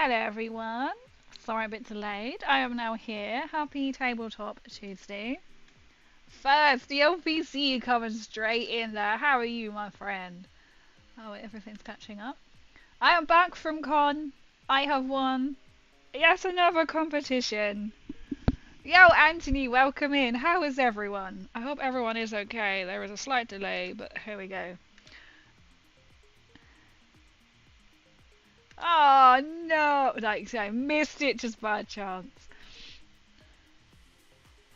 Hello everyone, sorry I'm a bit delayed. I am now here. Happy Tabletop Tuesday. First, the LPC coming straight in there. How are you, my friend? Oh, everything's catching up. I am back from con. I have won yet another competition. Yo, Anthony, welcome in. How is everyone? I hope everyone is okay. There is a slight delay, but here we go. Oh no! Like, I missed it just by chance.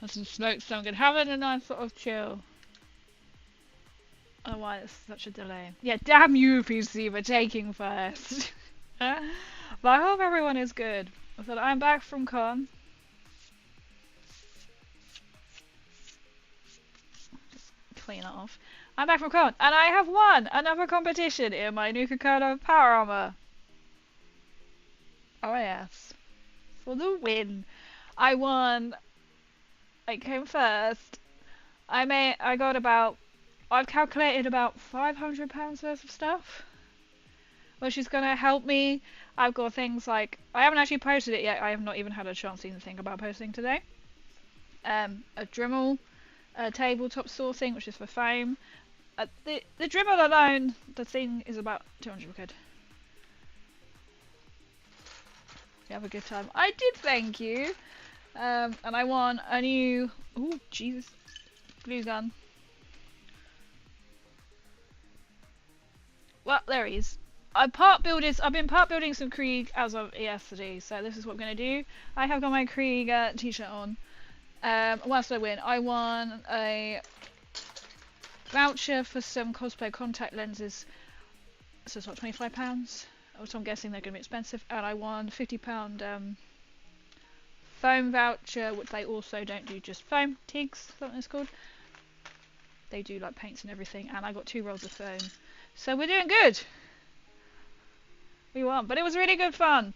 Have some smoke, so I'm having a nice sort of chill. I don't know why it's such a delay. Yeah, damn you, PC, for taking first. But I hope everyone is good. So I'm back from con. Just clean that off. I'm back from con, and I have won another competition in my new Kakano Power Armor. Oh yes. For the win. I won. I came first. I got about, I've calculated about £500 worth of stuff, which is going to help me. I've got things like, I haven't actually posted it yet. I have not even had a chance to even think about posting today. A Dremel, a tabletop sourcing, which is for foam. The Dremel alone, the thing is about 200 quid. You have a good time. I did, thank you. And I won a new, oh Jesus, glue gun. Well, there he is. I've been part building some Krieg as of yesterday, so this is what I'm going to do. I have got my Krieg t-shirt on. Whilst I win, I won a voucher for some cosplay contact lenses. So it's what, £25? So I'm guessing they're going to be expensive. And I won £50 foam voucher, which they also don't do just foam. Tigs, something it's called. They do like paints and everything. And I got 2 rolls of foam. So we're doing good. We won, but it was really good fun.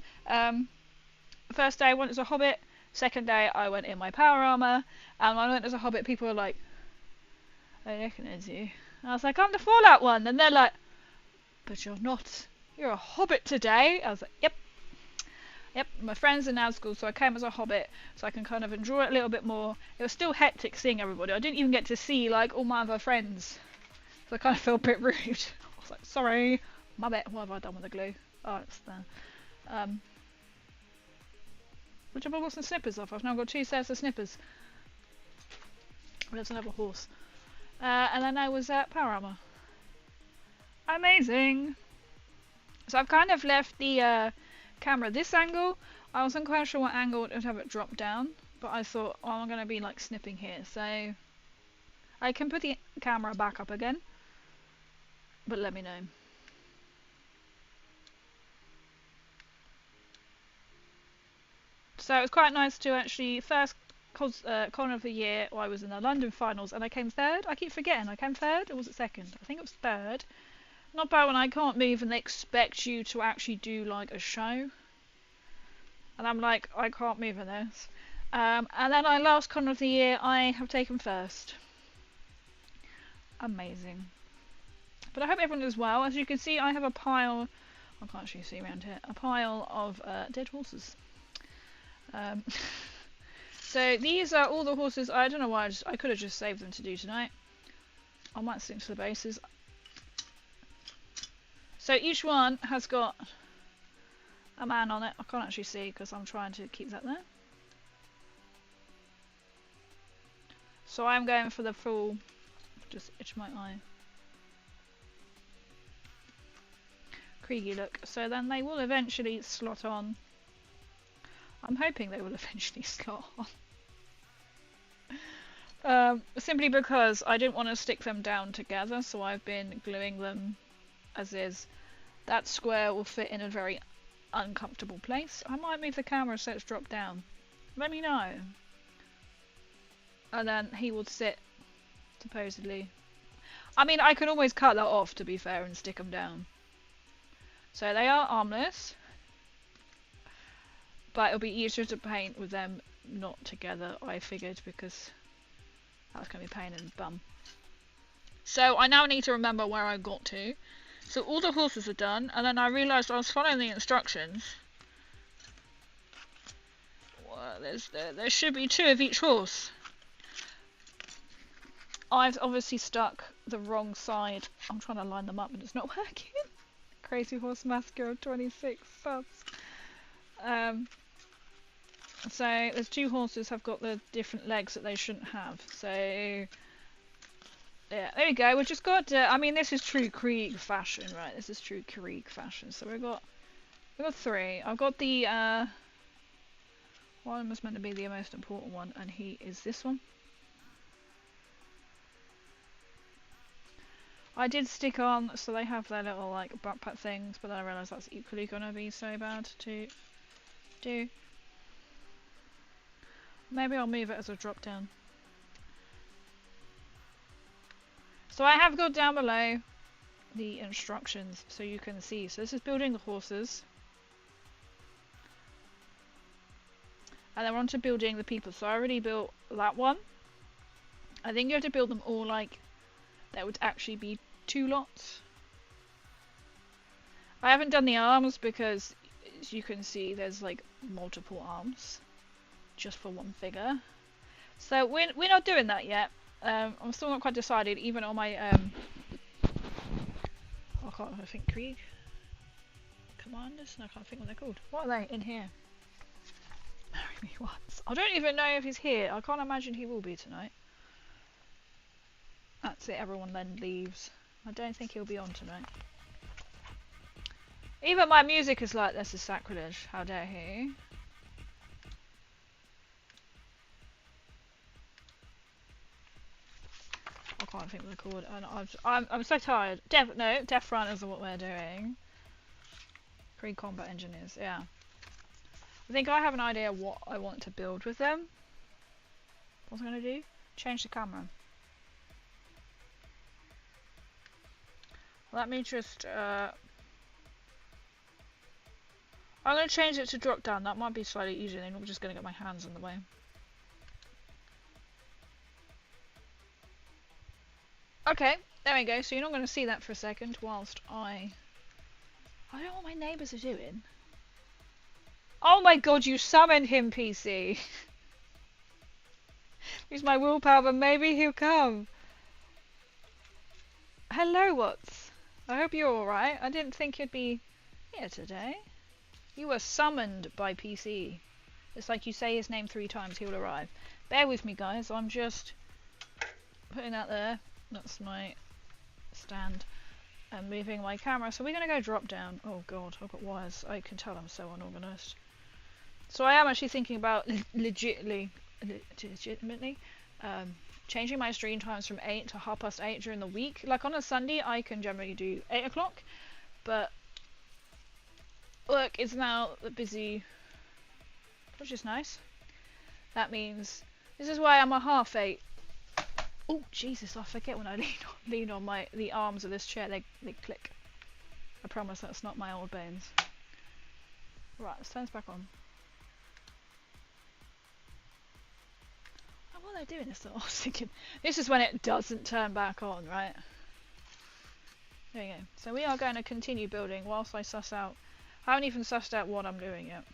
First day I went as a hobbit. Second day I went in my power armor. And when I went as a hobbit, people were like, "I recognise you." And I was like, "I'm the Fallout one," and they're like, "But you're not. You're a hobbit today." I was like, "Yep." Yep, my friends are now at school, so I came as a hobbit, so I can kind of enjoy it a little bit more. It was still hectic seeing everybody. I didn't even get to see like all my other friends, so I kind of felt a bit rude. I was like, "Sorry, my bad." What have I done with the glue? Oh, it's there. Which I've got some snippers off. I've now got 2 sets of snippers. There's another horse. And then I was at power armor. Amazing. So I've kind of left the camera this angle. I wasn't quite sure what angle it would have it drop down, but I thought, oh, I'm going to be like snipping here, so I can put the camera back up again, but let me know. So it was quite nice to actually, first con of the year, I was in the London finals and I came third. I keep forgetting, I came third, or was it second? I think it was third. Not bad when I can't move and they expect you to actually do like a show. And I'm like, I can't move in this. And then our last con of the year, I have taken first. Amazing. But I hope everyone does well. As you can see, I have a pile, I can't actually see around here, a pile of dead horses. So these are all the horses. I don't know why I could have just saved them to do tonight. I might stick to the bases. So each one has got a man on it. I can't actually see because I'm trying to keep that there. So I'm going for the full, just itch my eye, Kriegy look. So then they will eventually slot on. I'm hoping they will eventually slot on. Simply because I didn't want to stick them down together, so I've been gluing them as is. That square will fit in a very uncomfortable place. I might move the camera so it's dropped down. Let me know. And then he will sit, supposedly. I mean, I can always cut that off, to be fair, and stick them down. So they are armless. But it'll be easier to paint with them not together, I figured, because that's going to be a pain in the bum. So I now need to remember where I got to. So all the horses are done, and then I realised I was following the instructions, there should be 2 of each horse. I've obviously stuck the wrong side. I'm trying to line them up and it's not working. Crazy Horse Massacre of 26 subs. So there's 2 horses have got the different legs that they shouldn't have. So yeah, there we go. We've just got. I mean, this is true Krieg fashion, right? This is true Krieg fashion. So we've got 3. I've got the one was meant to be the most important one, and he is this one. I did stick on, so they have their little like backpack things, but then I realised that's equally gonna be so bad to do. Maybe I'll move it as a drop down. So I have got down below the instructions so you can see. So this is building the horses. And then we're on to building the people. So I already built that one. I think you have to build them all like that would actually be 2 lots. I haven't done the arms because, as you can see, there's like multiple arms just for one figure. So we're not doing that yet. I'm still not quite decided, even on my I can't think Krieg commanders. No, I can't think what they're called. What are they in here? Marry me once. I don't even know if he's here. I can't imagine he will be tonight. That's it. Everyone then leaves. I don't think he'll be on tonight. Even my music is like, this is sacrilege. How dare he? I can't think what they're called. I'm so tired. Death Runners are what we're doing. Pre-combat engineers, yeah. I think I have an idea what I want to build with them. What was I going to do? Change the camera. Let me just, I'm going to change it to drop down. That might be slightly easier than I'm just going to get my hands in the way. Okay, there we go. So you're not going to see that for a second whilst I don't know what my neighbours are doing. Oh my god, you summoned him, PC. Use my willpower, but maybe he'll come. Hello, Watts. I hope you're alright. I didn't think you'd be here today. You were summoned by PC. It's like you say his name 3 times, he will arrive. Bear with me, guys. I'm just putting that there. That's my stand. And moving my camera. So we're going to go drop down. Oh god, I've got wires. I can tell I'm so unorganised. So I am actually thinking about legitimately changing my stream times from 8 to 8:30 during the week. Like on a Sunday I can generally do 8 o'clock, but work is now busy, which is nice. That means this is why I'm a 8:30. Oh Jesus, I forget when I lean on the arms of this chair, they click. I promise that's not my old bones. Right, let's turn this back on. What are they doing this? I was thinking, this is when it doesn't turn back on, right? There you go. So we are going to continue building whilst I suss out. I haven't even sussed out what I'm doing yet.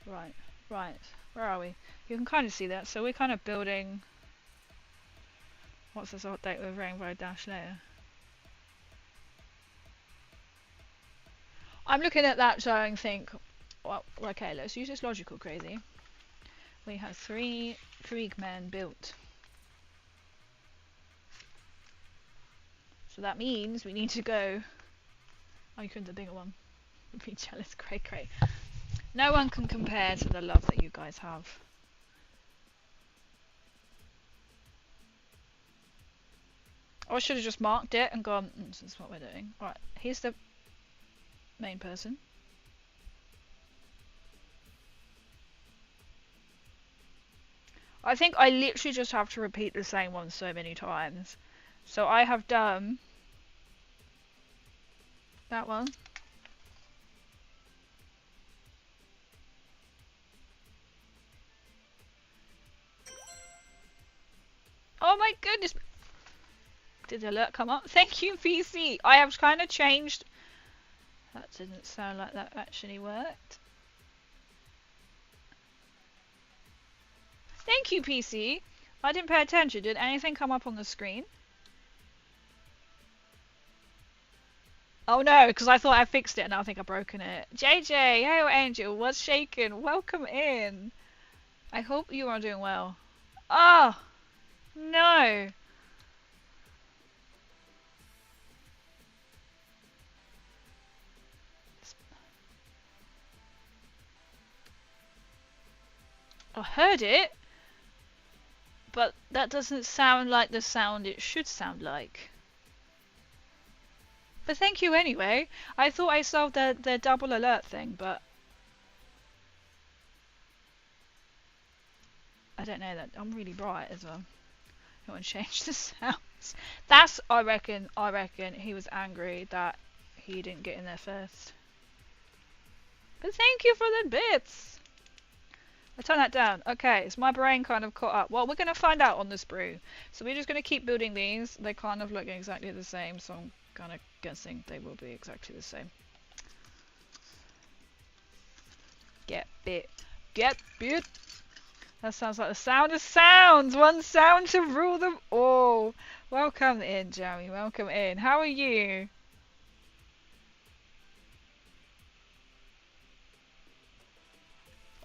Right. Where are we? You can kind of see that. So we're kind of building. What's this update with Rainbow Dash layer? I'm looking at that so I think, well, okay, let's use this logical crazy. We have 3 Krieg men built. So that means we need to go. Oh, you couldn't the bigger one. Would be jealous. Great. No one can compare to the love that you guys have. I should have just marked it and gone, this is what we're doing. Right, here's the main person. I think I literally just have to repeat the same one so many times. So I have done that one. Oh my goodness! Did the alert come up? Thank you, PC! I have kind of changed. That didn't sound like that actually worked. Thank you, PC. I didn't pay attention. Did anything come up on the screen? Oh no, because I thought I fixed it and I think I've broken it. JJ, hey Angel, what's shaking? Welcome in. I hope you are doing well. Oh, no. I heard it, but that doesn't sound like the sound it should sound like. But thank you anyway. I thought I solved the double alert thing, but I don't know that. I'm really bright as well. I want to change the sounds. That's, I reckon he was angry that he didn't get in there first. But thank you for the bits. I turn that down. Okay, is my brain kind of caught up? Well, we're going to find out on this brew. So we're just going to keep building these. They kind of look exactly the same, so I'm kind of guessing they will be exactly the same. Get bit. Get bit. That sounds like the sound of sounds. One sound to rule them all. Welcome in, Jeremy. Welcome in. How are you?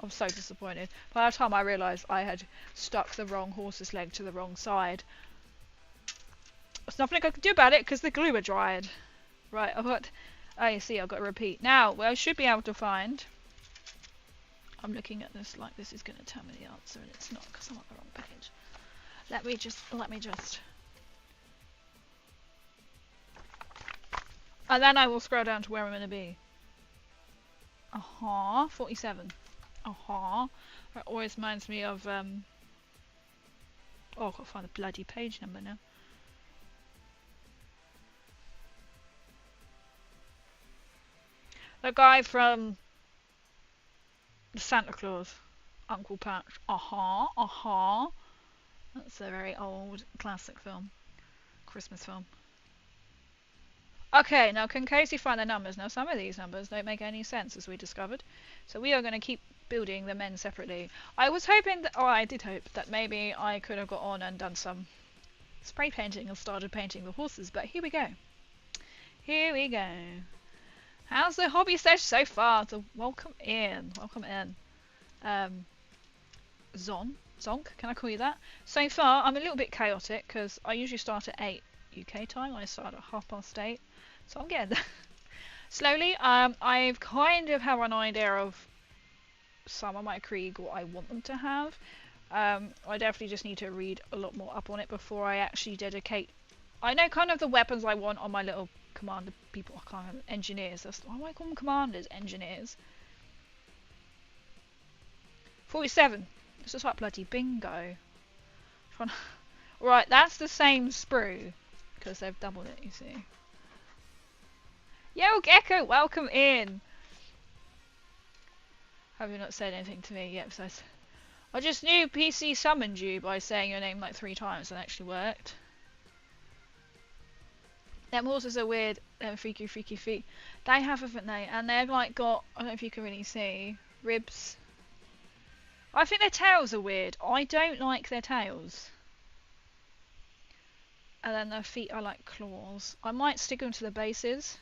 I'm so disappointed. By the time I realised I had stuck the wrong horse's leg to the wrong side. There's nothing I can do about it because the glue had dried. Right, I've got... Oh, you see, I've got to repeat. Now, well, I should be able to find... I'm looking at this like this is going to tell me the answer, and it's not because I'm on the wrong page. Let me just... And then I will scroll down to where I'm going to be. 47. That always reminds me of, oh, I've got to find the bloody page number now. The guy from Santa Claus, Uncle Patch. That's a very old classic film, Christmas film. Okay, now can Casey find the numbers? Now some of these numbers don't make any sense, as we discovered. So we are going to keep building the men separately. I was hoping that, or I did hope that maybe I could have got on and done some spray painting and started painting the horses, but here we go. Here we go. How's the hobby stage so far? So welcome in. Zonk, can I call you that? So far, I'm a little bit chaotic because I usually start at 8 UK time. I start at 8:30. So I'm getting there. Slowly. I've kind of have an idea of some of my Krieg, what I want them to have. I definitely just need to read a lot more up on it before I actually dedicate. I know kind of the weapons I want on my little commander people. I can't remember, engineers. That's why I call them commanders, engineers. 47. This is like bloody bingo. Right, that's the same sprue because they've doubled it. You see. Yo, Gecko, welcome in. Have you not said anything to me yet? Besides, I just knew PC summoned you by saying your name like 3 times and it actually worked. Them horses are weird, freaky feet. They have, haven't they? And they've like got, I don't know if you can really see, ribs. I think their tails are weird. I don't like their tails. And then their feet are like claws. I might stick them to the bases.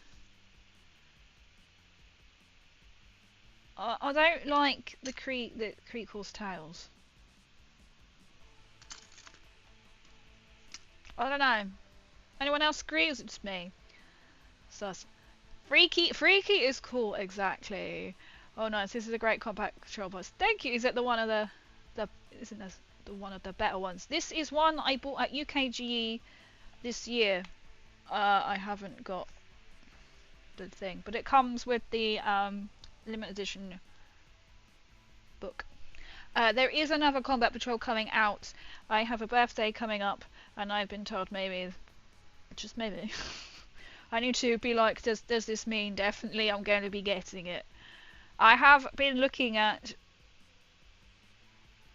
I don't like the Krieg horse tails. I don't know. Anyone else agrees? It's me. Sus. Freaky is cool, exactly. Oh nice, this is a great compact control box. Thank you. Is it the one of the isn't this the one of the better ones? This is one I bought at UKGE this year. I haven't got the thing, but it comes with the limited edition book. There is another combat patrol coming out. I have a birthday coming up, and I've been told maybe, just maybe, I need to be like, does this mean definitely I'm going to be getting it? I have been looking at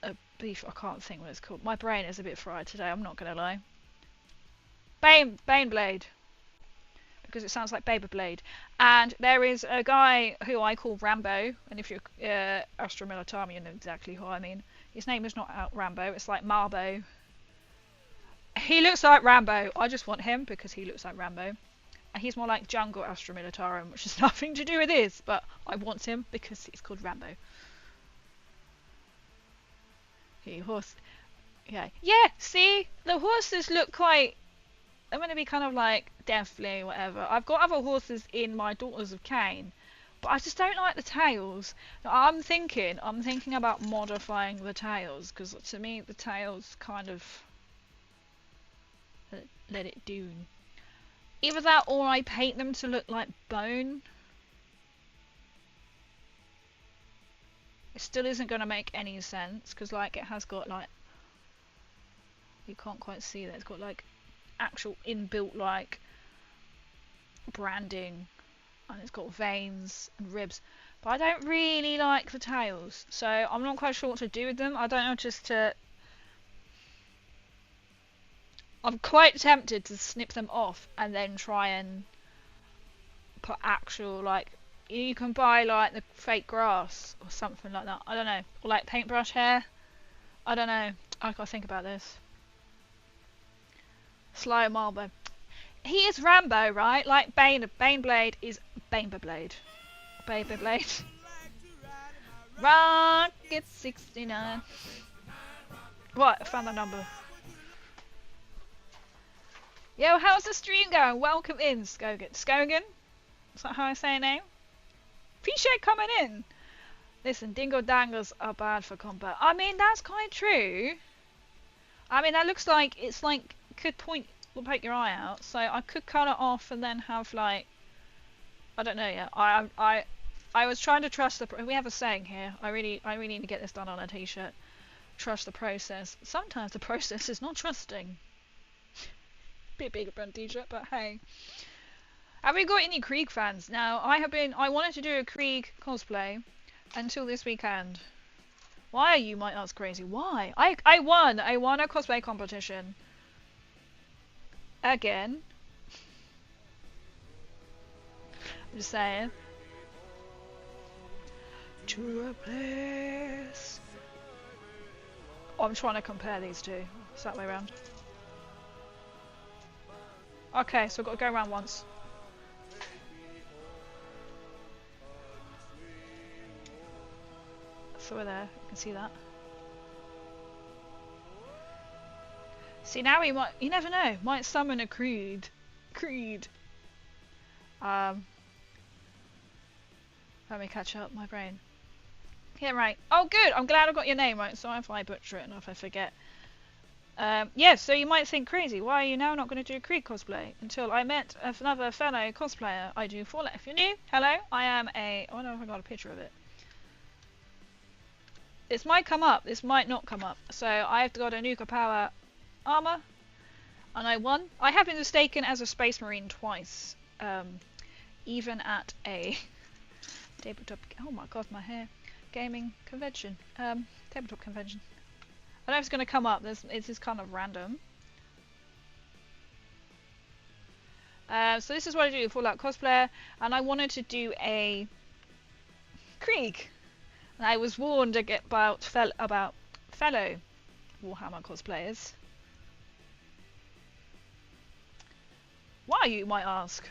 a beef. I can't think what it's called. My brain is a bit fried today. I'm not gonna lie. Bane Blade. because it sounds like Beyblade. And there is a guy who I call Rambo, and if you're Astra Militarum, you know exactly who I mean. His name is not Rambo, it's like Marbo. He looks like Rambo. I just want him because he looks like Rambo. And he's more like Jungle Astra Militarum, which has nothing to do with this, but I want him because he's called Rambo. Hey, horse. Yeah. Yeah, see? The horses look quite... I'm going to be kind of like deathly, whatever. I've got other horses in my Daughters of Cain, but I just don't like the tails. Now, I'm thinking about modifying the tails, because to me the tails kind of let it do. Either that or I paint them to look like bone. It still isn't going to make any sense, because like it has got like, you can't quite see that, it's got like actual inbuilt like branding, and it's got veins and ribs, but I don't really like the tails, so I'm not quite sure what to do with them. I don't know, I'm quite tempted to snip them off and then try and put actual, like, you can buy like the fake grass or something like that, I don't know, or like paintbrush hair, I don't know, I gotta think about this. Sly Marbo. He is Rambo, right? Like Baneblade is Baneblade. Beyblade. Rocket 69. Right, I found the number. Yo, how's the stream going? Welcome in, Skogan. Skogan? Is that how I say your name? Appreciate coming in. Listen, dingo dangles are bad for combat. I mean, that's quite true. I mean, that looks like it's like could will poke your eye out. So I could cut it off and then have like, I don't know yet. I was trying to trust the. We have a saying here. I really need to get this done on a t-shirt. Trust the process. Sometimes the process is not trusting. Bit bigger brand t-shirt, but hey. Have we got any Krieg fans? Now, I wanted to do a Krieg cosplay until this weekend. Why, you might ask crazy? Why? I won a cosplay competition. Again. I'm just saying. To a place. Oh, I'm trying to compare these two. It's that way around. Okay, so I've got to go around once. So we're there, you can see that. See, now he might, you never know, might summon a Krieg. Let me catch up, my brain. Yeah, right. Oh, good, I'm glad I got your name right, so if I butcher it and if I forget. Yeah, so you might think crazy, why are you now not going to do a Krieg cosplay? Until I met another fellow cosplayer. I do Fallout. If you're new, hello, I am a... Oh, I don't know if I got a picture of it. This might come up, this might not come up. So I've got a nuclear power armor, and I won. I have been mistaken as a space marine twice, even at a tabletop... Oh my god, my hair. Gaming convention. Tabletop convention. I don't know if it's going to come up, it's just kind of random. So this is what I do, Fallout cosplayer, and I wanted to do a Krieg. And I was warned about fellow Warhammer cosplayers. Why, you might ask?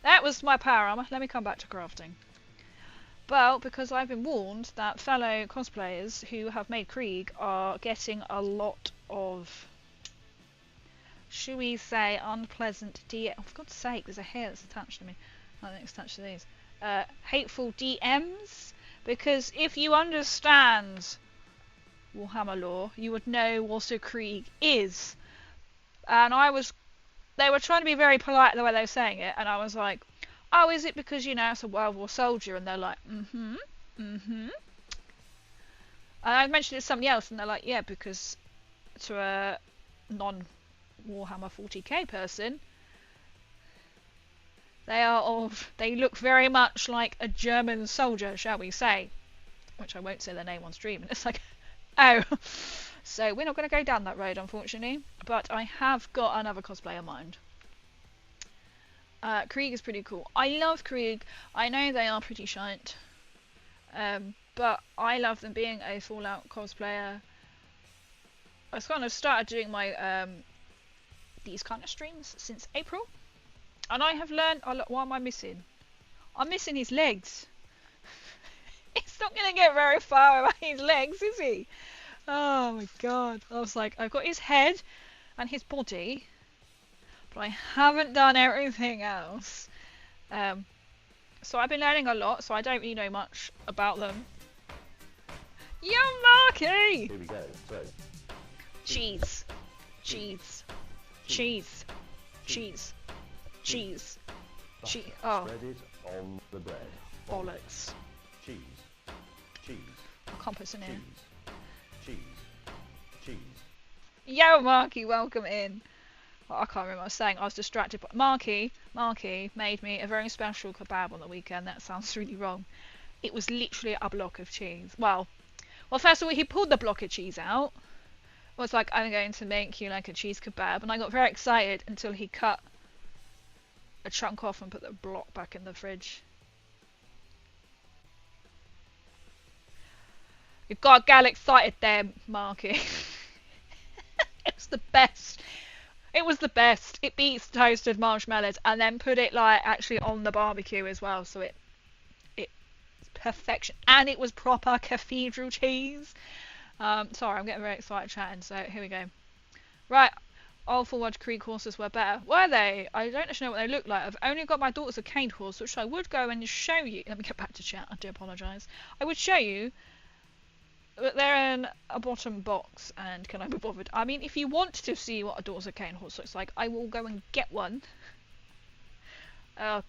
That was my power armor. Let me come back to crafting. Well, because I've been warned that fellow cosplayers who have made Krieg are getting a lot of, should we say, unpleasant oh, for God's sake, there's a hair that's attached to me. I think it's attached to these. Hateful DMs, because if you understand Warhammer lore, you would know what a Krieg is. And they were trying to be very polite the way they were saying it, and I was like, oh, is it because, you know, it's a World War soldier? And they're like, And I mentioned it to somebody else, and they're like, yeah, because to a non-Warhammer 40k person, they look very much like a German soldier, shall we say. Which I won't say their name on stream. And it's like, oh. So we're not going to go down that road, unfortunately. But I have got another cosplay in mind. Krieg is pretty cool. I love Krieg. I know they are pretty shite. But I love them. Being a Fallout cosplayer, I kind of started doing my these kind of streams since April, and I have learned a lot. What am I missing? I'm missing his legs. He's not gonna get very far about his legs, is he? Oh my god. I was like, I've got his head and his body, but I haven't done everything else. So I've been learning a lot, so I don't really know much about them. Yo, Marky! Here we go. So, cheese. Cheese. Cheese. Cheese. Cheese. Cheese. Oh. Spread it on the bread. Bollocks. Cheese. Cheese. I can't put some in. Cheese. Cheese. Yo, Marky, welcome in. Well, I can't remember what I was saying. I was distracted. But Marky made me a very special kebab on the weekend. That sounds really wrong. It was literally a block of cheese. Well, first of all, he pulled the block of cheese out. I was like, I'm going to make you like a cheese kebab. And I got very excited until he cut a chunk off and put the block back in the fridge. You got gal excited there, Marky. It was the best. It was the best. It beats toasted marshmallows, and then put it like actually on the barbecue as well, so it's perfection. And it was proper cathedral cheese. Sorry, I'm getting very excited chatting, so here we go. Right, all Forward Krieg horses were better. Were they? I don't actually know what they look like. I've only got my daughter's a cane horse, which I would go and show you. Let me get back to chat. I do apologise. I would show you, but they're in a bottom box, and can I be bothered? I mean, if you want to see what a daughter's a cane horse looks like, I will go and get one. I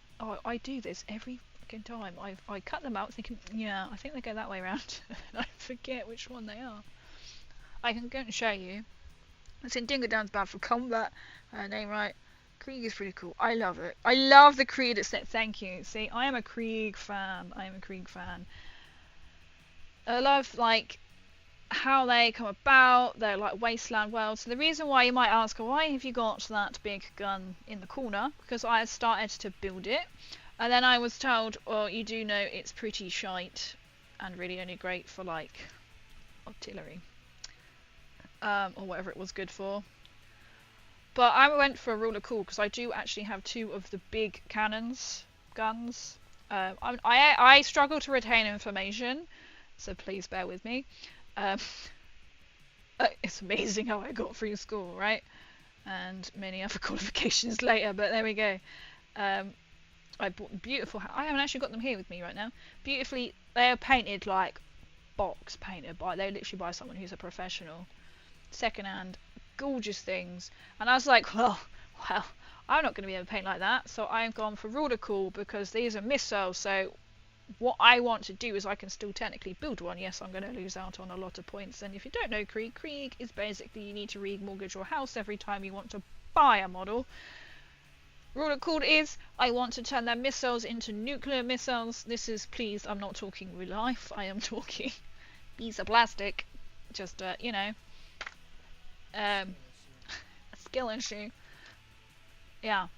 do this every fucking time. I cut them out thinking, yeah, I think they go that way around. And I forget which one they are. I can go and show you. It's in Dingadown's Bad for Combat. Name right. Krieg is pretty cool. I love it. I love the Krieg set. Thank you. See, I am a Krieg fan. I love like how they come about. They're like wasteland worlds. So the reason why you might ask, why have you got that big gun in the corner? Because I started to build it, and then I was told, well, you do know it's pretty shite and really only great for like artillery, or whatever it was good for. But I went for a rule of cool because I do actually have two of the big guns. I struggle to retain information, so please bear with me. It's amazing how I got through school, right? And many other qualifications later, but there we go. I bought beautiful. I haven't actually got them here with me right now. Beautifully, they are painted like box painted by. They literally by someone who's a professional. Secondhand, gorgeous things. And I was like, well, I'm not going to be able to paint like that. So I've gone for Ruler Cool because these are missiles. So what I want to do is I can still technically build one. Yes, I'm going to lose out on a lot of points. And if you don't know Krieg is basically you need to remortgage your house every time you want to buy a model. Rule of cool is I want to turn their missiles into nuclear missiles. This is, please, I'm not talking real life. I am talking piece of plastic. Just, you know, a skill issue. Yeah.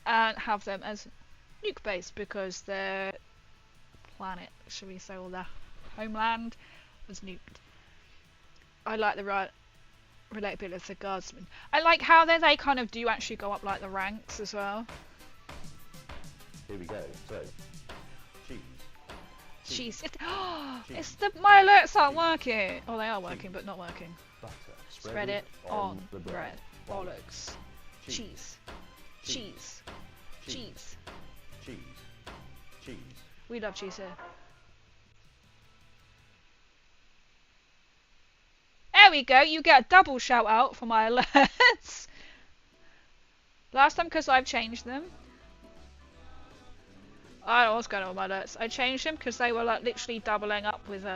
And have them as nuke based because their planet, should we say, or their homeland was nuked. I like the relatability of the guardsmen. I like how they kind of do actually go up like the ranks as well. Here we go. So, cheese. It's my alerts aren't working. Oh, they are working, but not working. Butter. Spread it on the bread. Bollocks. Cheese. Cheese. Cheese. Cheese. Cheese. We love cheese here. There we go, you get a double shout out for my alerts. Last time, because I've changed them. I don't know what's going on with my alerts. I changed them because they were like literally doubling up with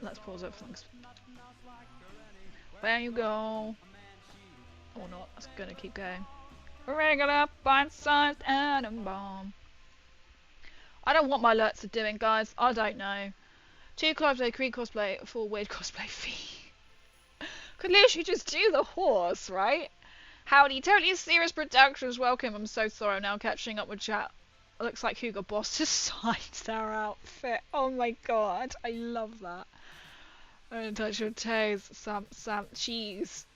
let's pause it, thanks. There you go. Or not, it's gonna keep going. Regular bite-sized atom bomb. I don't know what my alerts are doing, guys. I don't know. 2 Cosplay Krieg cosplay for weird cosplay fee. Could literally just do the horse, right? Howdy, totally serious productions. Welcome. I'm so sorry. I'm now catching up with chat. Looks like Hugo Boss has signed their outfit. Oh my god, I love that. Don't touch your toes, Sam. Cheese.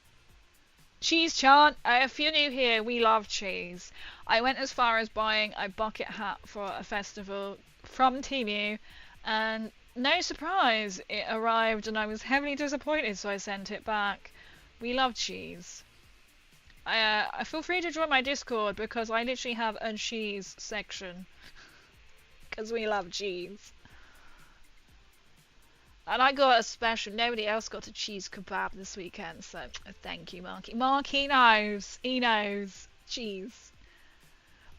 Cheese chant. If you're new here, we love cheese. I went as far as buying a bucket hat for a festival from Temu, and no surprise, it arrived and I was heavily disappointed, so I sent it back. We love cheese. I feel free to join my Discord because I literally have a cheese section. Because we love cheese. And I got a special, nobody else got a cheese kebab this weekend, so thank you, Marky. Marky knows. He knows. Cheese.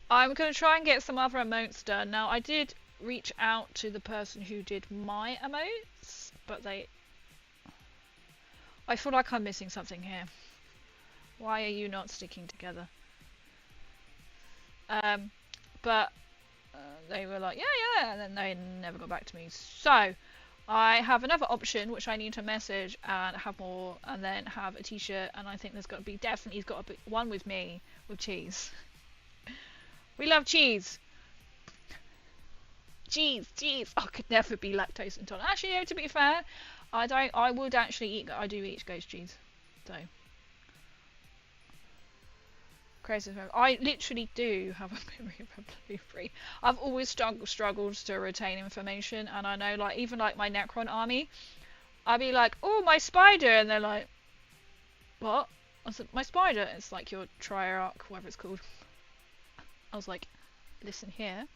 I'm going to try and get some other emotes done. Now, I did reach out to the person who did my emotes, but I feel like I'm missing something here. Why are you not sticking together? But they were like, yeah, and then they never got back to me. So I have another option, which I need to message and have more, and then have a t-shirt, and I think there's got to be, definitely got to be one with me, with cheese. We love cheese. Cheese. I could never be lactose intolerant. Actually, to be fair, I would actually eat, I do eat goat cheese. So. Crazy. I literally do have a memory of Bloody. I've always struggled to retain information, and I know, like, even like my Necron army, I'd be like, oh, my spider, and they're like, what? I said, my spider. It's like your Triarch, whatever it's called. I was like, listen here,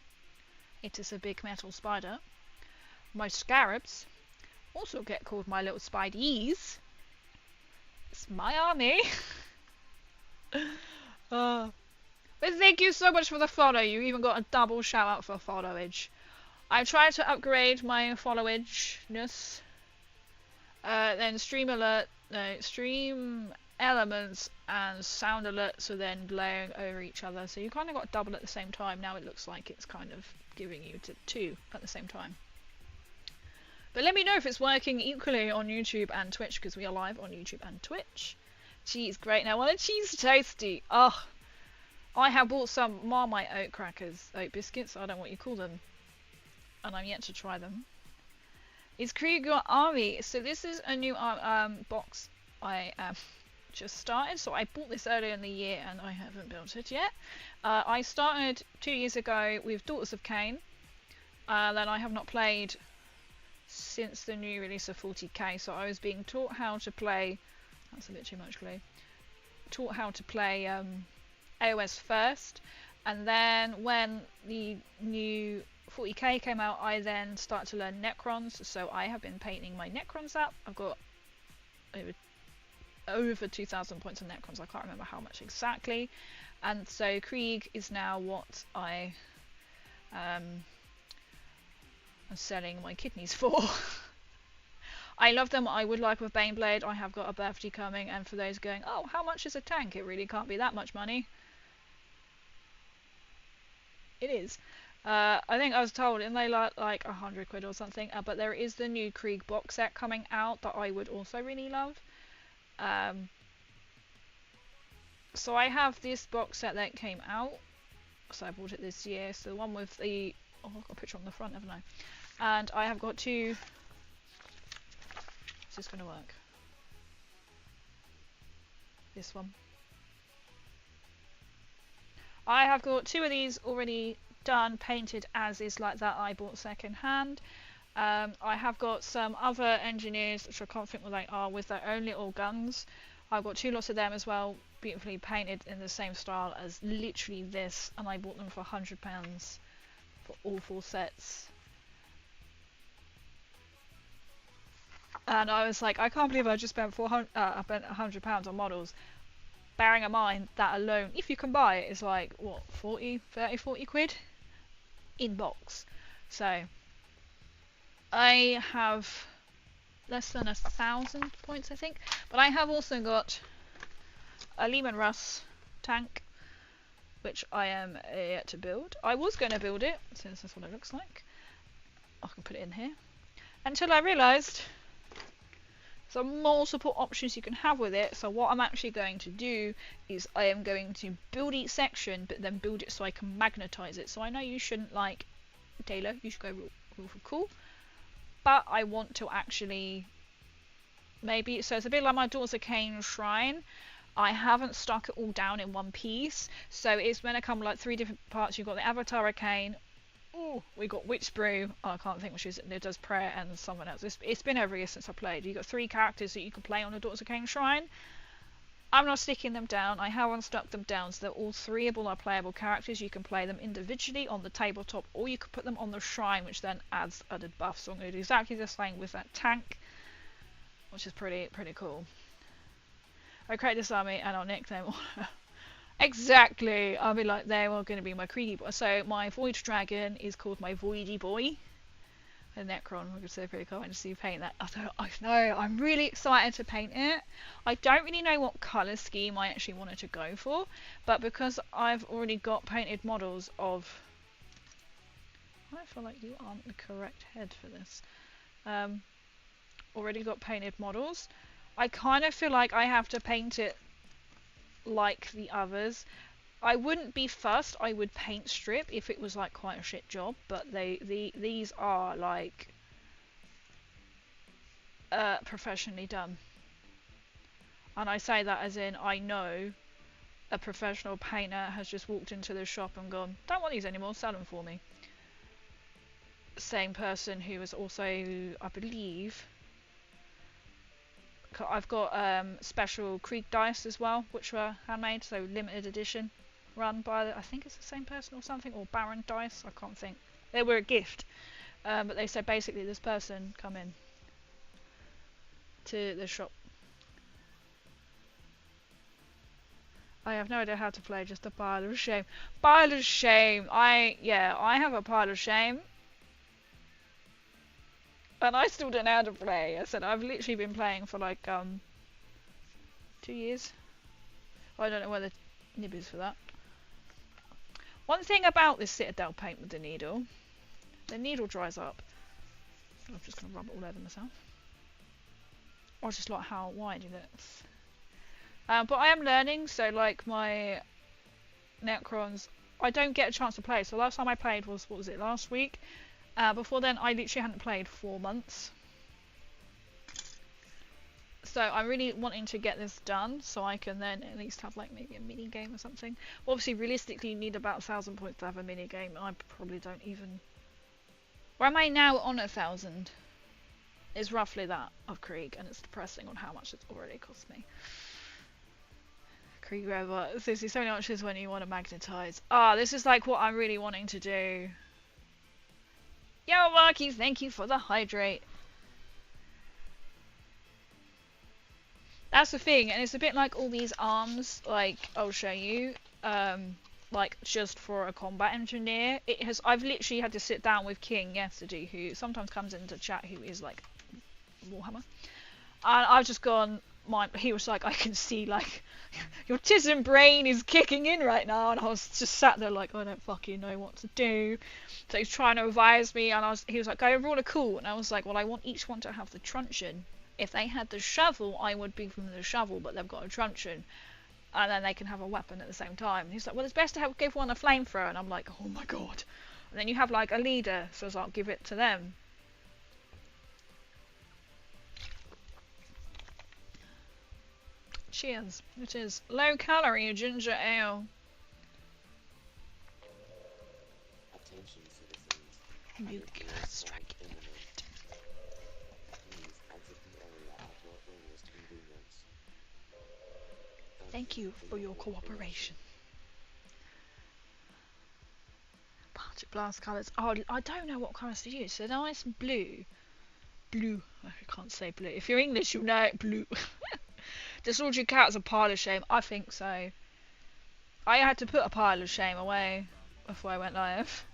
it is a big metal spider. My scarabs also get called my little spideys. It's my army. But thank you so much for the follow. You even got a double shout out for followage. I've tried to upgrade my followageness. Then stream elements and sound alerts are then layering over each other. So you kind of got double at the same time. Now it looks like it's kind of giving you two at the same time. But let me know if it's working equally on YouTube and Twitch, because we are live on YouTube and Twitch. Cheese, great. Now, want a cheese toasty? Oh, I have bought some Marmite oat crackers, oat biscuits, I don't know what you call them, and I'm yet to try them. Is Krieg your army? So this is a new box I just started. So I bought this earlier in the year and I haven't built it yet. I started 2 years ago with Daughters of Cain. Then I have not played since the new release of 40k. So I was being taught how to play. That's a bit too much glue. Taught how to play AOS first, and then when the new 40k came out, I then started to learn Necrons. So I have been painting my Necrons up. I've got over 2,000 points on Necrons. I can't remember how much exactly. And so Krieg is now what I am selling my kidneys for. I love them. I would like with Baneblade. I have got a birthday coming, and for those going, oh, how much is a tank? It really can't be that much money. It is. I think I was told, and they like 100 quid or something. But there is the new Krieg box set coming out that I would also really love. So I have this box set that came out. So I bought it this year. So the one with the, oh, I've got a picture on the front, haven't I? And I have got two. Is this going to work? This one. I have got two of these already done, painted as is, like that I bought second hand. I have got some other engineers, which I can't think what they are, with their own little guns. I've got two lots of them as well, beautifully painted in the same style as literally this, and I bought them for £100 for all 4 sets. And I was like, I can't believe I just spent £100 on models. Bearing in mind that alone, if you can buy it, is like, what, 40 quid? In box. So, I have less than 1,000 points, I think. But I have also got a Lehman Russ tank, which I am yet to build. I was going to build it, since that's what it looks like. I can put it in here. Until I realised So multiple options you can have with it. So what I'm actually going to do is I am going to build each section, but then build it so I can magnetize it. So I know you shouldn't like Taylor, you should go real for cool, but I want to actually maybe, so it's a bit like my Daughters of Cain shrine. I haven't stuck it all down in one piece, so it's going to come like 3 different parts. You've got the Avatar of Cain. Oh, we got Witch Brew. Oh, I can't think what she's. It does prayer and someone else. It's been over a year since I played. You've got 3 characters that you can play on the Daughters of Cain shrine. I'm not sticking them down. I haven't stuck them down, so they're all 3able or playable characters. You can play them individually on the tabletop, or you can put them on the shrine, which then adds added buffs. So I'm going to do exactly the same with that tank, which is pretty cool. I create this army and I'll nickname all. Exactly. I'll be like, they're all going to be my Krieg boy. So my Void Dragon is called my Voidy Boy. The Necron, I'm going to say pretty cool. I just see you paint that. I know, I'm really excited to paint it. I don't really know what colour scheme I actually wanted to go for, but because I've already got painted models of... I feel like you aren't the correct head for this. Already got painted models. I kind of feel like I have to paint it like the others. I wouldn't be fussed. I would paint strip if it was like quite a shit job, but these are like professionally done. And I say that as in I know a professional painter has just walked into the shop and gone, don't want these anymore, sell them for me. Same person who is also, I believe, I've got special Krieg dice as well, which were handmade, so limited edition, run by I think it's the same person or something, or Baron dice, I can't think. They were a gift, but they said basically this person come in to the shop. I have no idea how to play, just a pile of shame. Pile of shame. I have a pile of shame. And I still don't know how to play. I said I've literally been playing for like 2 years. I don't know where the nib is for that. One thing about this Citadel paint with the needle dries up. I'm just gonna rub it all over myself. I just like how wide it looks. But I am learning, so like my Necrons, I don't get a chance to play. So last time I played was, what was it, last week? Before then, I literally hadn't played 4 months. So I'm really wanting to get this done, so I can then at least have like maybe a mini game or something. Well, obviously, realistically, you need about 1,000 points to have a mini game. I probably don't even. Where am I now on 1,000? Is roughly that of Krieg, and it's depressing on how much it's already cost me. Krieg robot. Seriously, so many options when you want to magnetize. Ah, this is like what I'm really wanting to do. Yo, Marky, thank you for the hydrate. That's the thing, and it's a bit like all these arms, like, I'll show you, like, just for a combat engineer. I've literally had to sit down with King yesterday, who sometimes comes into chat, who is, like, Warhammer. And I've just gone, he was like, I can see, like, your Tism brain is kicking in right now, and I was just sat there like, I don't fucking know what to do. So he's trying to advise me, and he was like, go over all the cool, and I was like, well, I want each one to have the truncheon. If they had the shovel, I would be from the shovel, but they've got a truncheon, and then they can have a weapon at the same time. And he's like, well, it's best to give one a flamethrower, and I'm like, oh my god. And then you have like a leader, so I was like, give it to them. Cheers. It is low calorie ginger ale. Attention citizens. Nuclear strike imminent. Please exit the area at your earliest convenience. Thank you for your cooperation. Particle blast colours. Oh, I don't know what colours to use. So nice blue. Blue. I can't say blue. If you're English, you'll know it. Blue. Does all you count as a pile of shame? I think so. I had to put a pile of shame away before I went live.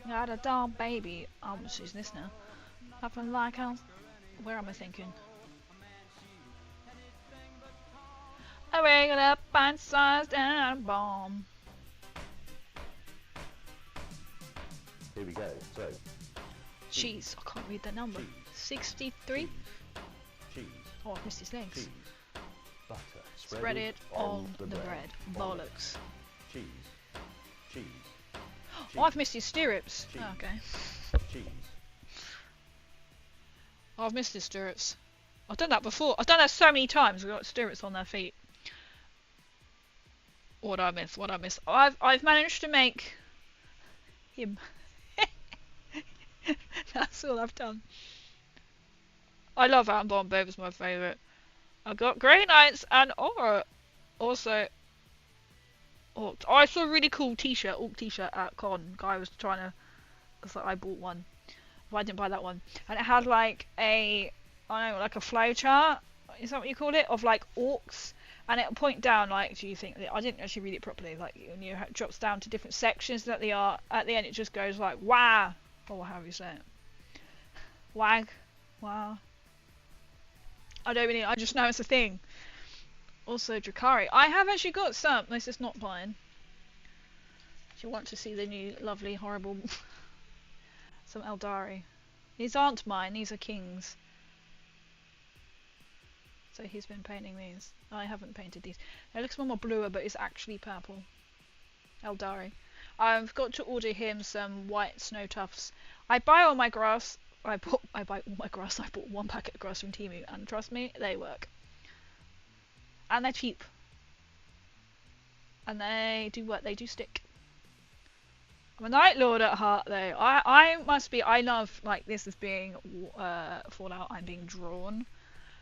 Got a doll baby. I'm just using this now. Nothing like how. Where am I thinking? I wake it up, pint sized and a bomb. Here we go. So, Jeez, I can't read the number. cheese, 63. Cheese. Oh, I've missed his legs. Cheese. Butter. Spread it on the bread. Bollocks. Cheese. Cheese. Oh, I've missed his stirrups. Cheese. Oh, okay. Cheese. Oh, I've missed his stirrups. I've done that before. I've done that so many times. We've got stirrups on their feet. What I miss? What I miss? I've managed to make him. That's all I've done. I love Outbound Babe, it's my favourite. I've got Grey Knights and Aura. Also, Orc. Oh, I saw a really cool t-shirt, Orc t-shirt at Con. Guy was trying to. It's like I bought one, but I didn't buy that one. And it had like a, I don't know, like a flow chart. Is that what you call it? Of like orcs, and it'll point down like. Do you think? I didn't actually read it properly. Like when you it drops down to different sections that they are. At the end, it just goes like wow, or however you say it. Wag, wow. I don't really. I just know it's a thing. Also, Drakari. I have actually got some. This is not mine. If you want to see the new, lovely, horrible, some Eldari. These aren't mine. These are King's. So he's been painting these. I haven't painted these. It looks more bluer, but it's actually purple. Eldari. I've got to order him some white snow tufts. I buy all my grass. I buy all my grass. I bought one packet of grass from Temu, and trust me, they work. And they're cheap. And they do work. They do stick. I'm a Night Lord at heart, though. I must be. I love like this as being Fallout. I'm being drawn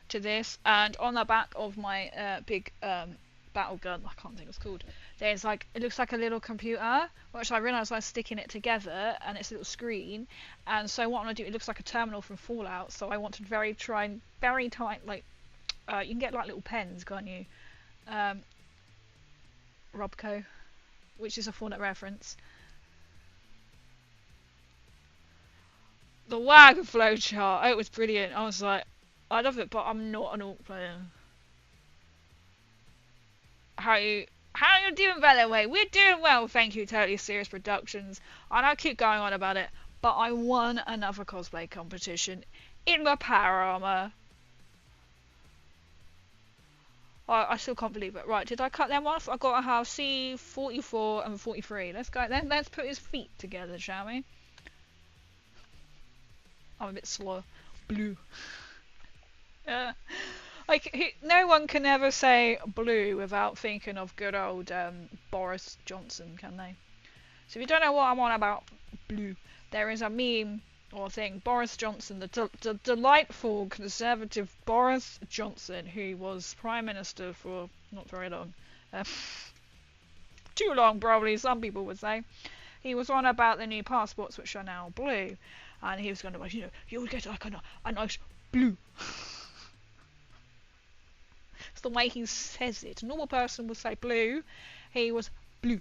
to this, and on the back of my big battle gun, I can't think what it's called. There's like it looks like a little computer, which I realised I was sticking it together, and it's a little screen. And so what I'm gonna do, it looks like a terminal from Fallout. So I want to try and very tight, like you can get like little pens, can't you? Robco, which is a Fallout reference. The WAG flowchart, it was brilliant. I was like, I love it, but I'm not an Orc player. How you doing, by the way? We're doing well, thank you, Totally Serious Productions. And I keep going on about it, but I won another cosplay competition in my power armor. I still can't believe it. Right, did I cut them off? I got to have C44 and 43. Let's go. Let's put his feet together, shall we? I'm a bit slow. Blue. Like no one can ever say blue without thinking of good old Boris Johnson, can they? So if you don't know what I'm on about blue, there is a meme or thing. Boris Johnson, the delightful conservative Boris Johnson, who was Prime Minister for not very long. Too long, probably, some people would say. He was on about the new passports, which are now blue. And he was going to, like, you know, you would get like a nice blue. It's the way he says it. A normal person would say blue. He was blue.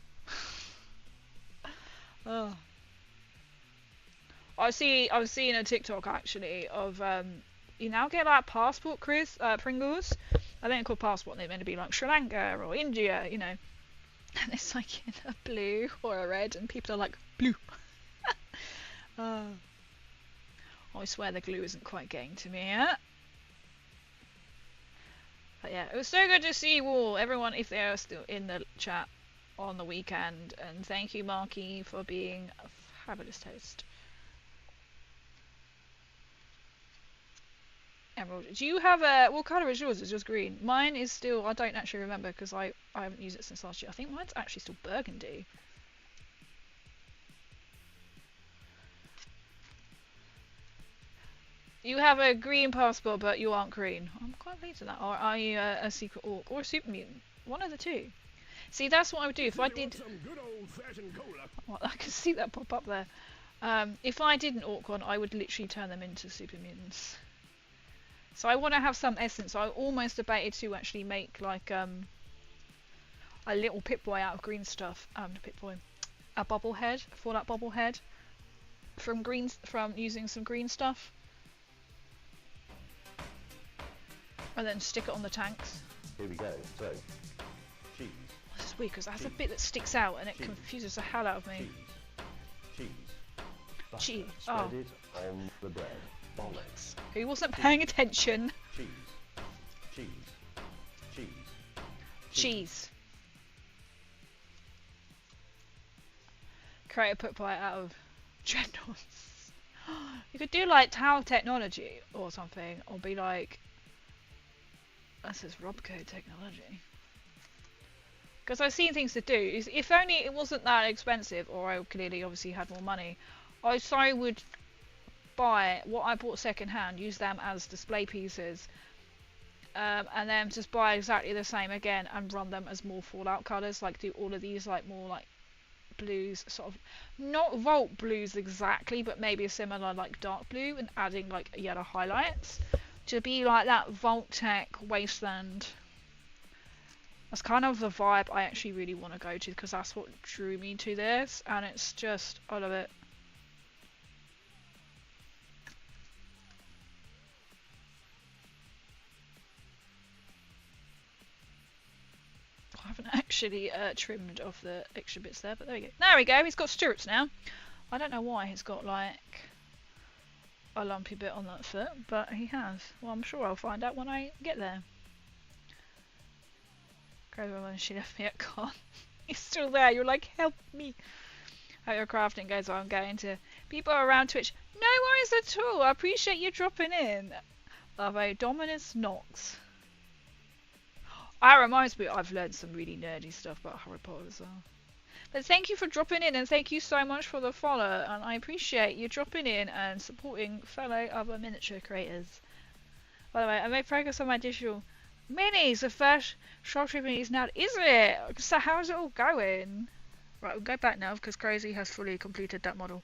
Oh. I was seeing a TikTok actually of you now get like passport Pringles. I think they're called passport. They're meant to be like Sri Lanka or India, you know. And it's like in a blue or a red, and people are like blue. I swear the glue isn't quite getting to me yet. But yeah, it was so good to see you all, everyone, if they are still in the chat on the weekend. And thank you, Marky, for being a fabulous host. Emerald, do you have a... What colour is yours? It's just green. Mine is still... I don't actually remember because I haven't used it since last year. I think mine's actually still burgundy. You have a green passport, but you aren't green. I'm quite pleased with that. Or are you a secret orc or a super mutant? One of the two. See, that's what I would do if I did. Some good old-fashioned cola. Well, I can see that pop up there. If I did an orc one, I would literally turn them into super mutants. So I want to have some essence. I almost debated to actually make like a little Pip-Boy out of green stuff. Pip-Boy, a bobblehead, Fallout bobblehead from using some green stuff. And then stick it on the tanks. Here we go. So, cheese. Oh, this is weird because that's a bit that sticks out and it confuses the hell out of me. Cheese. Cheese. Butter. Oh. Spread it on the bread. Bollocks. Who wasn't paying attention? Cheese. Cheese. Cheese. Cheese. Create a put pie out of dreadnoughts. You could do like Tower Technology or something, or be like, this is Robco Technology. Because I've seen things to do. If only it wasn't that expensive, or I clearly obviously had more money, I would buy what I bought second hand, use them as display pieces, and then just buy exactly the same again and run them as more Fallout colours. Like do all of these like more like blues, sort of not Vault blues exactly, but maybe a similar like dark blue, and adding like yellow highlights to be like that Vault Tech Wasteland. That's kind of the vibe I actually really want to go to, because that's what drew me to this, and it's just, I love it. I haven't actually trimmed off the extra bits there, but there we go. There we go, he's got stirrups now. I don't know why he's got like a lumpy bit on that foot, but he has. Well, I'm sure I'll find out when I get there. When she left me at con. He's still there, you're like, help me. How your crafting goes on, going to people around Twitch. No worries at all, I appreciate you dropping in. Although Dominus Knox. That reminds me, I've learned some really nerdy stuff about Harry Potter as well. But thank you for dropping in, and thank you so much for the follow, and I appreciate you dropping in and supporting fellow other miniature creators. By the way, I made progress on my digital minis. The first short trip is now, is it? So how's it all going? Right, we'll go back now because Crazy has fully completed that model.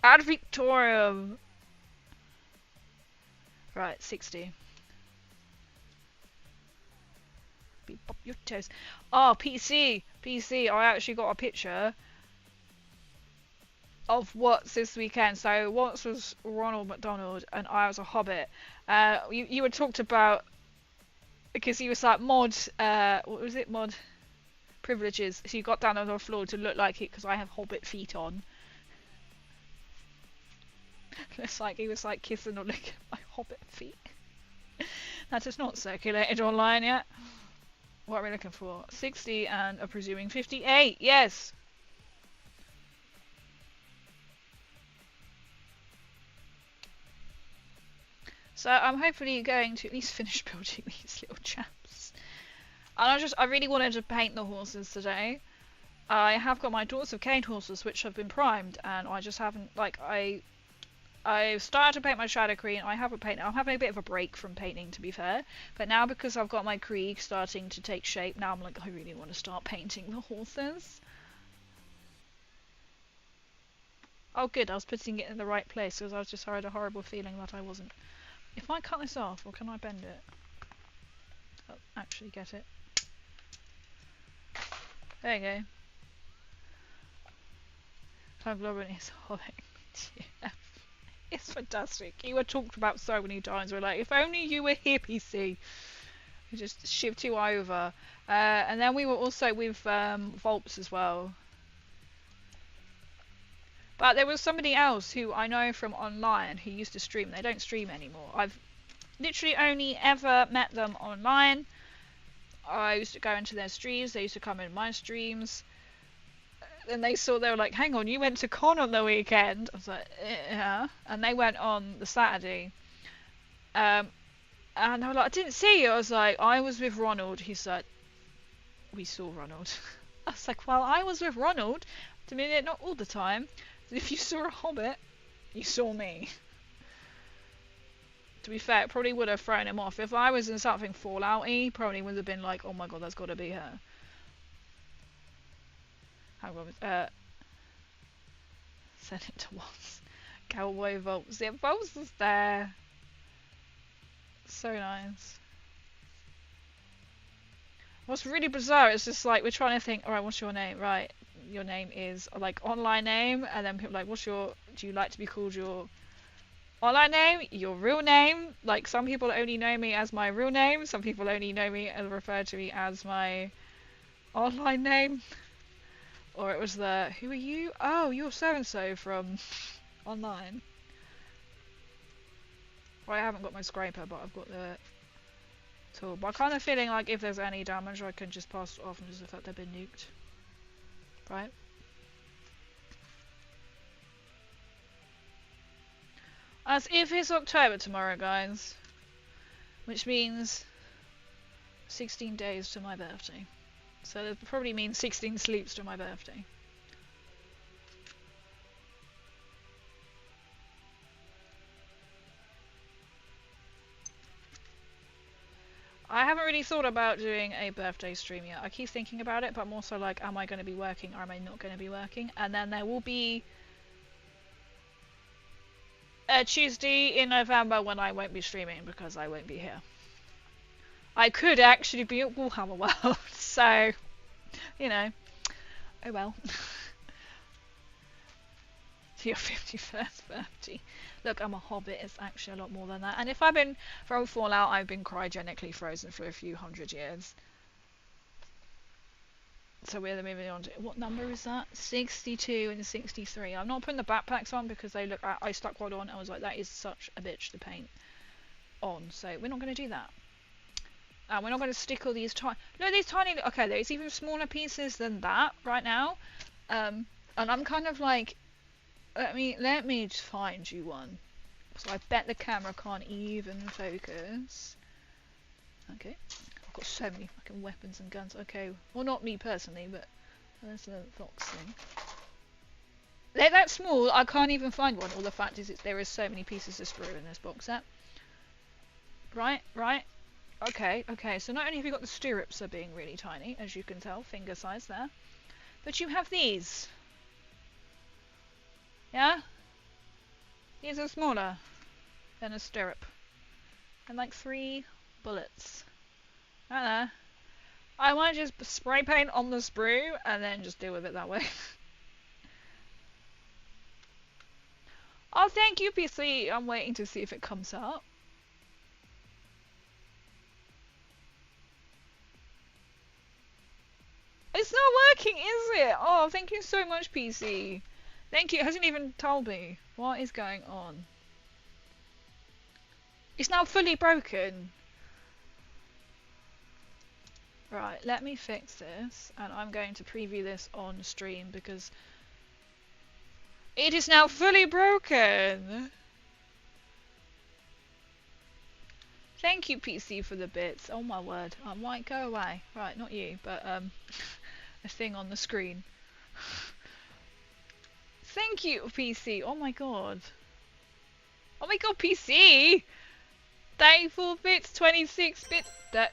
Ad Victorium. Right, 60. Pop your toes. Oh, PC. I actually got a picture of Watts this weekend. So Watts was Ronald McDonald and I was a Hobbit. You had talked about, because he was like mod, what was it, mod privileges, so you got down on the floor to look like it because I have Hobbit feet on. It's like he was like kissing or licking my Hobbit feet. That is not circulated online yet. What are we looking for? 60 and I'm presuming 58, yes! So I'm hopefully going to at least finish building these little chaps. And I really wanted to paint the horses today. I have got my Daughters of Cain horses which have been primed, and I just haven't, like, I've started to paint my Shadow Queen. I haven't painted. I'm having a bit of a break from painting, to be fair. But now, because I've got my Krieg starting to take shape, now I'm like, I really want to start painting the horses. Oh good, I was putting it in the right place, because I just had a horrible feeling that I wasn't. If I cut this off, or can I bend it? Oh, actually get it. There you go. Time Globin is holding. Yeah. It's fantastic. You were talked about so many times. We're like, if only you were here, PC. We just shipped you over. And then we were also with Volps as well. But there was somebody else who I know from online who used to stream. They don't stream anymore. I've literally only ever met them online. I used to go into their streams. They used to come in my streams. And they were like, hang on, you went to con on the weekend? I was like, yeah. And they went on the Saturday. And they were like, I didn't see you. I was like, I was with Ronald. He said, we saw Ronald. I was like, well, I was with Ronald. I mean, not all the time. If you saw a Hobbit, you saw me. To be fair, it probably would have thrown him off. If I was in something Fallout-y, probably would have been like, oh my god, that's got to be her. Hang on, send it to once. Cowboy Volts. Yeah, Volts is there. So nice. What's really bizarre is just like, we're trying to think, alright, what's your name? Right, your name is, like, online name, and then people are like, do you like to be called your online name? Your real name? Like, some people only know me as my real name, some people only know me and refer to me as my online name. Or it was who are you? Oh, you're so-and-so from online. Well, I haven't got my scraper, but I've got the tool. But I'm kind of feeling like if there's any damage, I can just pass it off and just the fact they've been nuked. Right? As if it's October tomorrow, guys. Which means 16 days to my birthday. So that probably means 16 sleeps to my birthday. I haven't really thought about doing a birthday stream yet. I keep thinking about it, but I'm also like, am I going to be working or am I not going to be working? And then there will be a Tuesday in November when I won't be streaming because I won't be here. I could actually be at Warhammer World, so, you know, oh well. Your 51st birthday. Look, I'm a hobbit, it's actually a lot more than that. And if I've been from Fallout, I've been cryogenically frozen for a few hundred years. So we're moving on to, what number is that? 62 and 63. I'm not putting the backpacks on because they look, I stuck one on, I was like, that is such a bitch to paint on. So we're not going to do that. And we're not going to stick all these tiny, look, these tiny, okay, there's even smaller pieces than that right now. And I'm kind of like, let me just find you one. So I bet the camera can't even focus. Okay. I've got so many fucking weapons and guns. Okay. Well, not me personally, but there's the Fox thing. They're that small, I can't even find one. Well, the fact is, there is so many pieces of sprue in this box set. Right, right. Okay, okay. So not only have you got the stirrups are being really tiny, as you can tell, finger size there, but you have these. Yeah? These are smaller than a stirrup. And like 3 bullets. I don't know. I might just spray paint on the sprue and then just deal with it that way. Oh, thank you, PC. I'm waiting to see if it comes up. It's not working, is it? Oh, thank you so much, PC. Thank you. It hasn't even told me. What is going on? It's now fully broken. Right, let me fix this. And I'm going to preview this on stream because it is now fully broken. Thank you, PC, for the bits. Oh my word. I might go away. Right, not you, but a thing on the screen. Thank you, PC. Oh my god. Oh my god, PC! 34 bits, 26 bits. That.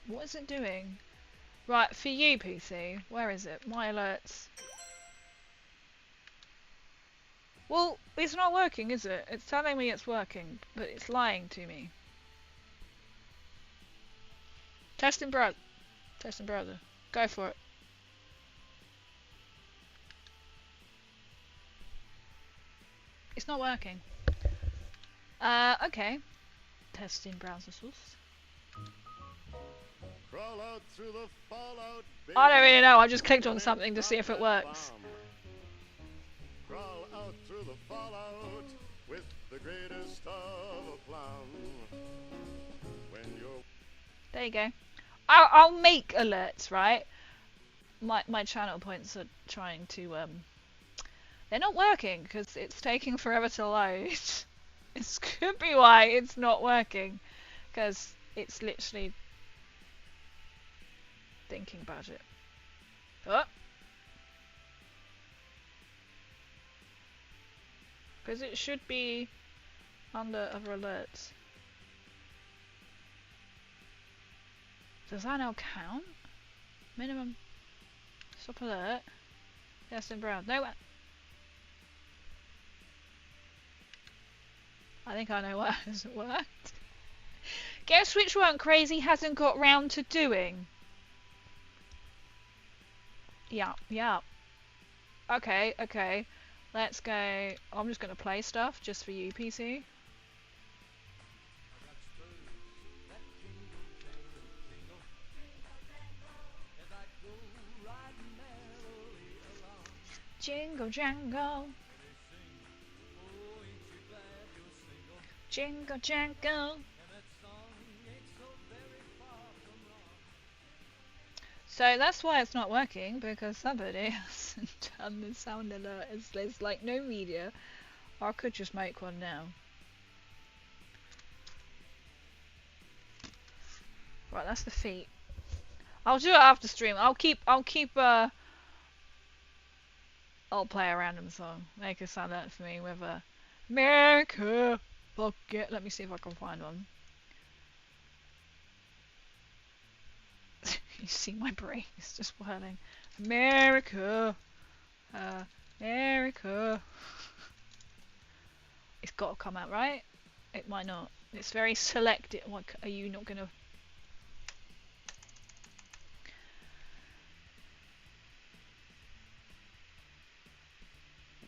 What is it doing? Right, for you, PC. Where is it? My alerts. Well, it's not working, is it? It's telling me it's working, but it's lying to me. Test in browser. Test in browser. Go for it. It's not working. Okay. Test in browser source. Crawl out through the fallout, I don't really know. I just clicked on something to see if it works. Crawl out through the fallout with the greatest of aplomb. When you're There you go. I'll make alerts, right? My channel points are trying to they're not working because it's taking forever to load. This could be why it's not working, because it's literally thinking about it. Oh. Because it should be under other alerts. Does that now count? Minimum. Stop alert. Yes, and brown. No. I think I know what hasn't worked. Guess which one Crazy hasn't got round to doing? Yeah, yeah. Okay, okay. Let's go. I'm just going to play stuff just for you, PC. Jingle jangle. Jingle jangle. So that's why it's not working, because somebody hasn't done the sound alert. There's like no media. Or I could just make one now. Right, that's the feet. I'll do it after stream. I'll play a random song. Make a sound alert for me with a America. Fuck it. Let me see if I can find one. You see my brain is just whirling. America. America. It's got to come out, right? It might not. It's very selective. Like, are you not gonna...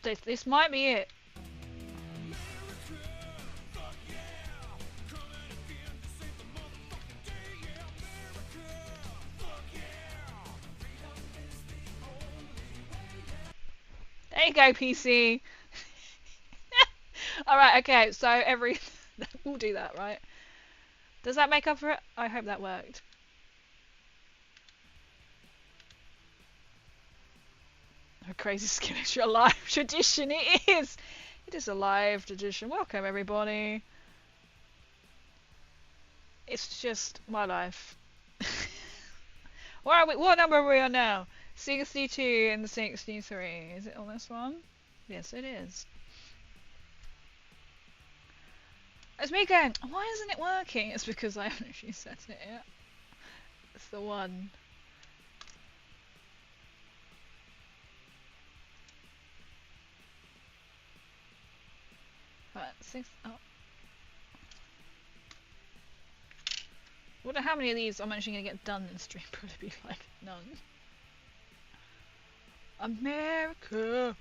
This might be it. There you go, PC. Alright, okay, so we'll do that, right? Does that make up for it? I hope that worked. A crazy skin is your live tradition. It is! It is a live tradition. Welcome, everybody. It's just my life. Where are we? What number are we on now? 62 and 63. Is it on this one? Yes, it is. It's me going, why isn't it working? It's because I haven't actually set it yet. It's the one. Right, 6. Oh. Wonder how many of these I'm actually going to get done in stream. Probably like none. America.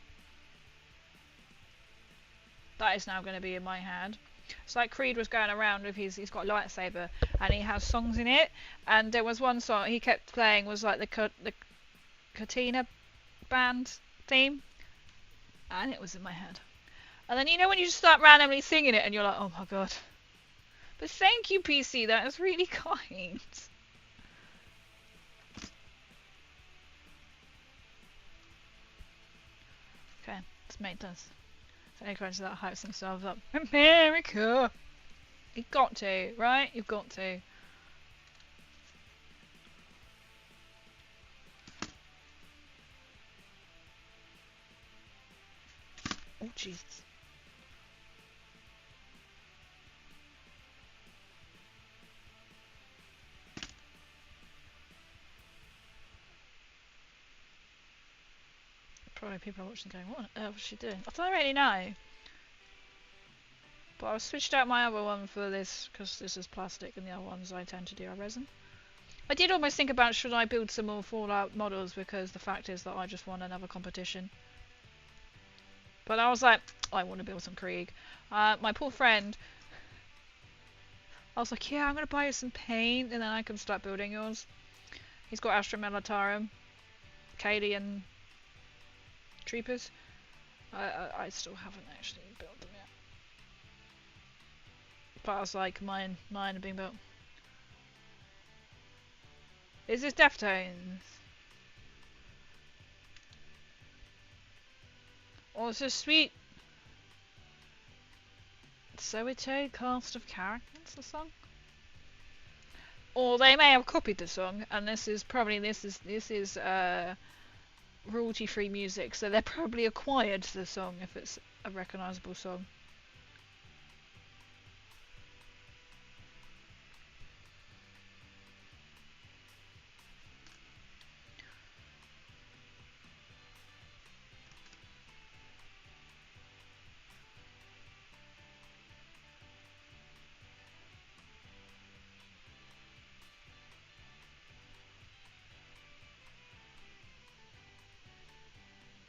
That is now going to be in my head. It's like Krieg was going around with he's got a lightsaber and he has songs in it, and there was one song he kept playing was like the Katina band theme, and it was in my head. And then you know when you just start randomly singing it and you're like, oh my god. But thank you, PC, that is really kind. Okay, let's make this. So encourage that hypes themselves up. America! You've got to, right? You've got to. Oh, Jesus. Probably people are watching going, what on earth is she doing? I don't really know. But I switched out my other one for this, because this is plastic and the other ones I tend to do are resin. I did almost think about should I build some more Fallout models, because the fact is that I just won another competition. But I was like, I want to build some Krieg. My poor friend, I was like, yeah, I'm going to buy you some paint and then I can start building yours. He's got Astra Militarum, Kaylee and Troopers. I still haven't actually built them yet. But I was like, mine are being built. Is this Deftones? Oh, it's a sweet Soito cast of characters or song? Or they may have copied the song, and this is royalty-free music, so they probably acquired the song if it's a recognisable song.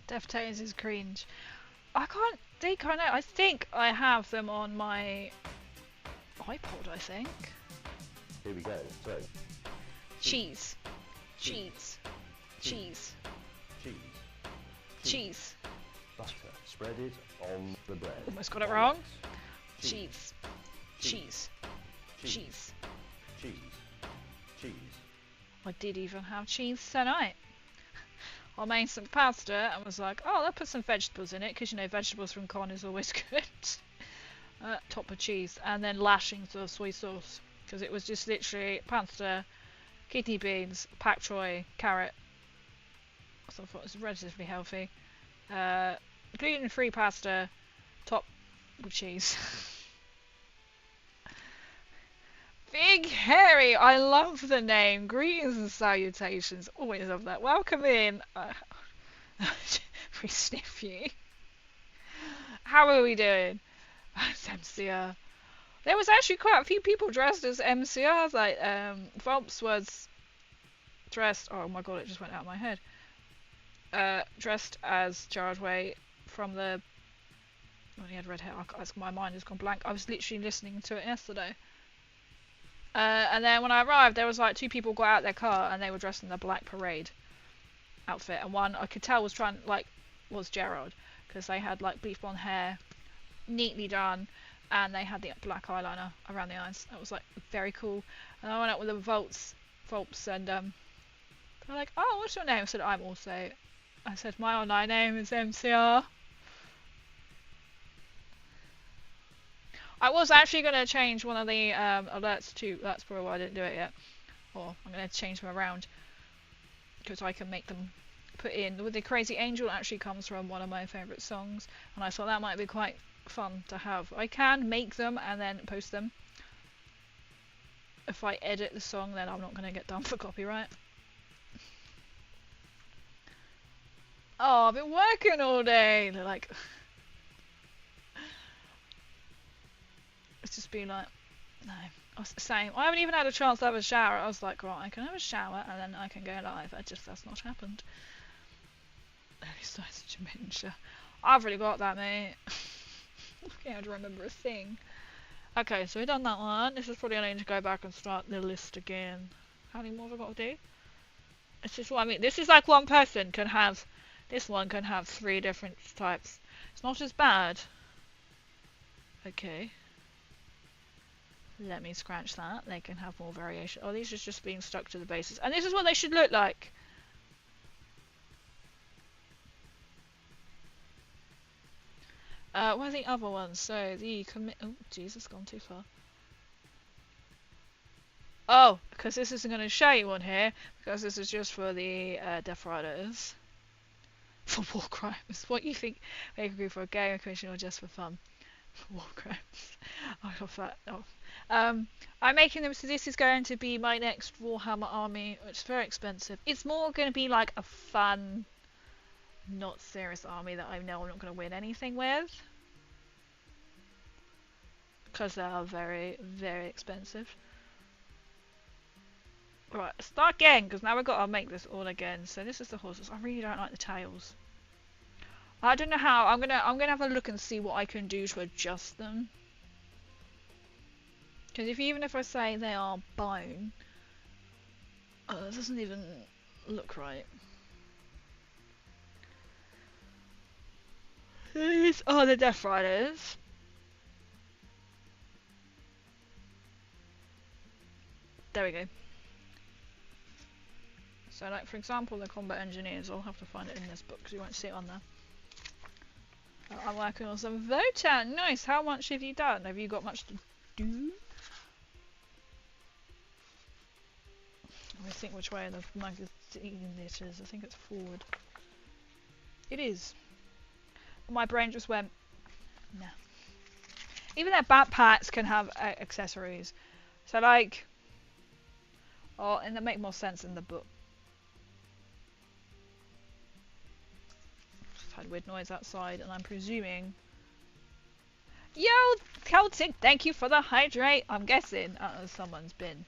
Deftones is cringe. I can't think, I think I have them on my iPod, I think. Here we go. So, Cheese. Cheese. Cheese. cheese. Cheese. Butter spreaded on the bread. Almost got it wrong. Cheese. Cheese. Cheese. Cheese. Cheese. I did even have cheese tonight. I made some pasta and was like, oh, I'll put some vegetables in it, because you know vegetables from corn is always good. Top of cheese, and then lashings of soy sauce, because it was just literally pasta, kidney beans, pak choy, carrot. So I thought it was relatively healthy. Gluten-free pasta, top with cheese. Big Hairy, I love the name. Greetings and salutations. Always love that. Welcome in. We sniff you. How are we doing? It's MCR. There was actually quite a few people dressed as MCRs. Like, Phelps was dressed. Oh my god, it just went out of my head. Dressed as Gerard Way from the. Oh, he had red hair. My mind has gone blank. I was literally listening to it yesterday. And then when I arrived, there was like 2 people got out their car and they were dressed in the black parade outfit, and one I could tell was was Gerard, because they had like bleach blonde hair, neatly done, and they had the black eyeliner around the eyes. That was like very cool. And I went out with the Phelps, and they're like, "Oh, what's your name?" I said, I said, "My online name is MCR." I was actually going to change one of the alerts to, that's probably why I didn't do it yet, or I'm going to change them around, because I can make them put in, with the Crazy Angel actually comes from one of my favourite songs, and I thought that might be quite fun to have. I can make them and then post them. If I edit the song, then I'm not going to get done for copyright. Oh, I've been working all day. They're like... It's just been like, no. Same. I haven't even had a chance to have a shower. I was like, right, I can have a shower and then I can go live. That's not happened. Early signs of dementia. I've really got that, mate. I can't remember a thing. Okay, so we've done that one. This is probably only to go back and start the list again. How many more have I got to do? It's just what I mean. This is like one person can have, this one can have 3 different types. It's not as bad. Okay. Let me scratch that. They can have more variation. Oh, these are just being stuck to the bases. And this is what they should look like. What are the other ones? So, the commit... Oh, Jesus, gone too far. Oh, because this isn't going to show you on here. Because this is just for the Death Riders. For war crimes. What you think? Make a group for a game, commission, or just for fun? For war crimes. I love that. Oh. I'm making them, so this is going to be my next Warhammer army, which is very expensive. It's more going to be like a fun, not serious army that I know I'm not going to win anything with. Because they are very, very expensive. Right, start again, because now we've got to make this all again. So this is the horses. I really don't like the tails. I don't know how. I'm gonna have a look and see what I can do to adjust them. Because even if I say they are bone, it doesn't even look right. These are the Death Riders. There we go. So like for example the combat engineers, I'll have to find it in this book because you won't see it on there. I'm working on some Votan. Nice. How much have you done? Have you got much to do? Let me think which way the magazine it is. I think it's forward. It is. My brain just went, nah. Even their backpacks can have accessories. So like, oh, and they make more sense in the book. Just had weird noise outside, and I'm presuming. Yo, Celtic, thank you for the hydrate. I'm guessing someone's been.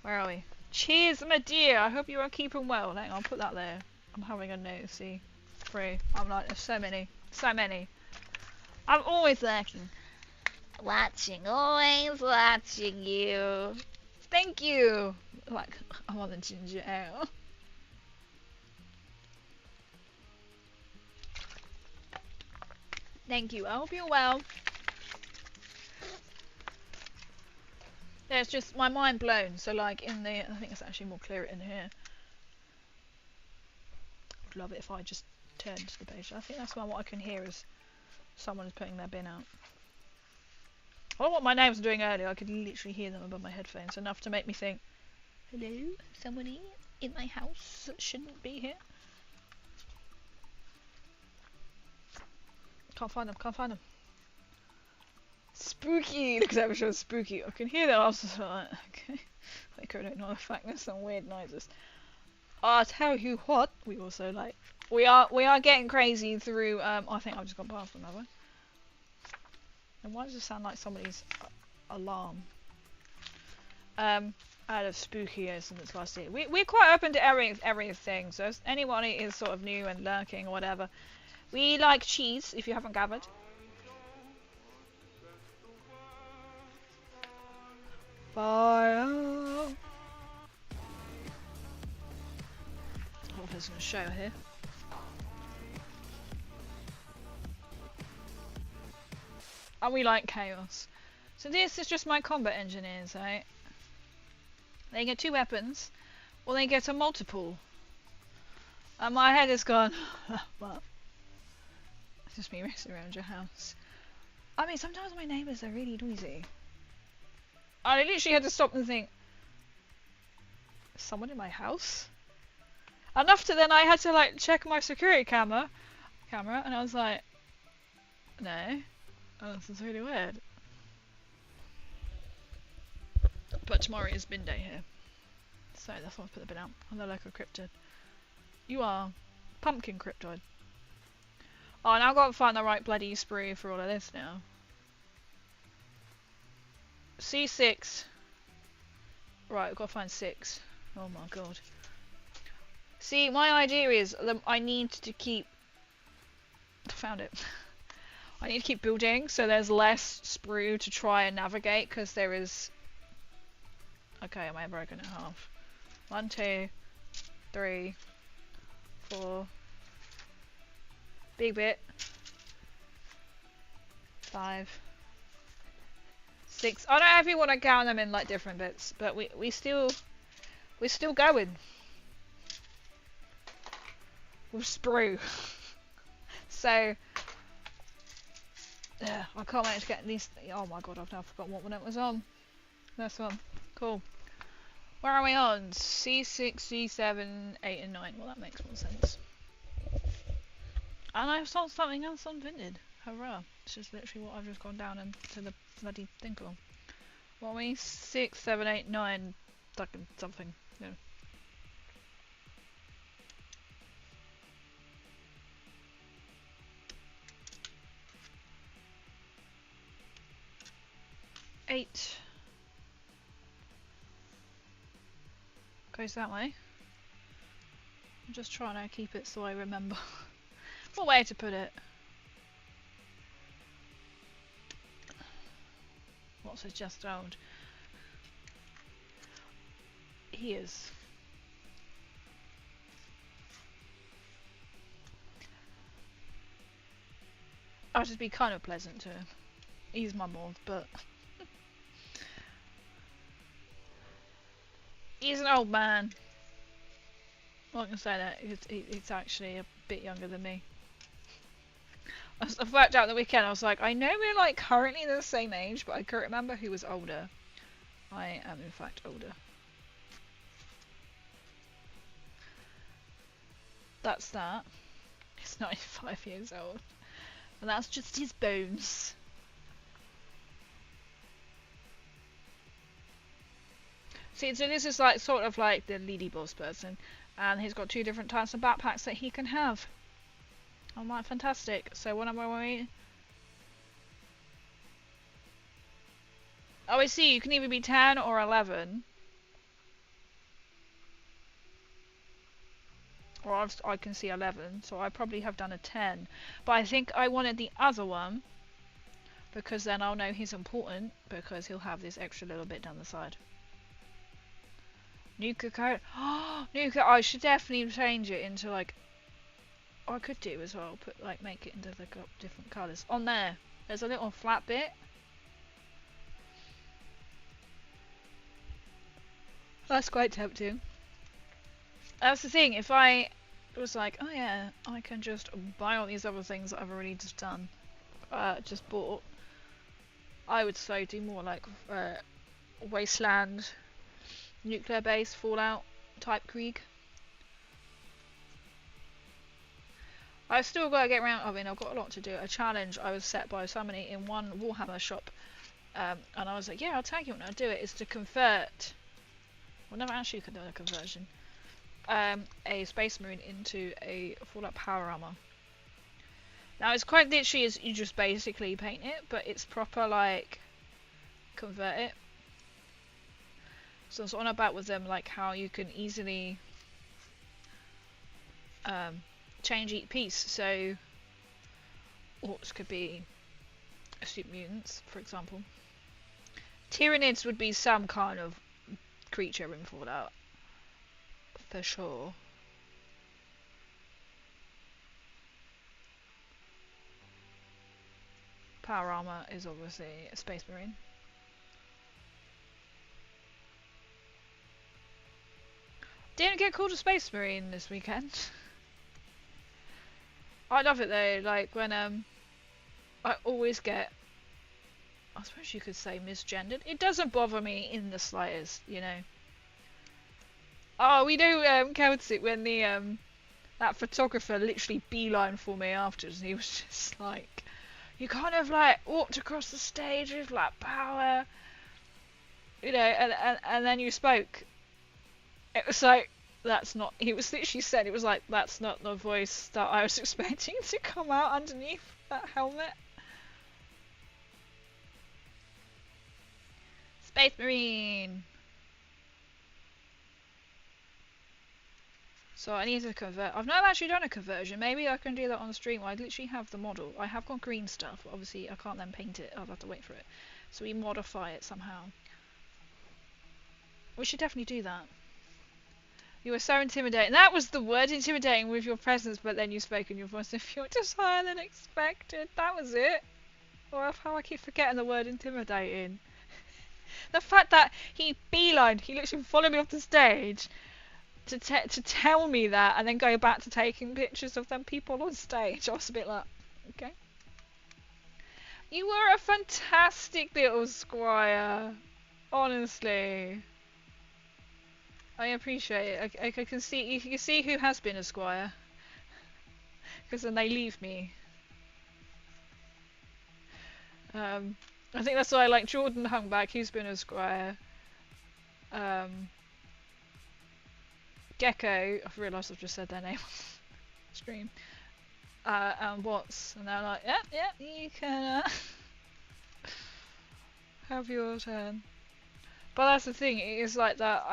Where are we? Cheers, my dear. I hope you are keeping well. Hang on, I'll put that there. I'm having a nosy. Free. I'm like, there's so many. So many. I'm always lurking. Watching, always watching you. Thank you. Like, I'm on the ginger ale. Thank you. I hope you're well. Yeah, it's just my mind blown. So like in the, I think it's actually more clear in here. I'd love it if I just turned to the page. I think that's what I can hear is someone is putting their bin out. I don't know what my neighbours were doing earlier. I could literally hear them above my headphones, enough to make me think, hello, somebody in my house that shouldn't be here. Can't find them, can't find them. Spooky! Look at that visual, spooky. I can hear that. I was just like, okay. I couldn't ignore the fact there's some weird noises. I'll tell you what, we also like, we are getting crazy through, I think I've just gone past another. And why does it sound like somebody's alarm? Out of spookiest in this last year. We're quite open to everything, so if anyone is sort of new and lurking or whatever, we like cheese, if you haven't gathered. Fire! Oh, there's a show here. And we like chaos. So this is just my combat engineers, right? They get 2 weapons, or they get a multiple. And my head is gone, well, it's just me racing around your house. I mean, sometimes my neighbours are really noisy. I literally had to stop and think, is someone in my house? Enough to then I had to like check my security camera, and I was like, no, oh, this is really weird. But tomorrow is bin day here, so that's why I put the bin out on the local cryptid. You are pumpkin cryptoid. Oh, now I've got to find the right bloody sprue for all of this now. C6. Right, I've got to find 6. Oh my god. See, my idea is that I need to keep... Found it. I need to keep building so there's less sprue to try and navigate, because there is... Okay, I may have broken it in half. 1, 2, 3, 4. Big bit. 5. 6. I don't know if you want to count them in like different bits, but we're still going with sprue. So yeah, I can't wait to get these. Oh my god, I've now forgotten what one it was on. This one, cool. Where are we on? C6, C7, 8 and 9. Well, that makes more sense. And I saw something else on Vinted. Hurrah. It's just literally what I've just gone down into the bloody thing for. What are we? 6, 7, 8, 9. Fucking something. Yeah. Eight. Goes that way. I'm just trying to keep it so I remember what way to put it. What's it just old? Here's. I'll just be kind of pleasant to him. He's my mold, but he's an old man. I'm not gonna say that. He's actually a bit younger than me. I've worked out the weekend. I was like, I know we're like currently the same age, but I can't remember who was older. I am in fact older. That's that. He's 95 years old, and that's just his bones. See, so this is like sort of like the Lady Boss person, and he's got 2 different types of backpacks that he can have. I'm like, fantastic. So what am I wearing? Oh, I see. You can either be 10 or 11. Or I can see 11, so I probably have done a 10. But I think I wanted the other one, because then I'll know he's important, because he'll have this extra little bit down the side. Nuka coat. Oh, Nuka. I should definitely change it into like... I could do as well, put like make it into the different colours. On there, there's a little flat bit. That's quite tempting. That's the thing, if I was like, oh yeah, I can just buy all these other things that I've already just done, just bought, I would so do more like Wasteland, nuclear base, Fallout type Krieg. I've still got to get around, I mean I've got a lot to do. A challenge I was set by somebody in one Warhammer shop, and I was like, yeah, I'll tag you when I do it, is to convert, well never actually done a conversion, a Space Marine into a Fallout power armor. Now it's quite literally as you just basically paint it, but it's proper like convert it. So it's on about with them like how you can easily change each piece. So orcs could be astute mutants, for example. Tyranids would be some kind of creature in Fallout, for sure. Power armor is obviously a Space Marine. Didn't get called a Space Marine this weekend. I love it though, like when I always get, I suppose you could say misgendered. It doesn't bother me in the slightest, you know. Oh, we do Celtic when the that photographer literally beeline for me afterwards, and he was just like, you kind of like walked across the stage with like power, you know, and then you spoke. It was like, that's not, he was literally said, it was like, that's not the voice that I was expecting to come out underneath that helmet. Space Marine! So I need to convert. I've not actually done a conversion. Maybe I can do that on the stream. I literally have the model. I have got green stuff, but obviously I can't then paint it. I'll have to wait for it. So we modify it somehow. We should definitely do that. You were so intimidating. That was the word, intimidating with your presence, but then you spoke in your voice and you're just higher than expected. That was it. Or how I keep forgetting the word intimidating. The fact that he beelined, he literally followed me off the stage to tell me that, and then go back to taking pictures of them people on stage. I was a bit like, okay. You were a fantastic little squire. Honestly. I appreciate it. I can see, you can see who has been a squire. Because then they leave me. I think that's why I like Jordan hung back, he's been a squire. Gecko, I've realised I've just said their name on stream. And Watts, and they're like, yeah, you can have your turn. But that's the thing, it is like that,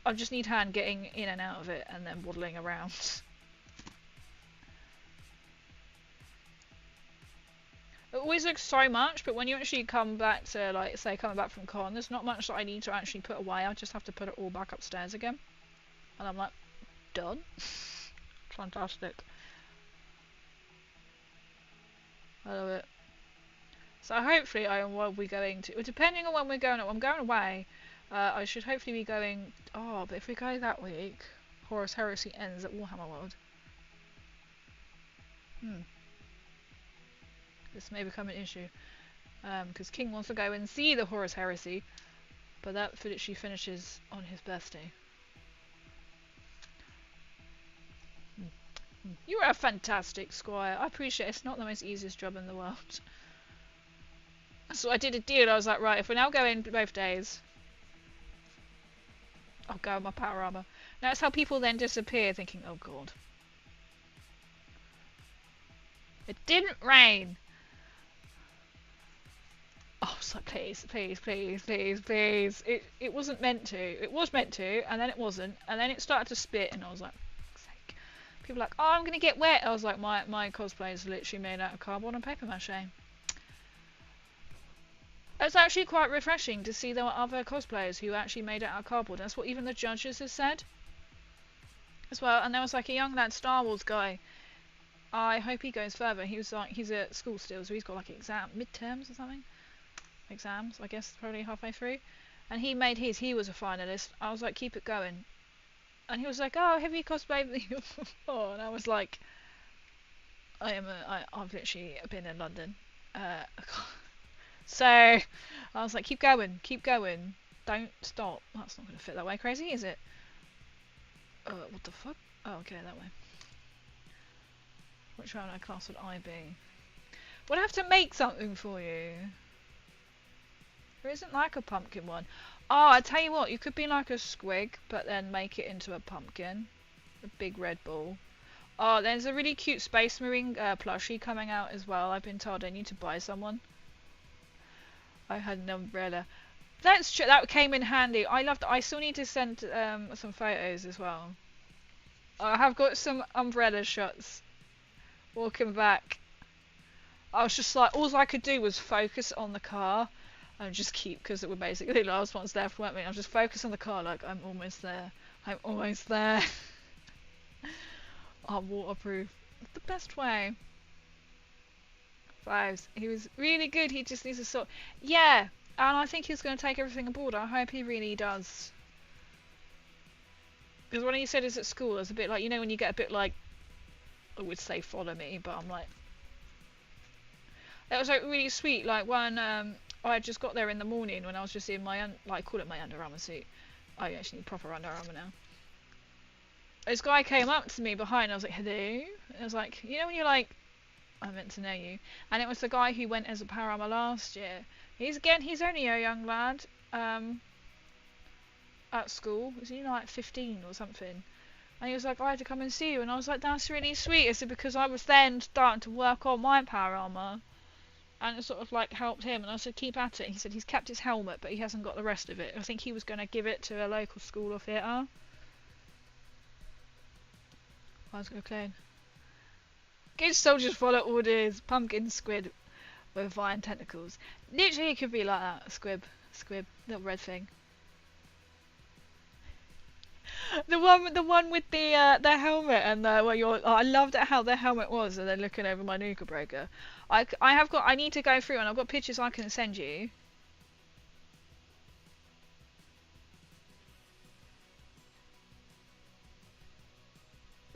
I just need hand getting in and out of it and then waddling around. It always looks so much, but when you actually come back to, like, say, coming back from con, there's not much that I need to actually put away, I just have to put it all back upstairs again. And I'm like, done? Fantastic. I love it. So hopefully I will be going to, depending on when we're going, I'm going away, I should hopefully be going, oh, but if we go that week, Horus Heresy ends at Warhammer World. This may become an issue, because King wants to go and see the Horus Heresy, but that literally finishes on his birthday. You are a fantastic squire. I appreciate it. It's not the most easiest job in the world. So I did a deal. I was like, right, if we're now going both days, I'll go with my power armor. Now that's how people then disappear, thinking, oh god. It didn't rain. Oh, so please, please, please, please, please. It wasn't meant to. It was meant to, and then it wasn't, and then it started to spit, and I was like, people are like, oh, I'm gonna get wet. I was like, my cosplay is literally made out of cardboard and paper mache. It's actually quite refreshing to see there were other cosplayers who actually made it out of cardboard. That's what even the judges have said as well. And there was like a young lad, Star Wars guy. I hope he goes further. He was like, he's at school still, so he's got like midterms or something. Exams, I guess, probably halfway through. and he made his. He was a finalist. I was like, keep it going. And he was like, oh, have you cosplayed before? And I was like, I've literally been in London. So I was like, keep going, don't stop. That's not going to fit that way, crazy, is it? What the fuck? Oh, okay, that way. Which round class would I be? Would I have to make something for you? There isn't like a pumpkin one. Oh, I tell you what, you could be like a squig, but then make it into a pumpkin. A big red ball. Oh, there's a really cute Space Marine plushie coming out as well. I've been told I need to buy someone. I had an umbrella. That's true. That came in handy. I loved it. I still need to send some photos as well. I have got some umbrella shots. Walking back, I was just like, all I could do was focus on the car and just keep, because it were basically the last ones left, weren't we? I was just focus on the car, like I'm almost there. I'm almost there. I'm waterproof. It's the best way. Fives. He was really good. He just needs to sort. Yeah, and I think he's going to take everything aboard. I hope he really does. Because when he said it's at school, it's a bit like, you know, when you get a bit like, I would say follow me, but I'm like, it was like really sweet. Like when I just got there in the morning when I was just in my like, call it my Under Armour suit. I actually need proper Under Armour now. This guy came up to me behind. I was like, hello. And I was like, you know when you're like, I meant to know you. And it was the guy who went as a Power Armour last year. He's only a young lad. At school. Was he like 15 or something? And he was like, I had to come and see you. And I was like, that's really sweet. I said, because I was then starting to work on my Power Armour. And it sort of like helped him. And I said, keep at it. He said he's kept his helmet, but he hasn't got the rest of it. I think he was going to give it to a local school or theatre. I was going to clean. Good soldiers follow orders. Pumpkin squid with vine tentacles. Literally, it could be like that. A squib, little red thing. The one with the helmet and where you're. Oh, I loved it how their helmet was, and they're looking over my Nuka Breaker. I need to go through, and I've got pictures I can send you.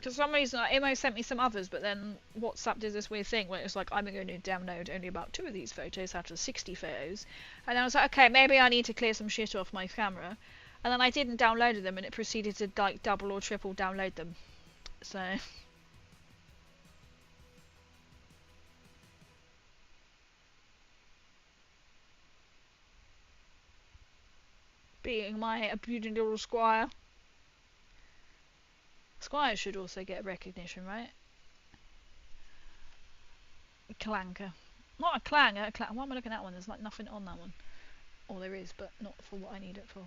For some reason, Imo sent me some others, but then WhatsApp did this weird thing where it's like, I'm going to download only about 2 of these photos out of 60 photos. And I was like, okay, maybe I need to clear some shit off my camera. And then I didn't download them, and it proceeded to like double or triple download them. So being my abusing little squire. Squires should also get recognition, right? A clanker. Not a clanger, why am I looking at that one? There's like nothing on that one. Or there is, but not for what I need it for.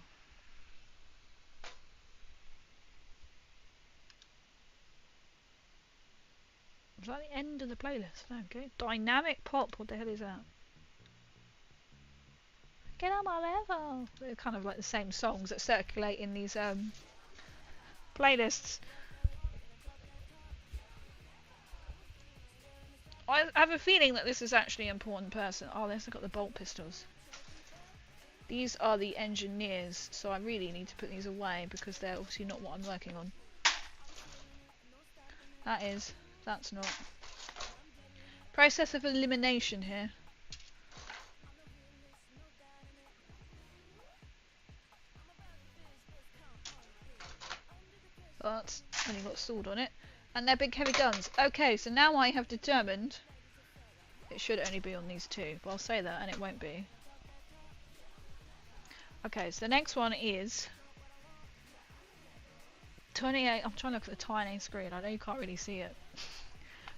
Is that the end of the playlist? Okay. Dynamic pop, what the hell is that? Get on my level! They're kind of like the same songs that circulate in these playlists. I have a feeling that this is actually an important person. Oh, they've got the bolt pistols. These are the engineers, so I really need to put these away because they're obviously not what I'm working on. That's not. Process of elimination here. That's only got a sword on it. And they're big heavy guns. Okay, so now I have determined it should only be on these 2. But I'll say that and it won't be. Okay, so the next one is 28. I'm trying to look at the tiny screen. I know you can't really see it.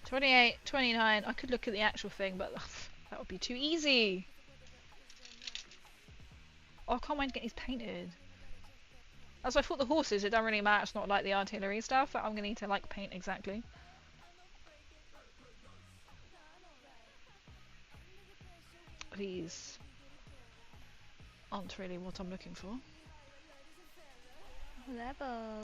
28, 29. I could look at the actual thing, but that would be too easy. Oh, I can't wait to get these painted. As I thought the horses, it don't really matter. It's not like the artillery stuff, but I'm going to need to like paint exactly. These aren't really what I'm looking for. Level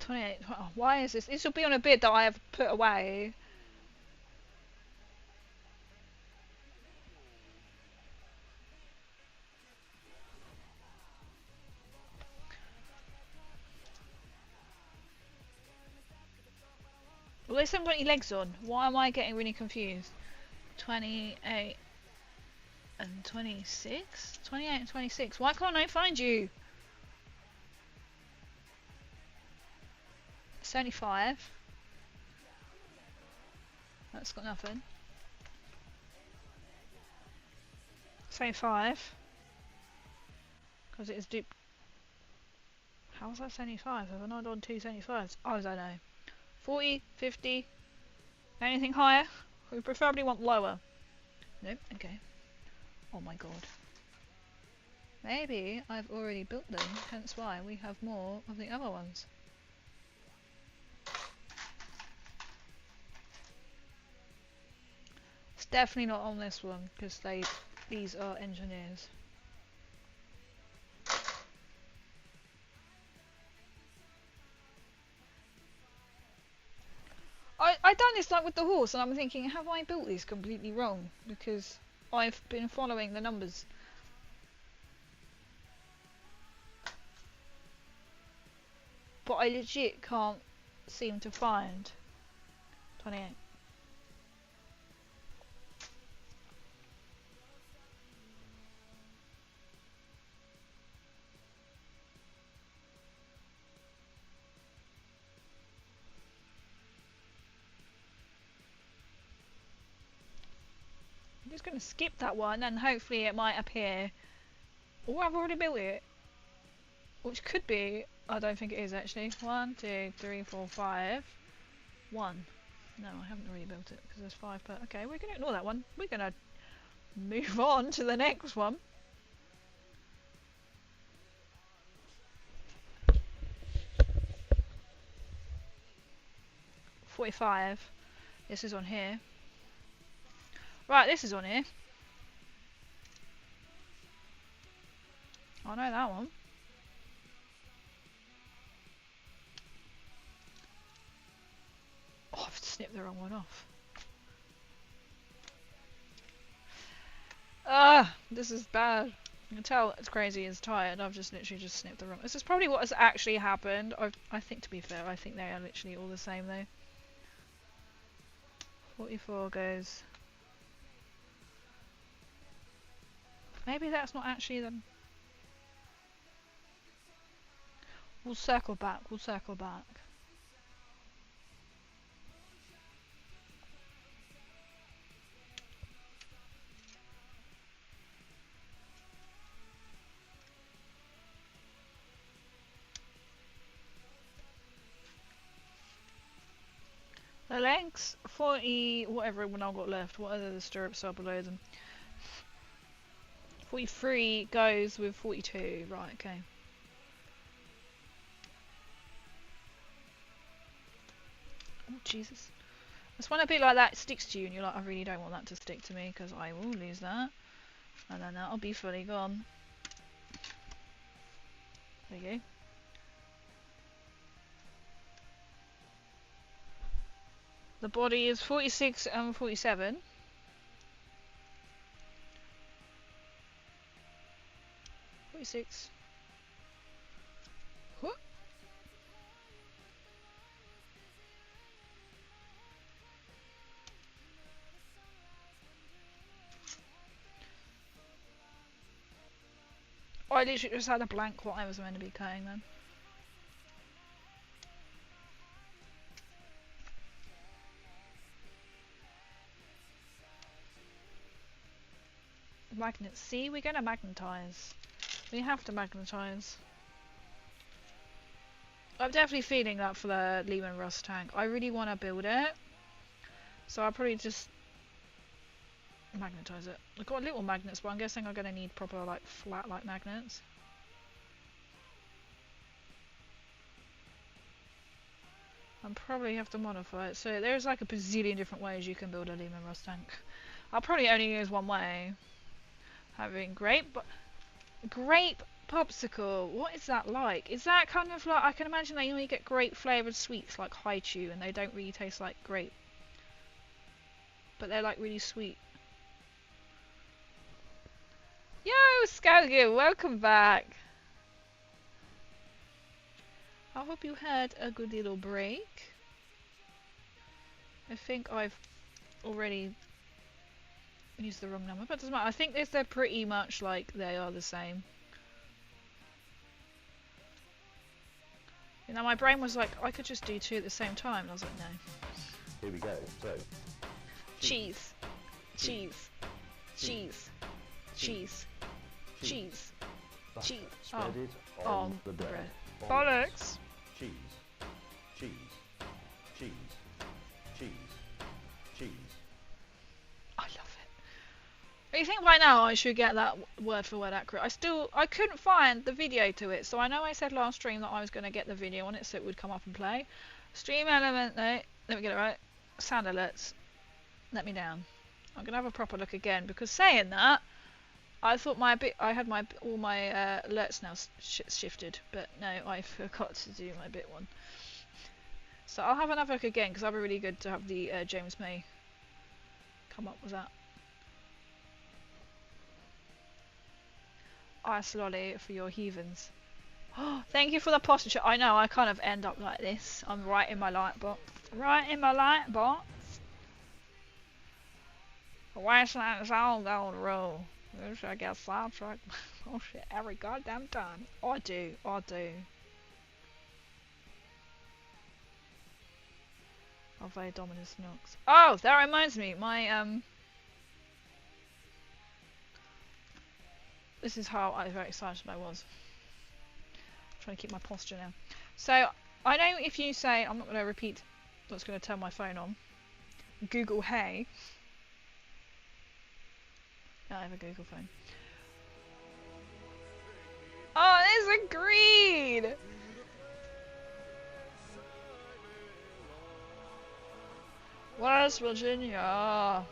28. Oh, why is this? This will be on a bid that I have put away. Well, they haven't got any legs on. Why am I getting really confused? 28 and 26? 28 and 26. Why can't I find you? 75. That's got nothing. 75. Because it is dupe. How was that 75? Have I not done two 75s? I don't know. 40, 50. Anything higher? We preferably want lower. Nope, okay. Oh my god. Maybe I've already built them, hence why we have more of the other ones. It's definitely not on this one, because these are engineers. I done this like with the horse, and I'm thinking, have I built these completely wrong? Because I've been following the numbers. But I legit can't seem to find 28. I'm just going to skip that one and hopefully it might appear. Oh, I've already built it. Which could be, I don't think it is actually. 1, 2, 3, 4, 5. 1. No, I haven't really built it because there's 5 per. Okay, we're going to ignore that one. We're going to move on to the next one. $45. This is on here. Right, this is on here. I know that one. Oh, I've snipped the wrong one off. Ah, this is bad. You can tell it's crazy, it's tired. I've just literally just snipped the wrong. This is probably what has actually happened. I think, to be fair, I think they are literally all the same though. 44 goes. Maybe that's not actually them. We'll circle back. We'll circle back. The legs, 40, whatever one I've got left, what other the stirrups are below them. 43 goes with 42, right, okay. Oh, Jesus. It's when a bit like that sticks to you and you're like, I really don't want that to stick to me because I will lose that. And then that'll be fully gone. There you go. The body is 46 and 47. Six. Whoop. I literally just had a blank what I was meant to be cutting then. Magnets. See, we're gonna magnetize. We have to magnetize. I'm definitely feeling that for the Lehman Russ tank. I really want to build it. So I'll probably just magnetize it. I've got little magnets, but I'm guessing I'm going to need proper, like, flat, like, magnets. I'll probably have to modify it. So there's, like, a bazillion different ways you can build a Lehman Russ tank. I'll probably only use one way. Having grape popsicle. What is that like? Is that kind of like, I can imagine that you only get grape flavoured sweets like Haichu and they don't really taste like grape. But they're like really sweet. Yo, Scalgir, welcome back. I hope you had a good little break. I think I've already used the wrong number, but it doesn't matter. I think they're pretty much like they are the same. You know, my brain was like, I could just do 2 at the same time. And I was like, no. Here we go. So, Cheese. Cheese. Cheese. Cheese. Cheese. butter cheese. spreaded Oh, on the bread. Bollocks. Cheese. Cheese. Cheese. Cheese. Cheese. I love it. You think by now I should get that word for word accurate. I couldn't find the video to it, so I know I said last stream that I was going to get the video on it so it would come up and play. Stream element, no, let me get it right. Sound alerts, let me down. I'm going to have a proper look again, because saying that, I thought I had all my alerts now shifted, but no, I forgot to do my bit one. So I'll have another look again, because that'll be really good to have the James May come up with that. Ice lolly for your heathens. Oh, thank you for the posture. I know, I kind of end up like this. I'm right in my light box. Right in my light box. The wasteland's all going roll. I get sidetracked. Oh shit, every goddamn time. I do. Oh, very Dominus Nox. Oh, that reminds me, my this is how very excited I was. I'm trying to keep my posture now. So, I know if you say, I'm not going to repeat what's going to turn my phone on. Google Hey. No, I have a Google phone. Oh, it's agreed! West Virginia.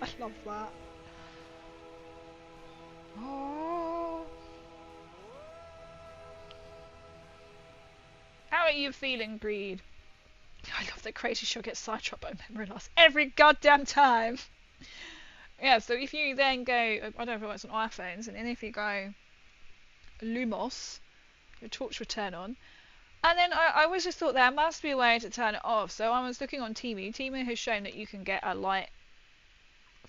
I love that. Oh. How are you feeling, Breed? I love that Crazy She'll get sidetracked by memory loss every goddamn time. Yeah, so if you then go, I don't know if it works on iPhones, and then if you go Lumos, your torch will turn on. And then I always just thought there must be a way to turn it off. So I was looking on Temu. Temu has shown that you can get a light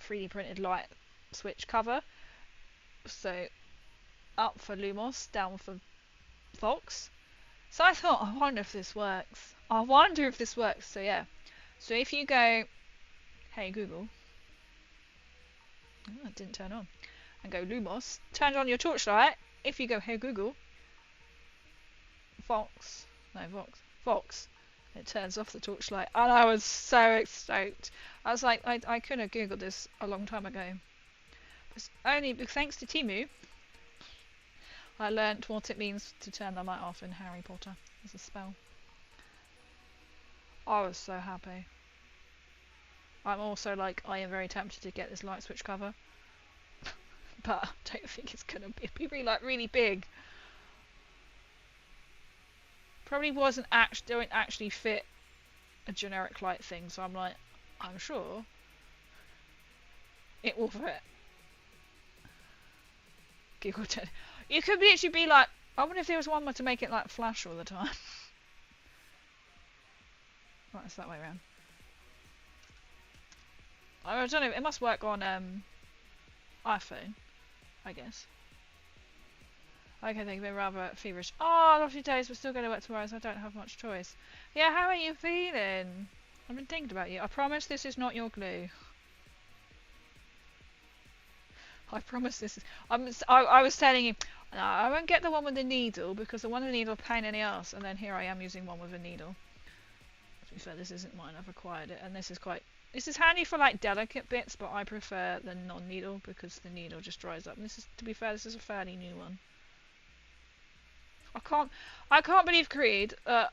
3D printed light switch cover. So up for Lumos, down for Vox. So I thought, I wonder if this works. I wonder if this works. So yeah. So if you go, hey Google, oh, it didn't turn on, and go Lumos, turn on your torchlight. If you go, hey Google, Vox, it turns off the torchlight, and I was so stoked. I was like, I could have googled this a long time ago. But only thanks to Temu, I learnt what it means to turn the light off in Harry Potter as a spell. I was so happy. I'm also like, I am very tempted to get this light switch cover, but I don't think it's gonna be really big. Probably don't actually fit a generic light thing, so I'm like, I'm sure it will fit. Google turn. You could literally be like, I wonder if there was one to make it like flash all the time. Right, it's that way around. I don't know, it must work on iPhone, I guess. Okay, they've been rather feverish. Oh, lovely days, we're still going to work tomorrow, so I don't have much choice. Yeah, how are you feeling? I've been thinking about you. I promise this is not your glue. I promise this is... I was telling you, no, I won't get the one with the needle, because the one with the needle pain in the ass, and then here I am using one with a needle. To be fair, this isn't mine, I've acquired it, and this is handy for like delicate bits, but I prefer the non-needle, because the needle just dries up. And this is, to be fair, this is a fairly new one. I can't believe Krieg. I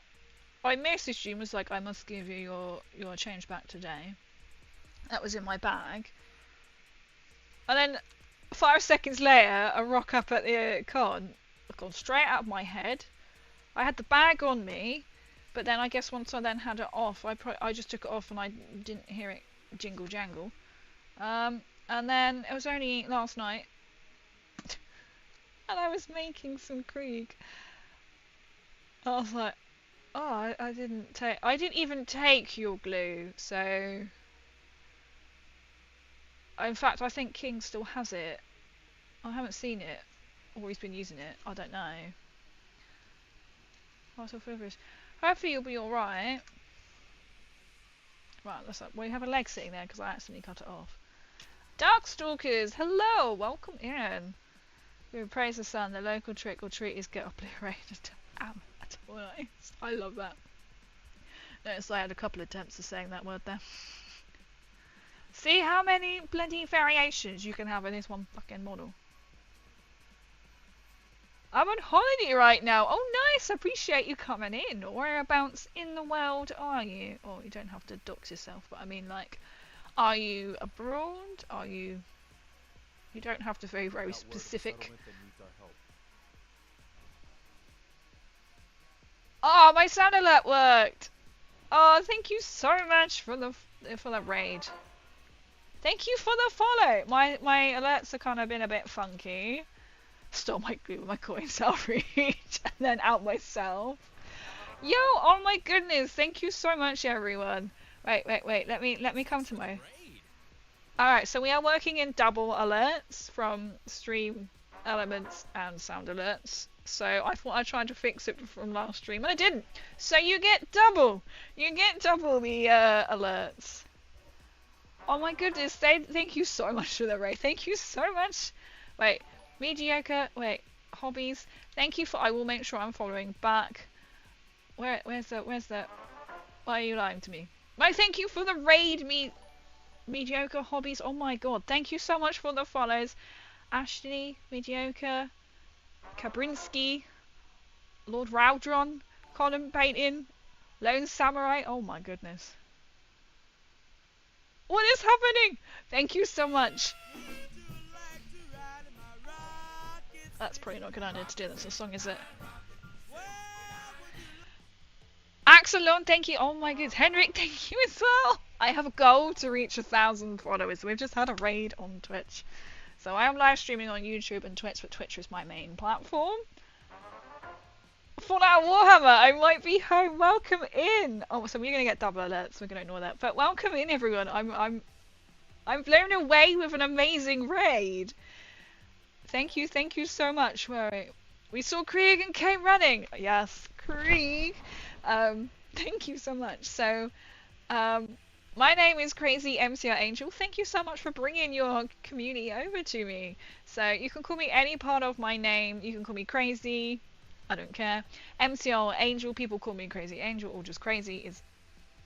messaged you and was like, I must give you your change back today. That was in my bag. And then 5 seconds later, I rock up at the con. I've gone straight out of my head. I had the bag on me, but then I guess once I then had it off, I just took it off and I didn't hear it jingle jangle. And then it was only last night. and I was making some Krieg. I was like, oh, I didn't even take your glue, so... In fact, I think King still has it. I haven't seen it, or he's been using it, I don't know. Hopefully you'll be alright. Right, let's look. We have a leg sitting there because I accidentally cut it off. Darkstalkers, hello, welcome in. We praise the sun. The local trick or treat is get obliterated. Nice. I love that. Notice I had a couple of attempts of saying that word there. See how many bloody variations you can have in this one fucking model. I'm on holiday right now. Oh, nice. I appreciate you coming in. Whereabouts in the world are you? Oh, you don't have to dox yourself, but I mean, like, are you abroad? Are you... You don't have to be very specific. Oh, my sound alert worked. Oh, thank you so much for the raid. Thank you for the follow. My alerts are kind of been a bit funky. Stole my glue, my coins, outreach, and then out myself. Yo, oh my goodness, thank you so much, everyone. Wait, let me come to my... Alright, so we are working in double alerts from stream elements and sound alerts. So I thought I'd try to fix it from last stream, and I didn't. So you get double! You get double the alerts. Oh my goodness, thank you so much for the raid. Thank you so much. Wait. Mediocre, hobbies. Thank you for. I will make sure I'm following back. Where's the? Why are you lying to me? Why? Thank you for the raid, mediocre hobbies. Oh my god, thank you so much for the follows. Ashley, mediocre, Kabrinsky, Lord Raudron, Colin Painting, Lone Samurai. Oh my goodness. What is happening? Thank you so much. That's probably not a good idea to do. That's a song, is it? Axelon, thank you. Oh my goodness. Henrik, thank you as well. I have a goal to reach 1,000 followers. We've just had a raid on Twitch. So I am live streaming on YouTube and Twitch, but Twitch is my main platform. Fallout Warhammer, I might be home. Welcome in. Oh, so we're gonna get double alerts. We're gonna ignore that. But welcome in, everyone. I'm blown away with an amazing raid. Thank you so much. We saw Krieg and came running. Yes, Krieg. Thank you so much. So, my name is Crazy MCR Angel. Thank you so much for bringing your community over to me. So you can call me any part of my name. You can call me Crazy. I don't care. MCR Angel. People call me Crazy Angel or just Crazy is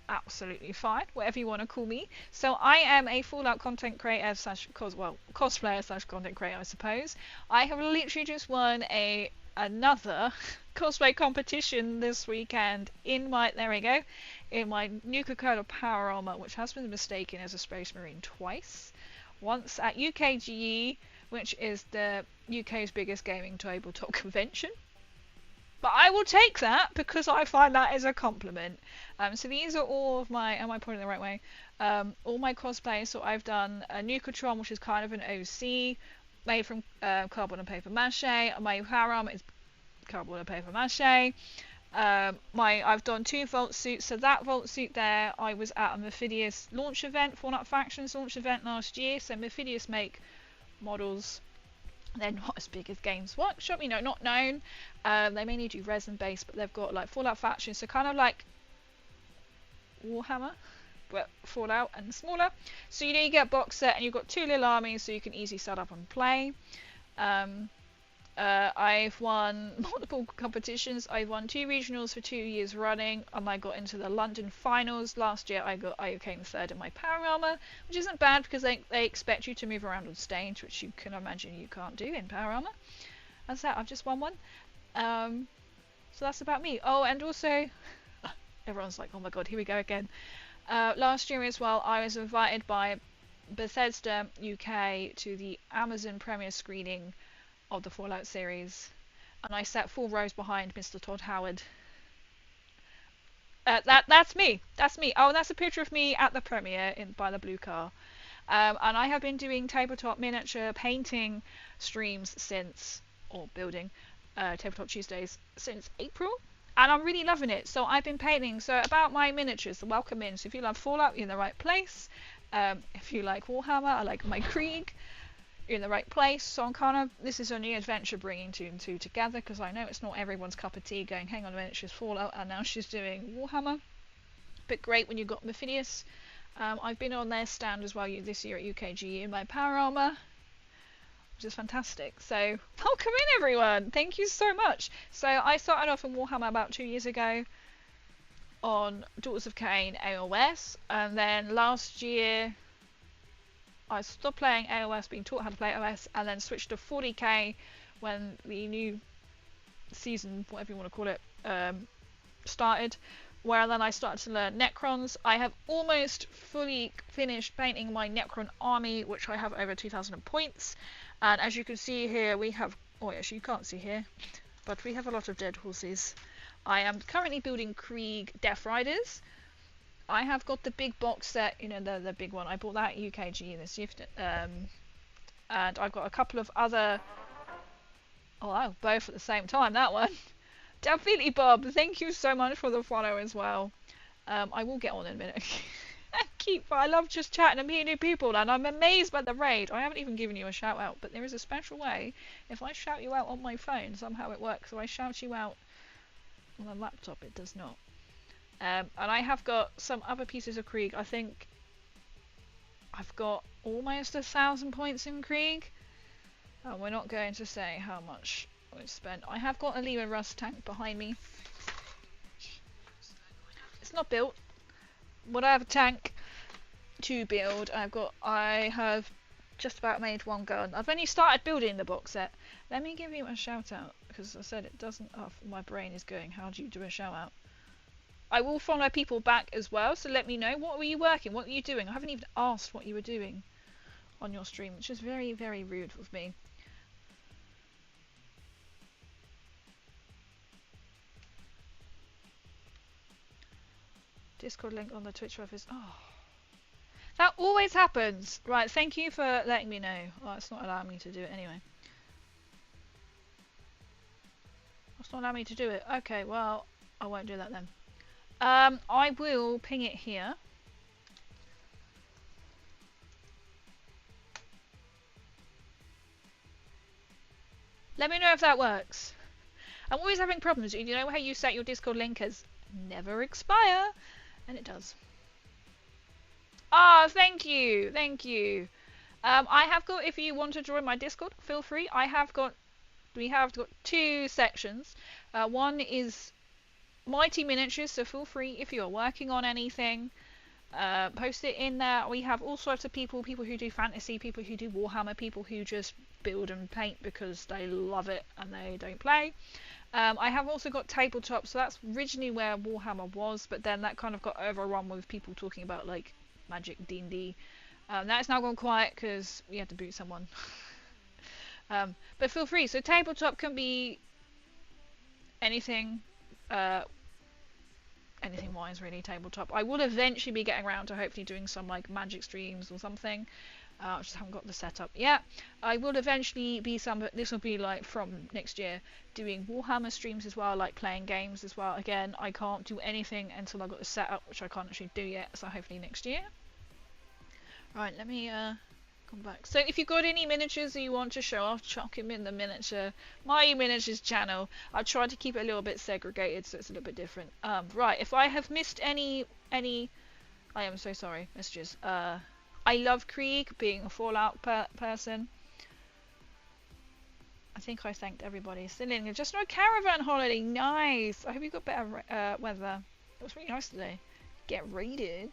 absolutely fine, whatever you want to call me. So I am a Fallout content creator cosplayer slash content creator, I suppose. I have literally just won another cosplay competition this weekend in my Nuka Cola Power Armor, which has been mistaken as a Space Marine twice. Once at UKGE, which is the UK's biggest gaming tabletop convention. But I will take that because I find that is a compliment. So these are all of my, am I pointing the right way? All my cosplays. So I've done a Nukatron, which is kind of an OC, made from cardboard and paper mache. My power armor is cardboard and paper mache. I've done 2 Vault suits. So that Vault suit there, I was at a Mephidius launch event, Fallout Factions launch event last year. So Mephidius make models. They're not as big as Games Workshop, not known. They mainly do resin based, but they've got like Fallout Factions, so kind of like Warhammer, but Fallout and smaller. So you get a box set and you've got 2 little armies, so you can easily set up and play. I've won multiple competitions. I've won 2 regionals for 2 years running, and I got into the London finals last year. I came 3rd in my power armor, which isn't bad because they expect you to move around on stage, which you can imagine you can't do in power armor. That's that. I've just won one. So that's about me. Oh, and also everyone's like, oh my god, here we go again. Last year as well, I was invited by Bethesda UK to the Amazon premiere screening of the Fallout series, and I sat 4 rows behind Mr. Todd Howard. That's me. Oh, that's a picture of me at the premiere by the blue car. And I have been doing tabletop miniature painting streams since or building Tabletop Tuesdays since April, and I'm really loving it. So I've been painting. So about my miniatures, welcome in. So if you love Fallout, you're in the right place. If you like Warhammer, I like my Krieg, you're in the right place. So I'm kind of, this is a new adventure bringing two and two together, because I know it's not everyone's cup of tea going, hang on a minute, she's Fallout and now she's doing Warhammer. But great when you've got Mephidius. I've been on their stand as well this year at UKG in my power armor, which is fantastic. So welcome in everyone, thank you so much. So I started off in Warhammer about 2 years ago on Daughters of Cain AOS, and then last year I stopped playing AOS, being taught how to play AOS, and then switched to 40k when the new season, whatever you want to call it, started, where then I started to learn Necrons. I have almost fully finished painting my Necron army, which I have over 2,000 points. And as you can see here, we have, oh actually you can't see here, but we have a lot of dead horses. I am currently building Krieg Death Riders. I have got the big box set, you know, the big one. I bought that at UKG this year. And I've got a couple of other, oh wow, both at the same time, that one. Definitely Bob, thank you so much for the follow as well. I will get on in a minute. I love just chatting and meeting new people, and I'm amazed by the raid. I haven't even given you a shout out, but there is a special way. If I shout you out on my phone, somehow it works. So I shout you out on a laptop, it does not. And I have got some other pieces of Krieg. I think I've got almost 1,000 points in Krieg. And we're not going to say how much I've spent. I have got a Lehman Russ tank behind me. It's not built, but I have a tank to build. I have just about made one gun. I've only started building the box set. Let me give you a shout out, because I said it doesn't, oh, my brain is going, how do you do a shout out? I will follow people back as well, so let me know, what were you working, what were you doing? I haven't even asked what you were doing on your stream, which is very, very rude of me. Discord link on the Twitch office. Oh, that always happens. Right, thank you for letting me know. Oh, it's not allowing me to do it anyway. It's not allowing me to do it. Okay, well, I won't do that then. I will ping it here. Let me know if that works. I'm always having problems. You know how you set your Discord link as never expire? And it does. Ah, thank you, thank you. I have got, if you want to join my Discord, feel free. We have got 2 sections. One is Mighty Miniatures, so feel free if you're working on anything. Post it in there. We have all sorts of people who do fantasy, people who do Warhammer, people who just build and paint because they love it and they don't play. I have also got tabletop, so that's originally where Warhammer was, but then that kind of got overrun with people talking about like Magic, D&D. That's now gone quiet because we had to boot someone. But feel free. So tabletop can be anything, anything wise really. Tabletop. I will eventually be getting around to hopefully doing some like Magic streams or something. I just haven't got the setup yet. I will eventually be this will be like from next year, doing Warhammer streams as well, like playing games as well. Again, I can't do anything until I've got the setup, which I can't actually do yet, so hopefully next year. Right, let me come back. So if you've got any miniatures that you want to show off, chuck them in the my miniatures channel. I try to keep it a little bit segregated so it's a little bit different. Right, if I have missed any I am so sorry, messages. I love Krieg, being a Fallout person. I think I thanked everybody. Celine, just no caravan holiday. Nice. I hope you got better weather. It was really nice today. Get raided.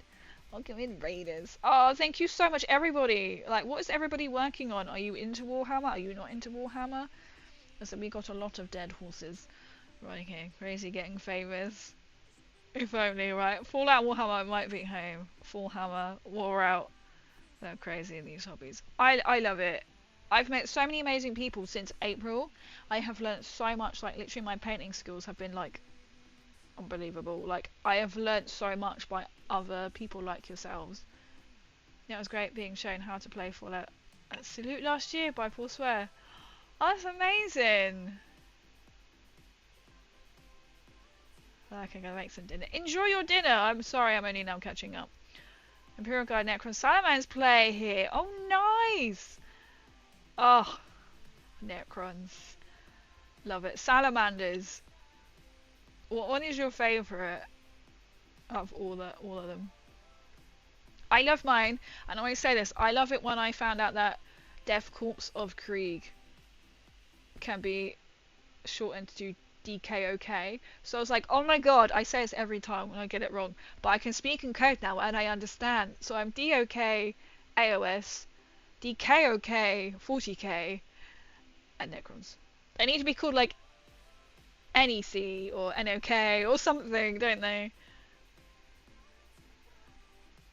Welcome in, raiders. Oh, thank you so much, everybody. Like, what is everybody working on? Are you into Warhammer? Are you not into Warhammer? So we got a lot of dead horses. Right here. Crazy getting favours. If only, right? Fallout Warhammer might be home. Warhammer, War Out. They're crazy in these hobbies. I love it. I've met so many amazing people since April. I have learnt so much. Like, literally my painting skills have been like unbelievable. Like, I have learnt so much by other people like yourselves. Yeah, it was great being shown how to play Fallout at Salute last year by Paul Swear. that's amazing. Okay, I'm gonna make some dinner. Enjoy your dinner. I'm sorry, I'm only now catching up. Imperial Guard Necron Salamanders play here. Oh, nice. Oh, Necrons. Love it. Salamanders. What one is your favourite of all of them? I love mine, and I always say this. I love it when I found out that Death Corps of Krieg can be shortened to DKOK. So I was like, oh my god, I say this every time when I get it wrong, but I can speak in code now and I understand. So I'm DOK AOS, DKOK 40k, and Necrons. They need to be called like NEC or NOK or something, don't they?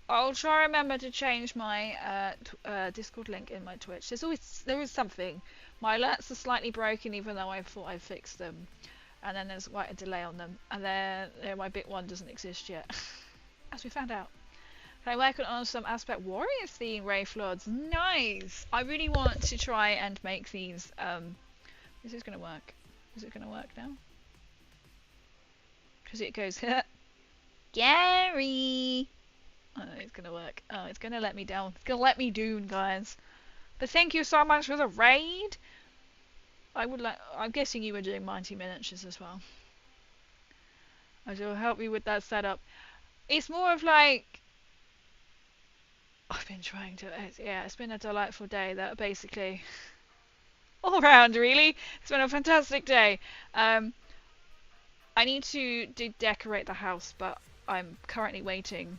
I'll try remember to change my Discord link in my Twitch. There is something. My alerts are slightly broken even though I thought I fixed them. And then there's quite a delay on them. And then my bit one doesn't exist yet. As we found out. Can I work on some Aspect Warriors theme Wraith Lords? Nice! I really want to try and make these. This is going to work. Is it going to work now? Because it goes, Gary! Oh, it's going to work. Oh, it's going to let me down. It's going to let me down, guys. But thank you so much for the raid! I'm guessing you were doing Mighty Miniatures as well. I shall help you with that setup. It's more of like... I've been trying to... Yeah, it's been a delightful day. That basically... all round, really. It's been a fantastic day. I need to decorate the house, but I'm currently waiting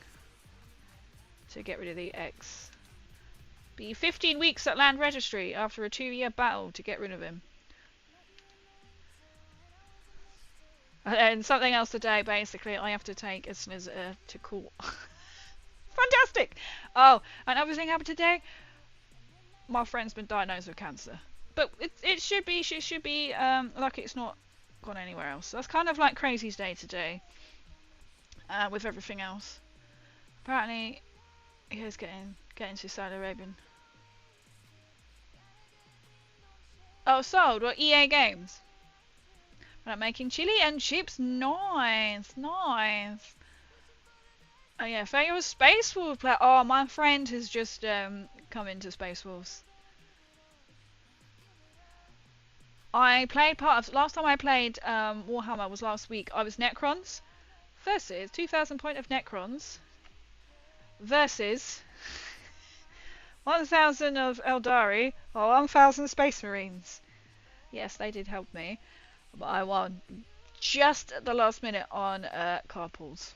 to get rid of the X. Be 15 weeks at Land Registry after a 2-year battle to get rid of him. And something else today, basically, I have to take a solicitor to court. Fantastic! Oh, another thing happened today. My friend's been diagnosed with cancer. But she should be like it's not gone anywhere else. So that's kind of like Crazy's day today. With everything else. Apparently, he's getting to Saudi Arabian. Oh, sold. Well, EA Games. Right, making chili and chips. Nice, nice. Oh yeah, famous Space Wolf player. Oh, my friend has just come into Space Wolves. I played last time I played Warhammer was last week. I was Necrons versus 2,000 point of Necrons versus 1,000 of Eldari or 1,000 Space Marines. Yes, they did help me. But I won just at the last minute on carpools.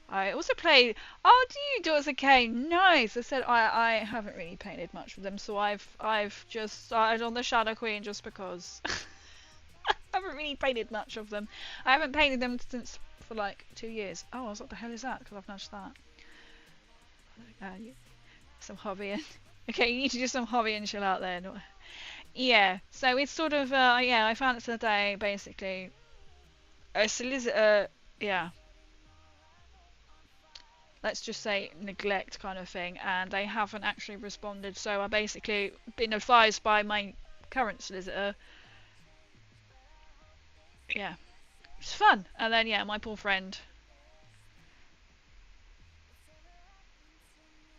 I also played... Oh, do you do as a K? Nice! I said I haven't really painted much of them, so I've just started on the Shadow Queen just because. I haven't really painted much of them. I haven't painted them since for like 2 years. Oh, I was like, what the hell is that? Because I've noticed that. Some hobby. Okay, you need to do some hobby and chill out there. Yeah, so it's sort of, yeah, I found it today, basically, a solicitor, yeah, let's just say neglect kind of thing, and they haven't actually responded, so I've basically been advised by my current solicitor, yeah, it's fun, and then, yeah, my poor friend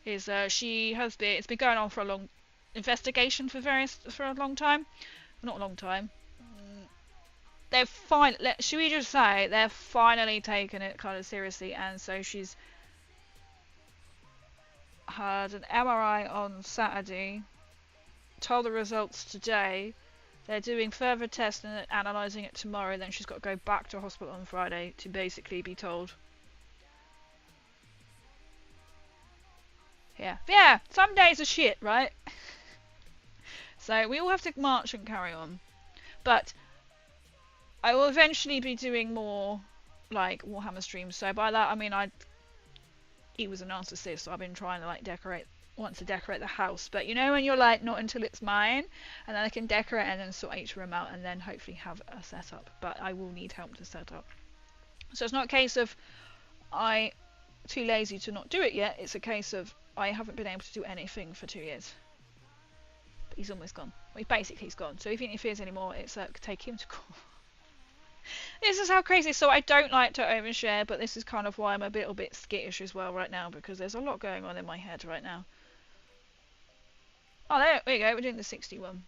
is, it's been going on for a long investigation for a long time. Not a long time. They've should we just say they've finally taken it kind of seriously, and so she's had an MRI on Saturday, told the results today. They're doing further tests and analysing it tomorrow, then she's got to go back to hospital on Friday to basically be told. Yeah, some days are shit, right? So we all have to march and carry on. But I will eventually be doing more like Warhammer streams. So by that I mean he was a narcissist, so I've been trying to like want to decorate the house. But you know when you're like, not until it's mine, and then I can decorate and then sort each room out and then hopefully have a setup. But I will need help to set up. So it's not a case of I too lazy to not do it yet. It's a case of I haven't been able to do anything for 2 years. But he's almost gone. Well, basically he's gone. So if he interferes anymore, it's take him to court. This is how crazy. So I don't like to overshare, but this is kind of why I'm a little bit skittish as well right now, because there's a lot going on in my head right now. Oh, there we go. We're doing the 61.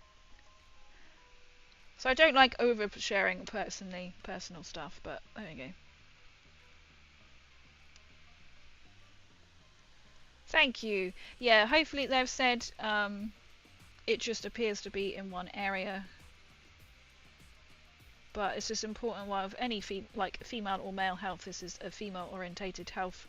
So I don't like oversharing personal stuff, but there you go. Thank you. Yeah, hopefully they've said it just appears to be in one area. But it's just important while of any female or male health, this is a female orientated health.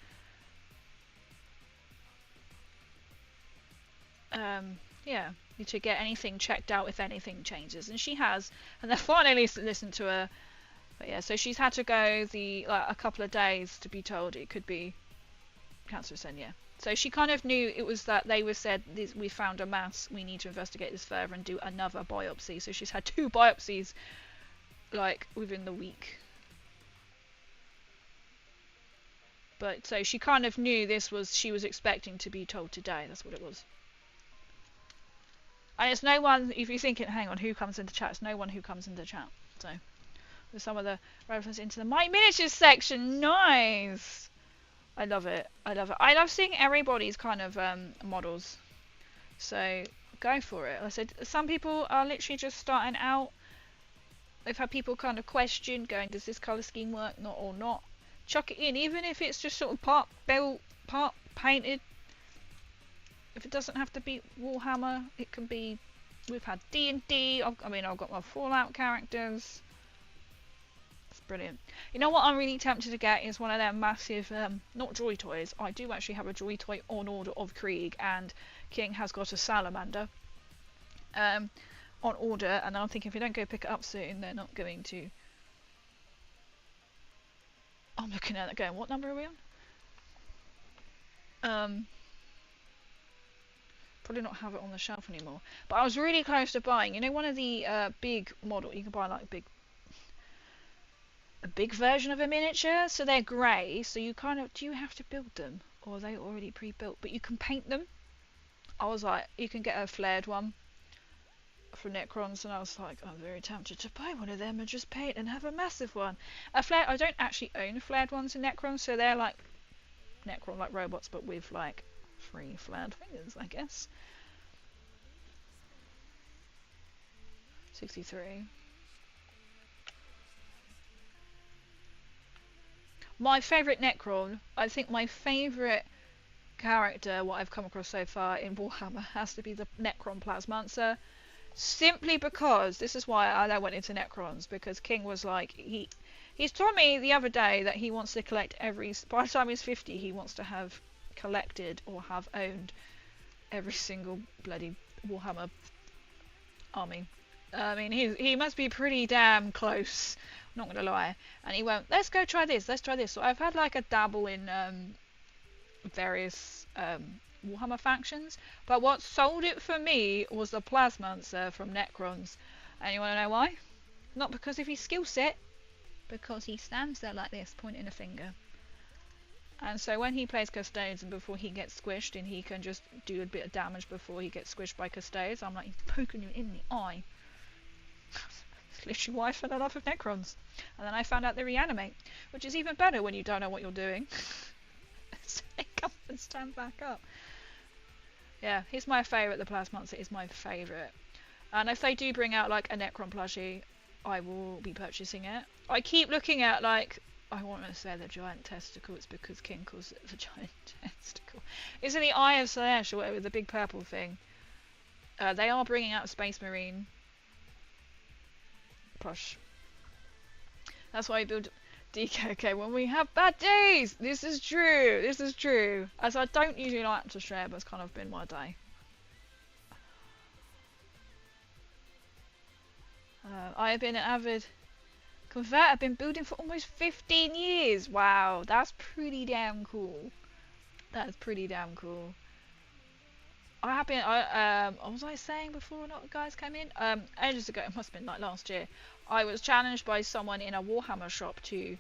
Yeah, to get anything checked out if anything changes, and she has, and they finally listened to her. But yeah, so she's had to go a couple of days to be told it could be cancerous. And yeah, so she kind of knew it was that they were said we found a mass, we need to investigate this further and do another biopsy. So she's had 2 biopsies like within the week. But so she kind of knew she was expecting to be told today. That's what it was. And it's no one, if you're thinking, hang on, who comes into chat? It's no one who comes into chat. So there's some of the reference into the My Miniatures section. Nice. I love it. I love it. I love seeing everybody's kind of models. So go for it. I said some people are literally just starting out. We've had people kind of question, going, does this colour scheme work, not or not? Chuck it in, even if it's just sort of part built, part painted. If it doesn't have to be Warhammer, it can be. We've had D&D. I've got my Fallout characters. It's brilliant. You know what I'm really tempted to get is one of them massive, not Joy Toys. I do actually have a Joy Toy on order of Krieg, and King has got a Salamander. On order, and I'm thinking if we don't go pick it up soon, they're not going to. I'm looking at it going, what number are we on? Probably not have it on the shelf anymore. But I was really close to buying, you know, one of the big model. You can buy like a big version of a miniature, so they're grey. So you kind of, do you have to build them, or are they already pre-built? But you can paint them. I was like, you can get a flared one for Necrons, and I was like, I'm very tempted to buy one of them and just paint and have a massive one. A flare, I don't actually own flared ones in Necrons, so they're like Necron like robots, but with like 3 flared fingers, I guess. 63. My favourite Necron, I think my favourite character, what I've come across so far in Warhammer, has to be the Necron Plasmancer. Simply because, this is why I went into Necrons, because King was like, he's told me the other day that he wants to collect by the time he's 50, he wants to have collected or have owned every single bloody Warhammer army. I mean, he must be pretty damn close, not gonna lie. And he went, let's go try this, let's try this. So I've had like a dabble in various Warhammer factions, but what sold it for me was the Plasmancer from Necrons. And you want to know why? Not because of his skill set, because he stands there like this, pointing a finger. And so when he plays Custodes and before he gets squished, and he can just do a bit of damage before he gets squished by Custodes, I'm like, he's poking you in the eye. That's literally why I fell in love with Necrons. And then I found out they reanimate, which is even better when you don't know what you're doing. So they come and stand back up. Yeah, he's my favourite. The Plasmancer is my favourite. And if they do bring out like a Necron plushie, I will be purchasing it. I keep looking at like, I want to say the giant testicle. It's because King calls it the giant testicle. Is it the Eye of Slash or whatever, the big purple thing? They are bringing out a Space Marine plush. That's why I build DKK when we have bad days. This is true. This is true. As I don't usually like to share, but it's kind of been my day. I have been an avid convert. I've been building for almost 15 years. Wow, that's pretty damn cool. That's pretty damn cool. I have been. What was I saying before a lot of guys came in? Ages ago, it must have been like last year. I was challenged by someone in a Warhammer shop to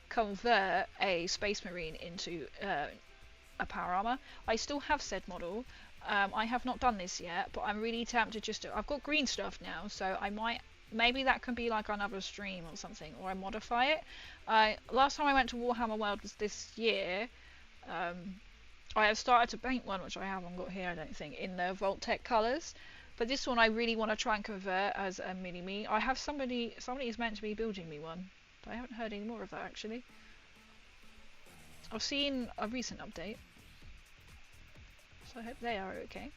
convert a Space Marine into a power armor. I still have said model. I have not done this yet, but I'm really tempted just to. I've got green stuff now, so I might. Maybe that can be like another stream or something, or I modify it. Last time I went to Warhammer World was this year. I have started to paint one, which I haven't got here, I don't think, in the Vault-Tec colours. But this one I really want to try and convert as a mini-me. I have somebody is meant to be building me one, but I haven't heard any more of that actually. I've seen a recent update, so I hope they are okay.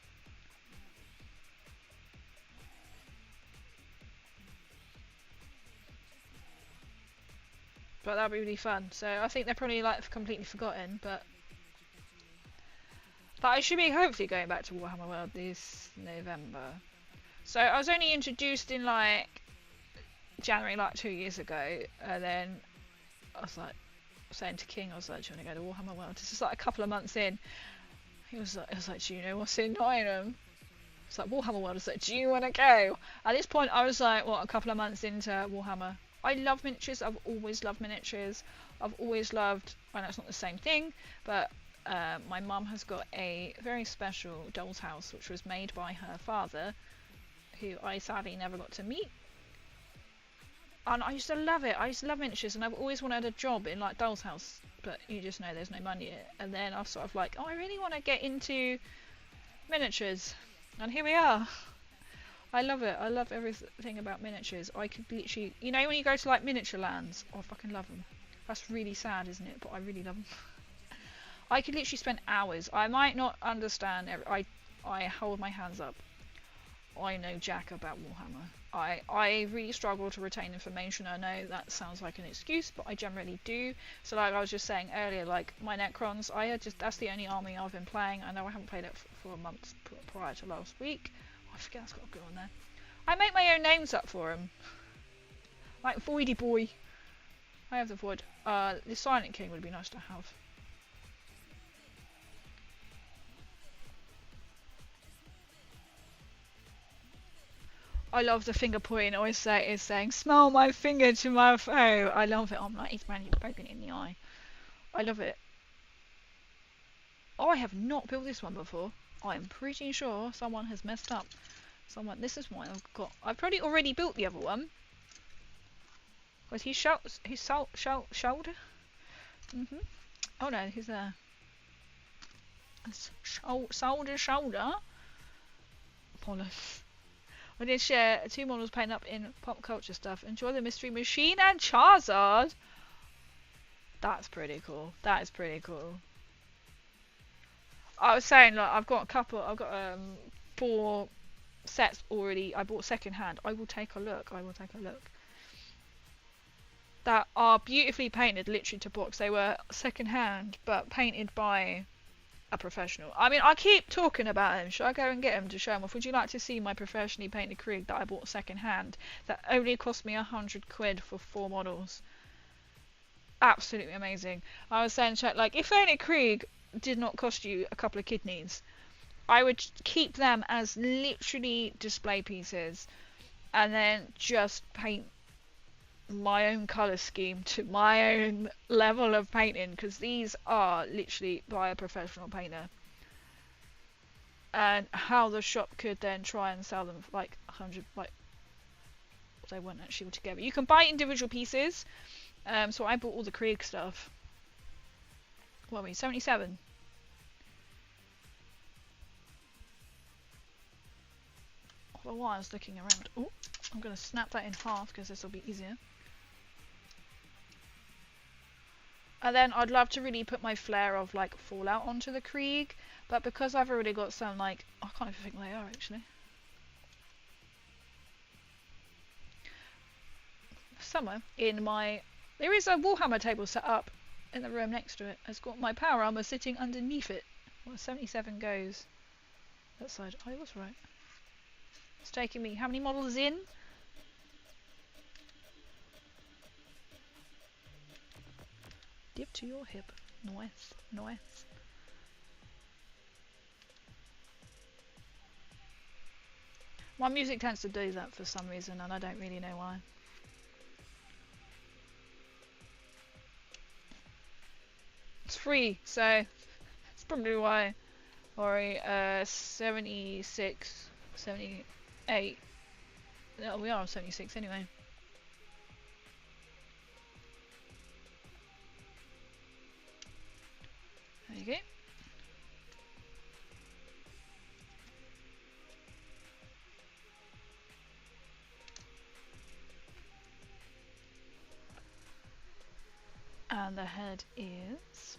But that'd be really fun. So I think they're probably like completely forgotten, but I should be hopefully going back to Warhammer World this November. So I was only introduced in like January, like 2 years ago, and then I was like saying to King, I was like, do you want to go to Warhammer World? This is like a couple of months in. I was like, do you know what's in Nottingham? It's like Warhammer World. I was like, do you want to go? At this point, I was like, what, a couple of months into Warhammer. I love miniatures. I've always loved miniatures. I've always loved. I know it's not the same thing, but my mum has got a very special doll's house, which was made by her father, who I sadly never got to meet. And I used to love it. I used to love miniatures, and I've always wanted a job in like doll's house, but you just know there's no money in it. And then I was sort of like, oh, I really want to get into miniatures, and here we are. I love it. I love everything about miniatures. I could literally, you know, when you go to like miniature lands, oh, I fucking love them. That's really sad, isn't it? But I really love them. I could literally spend hours. I might not understand. I hold my hands up. I know jack about Warhammer. I really struggle to retain information. I know that sounds like an excuse, but I generally do. So like I was just saying earlier, like my Necrons, that's the only army I've been playing. I know I haven't played it for a month prior to last week. Oh, I forget that's got a good on there. I make my own names up for them. Like Voidy Boy. I have the Void. The Silent King would be nice to have. I love the finger point. Always saying, smell my finger to my foe. I love it. I'm like, he's broken in the eye. I love it. Oh, I have not built this one before. I'm pretty sure someone has messed up. This is one I've got. I've probably already built the other one. Was he shoulder? Oh no, he's there. Shoulder. Apollos. I did share 2 models painted up in pop culture stuff. Enjoy the Mystery Machine and Charizard. That's pretty cool. That is pretty cool. I was saying, like, I've got 4 sets already. I bought second hand. I will take a look. That are beautifully painted, literally to box. They were second hand, but painted by a professional. I mean, I keep talking about him. Should I go and get him to show him off? Would you like to see my professionally painted Krieg that I bought second hand? That only cost me 100 quid for 4 models. Absolutely amazing. I was saying, chat, like, if only Krieg did not cost you a couple of kidneys, I would keep them as literally display pieces, and then just paint my own colour scheme to my own level of painting, because these are literally by a professional painter. And how the shop could then try and sell them for like 100, like, they weren't actually all together. You can buy individual pieces, so I bought all the Krieg stuff. What are we, 77? While I was looking around, oh, I'm going to snap that in half because this will be easier. And then I'd love to really put my flair of like Fallout onto the Krieg, but because I've already got some, like, I can't even think what they are actually. Somewhere in my, there is a Warhammer table set up in the room next to it. It's got my power armor sitting underneath it. Well, 77 goes that side. I was right. It's taking me how many models in? Dip to your hip. Nice, nice. My music tends to do that for some reason, and I don't really know why. It's free, so it's probably why. Sorry, 76, 78. No, we are on 76 anyway. There you go. And the head is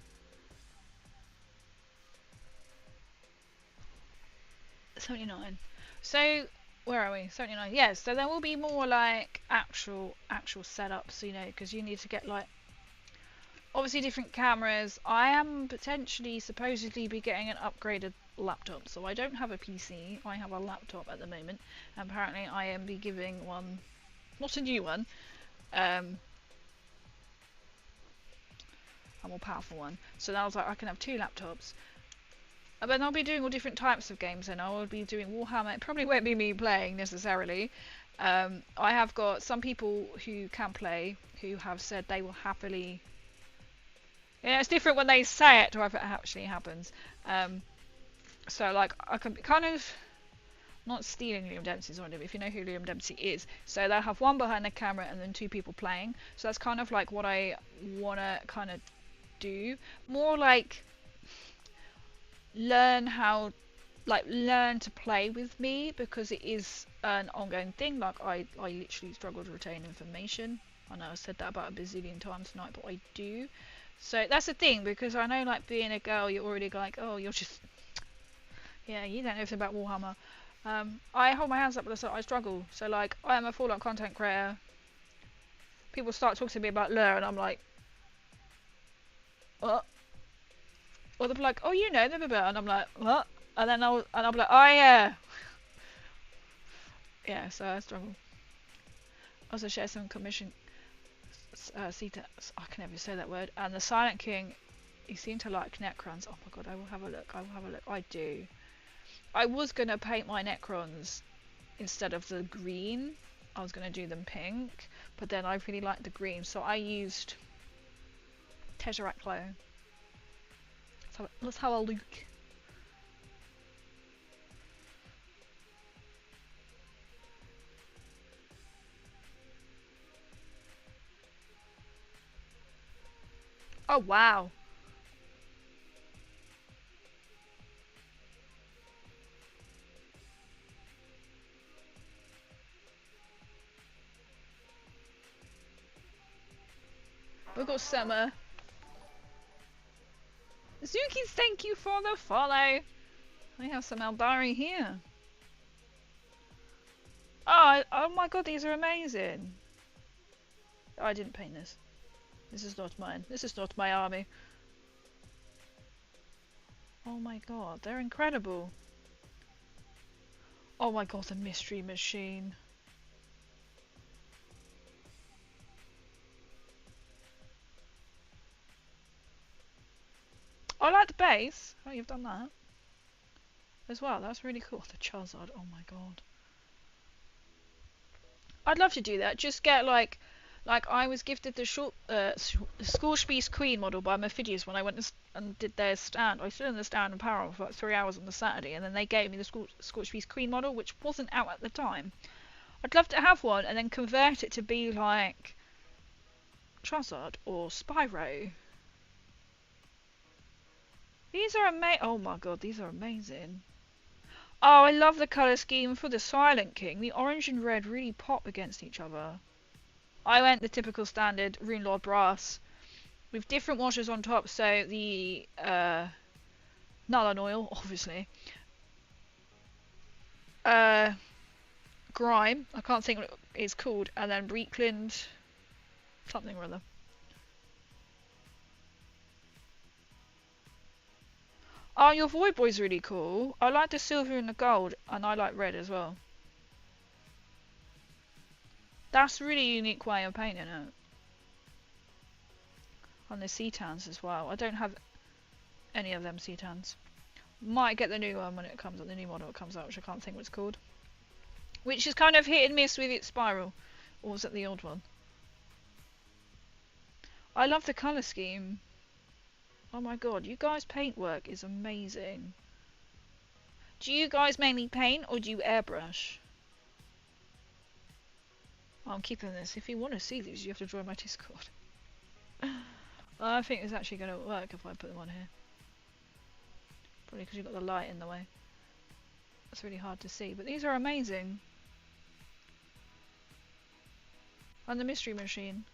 79. So where are we? 79. Yes. So there will be more like actual setups, you know, because you need to get like obviously different cameras. I am potentially supposedly be getting an upgraded laptop, so I don't have a PC. I have a laptop at the moment. And apparently I am be giving one, not a new one, a more powerful one. So now I was like, I can have two laptops. And then I'll be doing all different types of games, and I will be doing Warhammer. It probably won't be me playing necessarily. I have got some people who can play who have said they will happily. Yeah, it's different when they say it to if it actually happens. So like I can kind of not stealing Liam Dempsey's idea, but if you know who Liam Dempsey is, so they'll have one behind the camera and then two people playing. So that's kind of like what I wanna kind of do. More like learn to play with me, because it is an ongoing thing. Like I literally struggle to retain information. I know I said that about a bazillion times tonight, but I do. So that's the thing, because I know like being a girl, you're already like, oh, you're just, yeah, you don't know anything about Warhammer. I hold my hands up, but I struggle. So like, I am a full-on content creator. People start talking to me about lore, and I'm like, what? Or they'll be like, oh, you know, blah, blah, blah. And I'm like, what? And then I'll be like, oh yeah. Yeah, so I struggle. Also share some commission. I can never say that word. And the Silent King, he seemed to like Necrons. Oh my god, I will have a look. I will have a look. I do. I was gonna paint my Necrons instead of the green. I was gonna do them pink, but then I really liked the green, so I used Tesseract Glow. Let's have a look. Oh wow. We've got Summer. Zuki, thank you for the follow. I have some Aldari here. Oh my god, these are amazing. I didn't paint this. This is not mine. This is not my army. Oh my god, they're incredible. Oh my god, the mystery machine. I like the base. Oh, you've done that as well. That's really cool. The Charizard. Oh my god. I'd love to do that. Just get like I was gifted the Scorchbeast Queen model by Mephidius when I went and did their stand. I stood in the stand in Power for like 3 hours on the Saturday, and then they gave me the Scorchbeast Queen model, which wasn't out at the time. I'd love to have one and then convert it to be like Charizard or Spyro. These are amazing. Oh my god, these are amazing. Oh, I love the colour scheme for the Silent King. The orange and red really pop against each other. I went the typical standard Rune Lord Brass with different washes on top. So the Nuln Oil, obviously. Grime, I can't think what it's called. And then Breakland, something or other. Oh, your Void Boy's really cool. I like the silver and the gold, and I like red as well. That's a really unique way of painting it. On the Cetans as well. I don't have any of them Cetans. Might get the new one when it comes out, the new model that comes out, which I can't think what it's called. Which is kind of hit and miss with its spiral. Or was it the old one? I love the colour scheme. Oh my god, you guys' paintwork is amazing. Do you guys mainly paint or do you airbrush? I'm keeping this. If you want to see these, you have to join my Discord. I think it's actually going to work if I put them on here. Probably because you've got the light in the way. It's really hard to see, but these are amazing. And the mystery machine.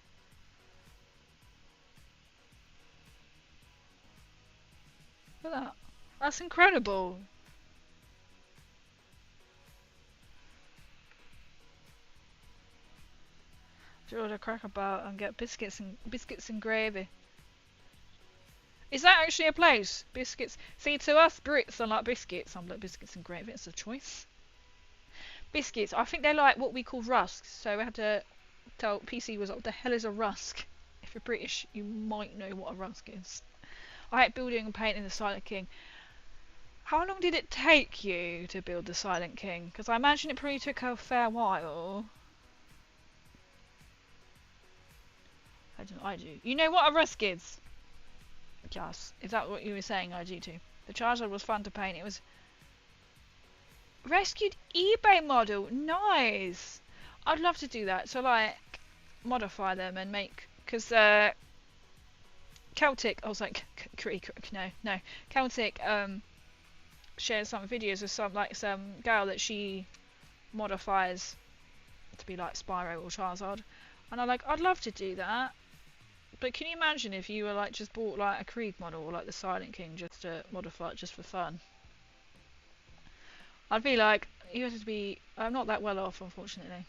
Look at that. That's incredible. Sure to crack about and get biscuits and gravy. Is that actually a place? Biscuits. See, to us Brits are like biscuits. I'm like biscuits and gravy. It's a choice. Biscuits. I think they're like what we call rusks. So we had to tell PC was like, what the hell is a rusk? If you're British, you might know what a rusk is. I hate building and painting the Silent King. How long did it take you to build the Silent King? Because I imagine it probably took a fair while. I do. You know what a rusk is? Yes. Is that what you were saying? I do too. The Charizard was fun to paint. It was rescued eBay model. Nice. I'd love to do that. So like modify them and make, because Celtic. I was like Krieg. No. Celtic shares some videos of some girl that she modifies to be like Spyro or Charizard, and I'm like, I'd love to do that. But can you imagine if you were like just bought like a Krieg model or like the Silent King just to modify it just for fun? I'd be like, you have to be. I'm not that well off, unfortunately.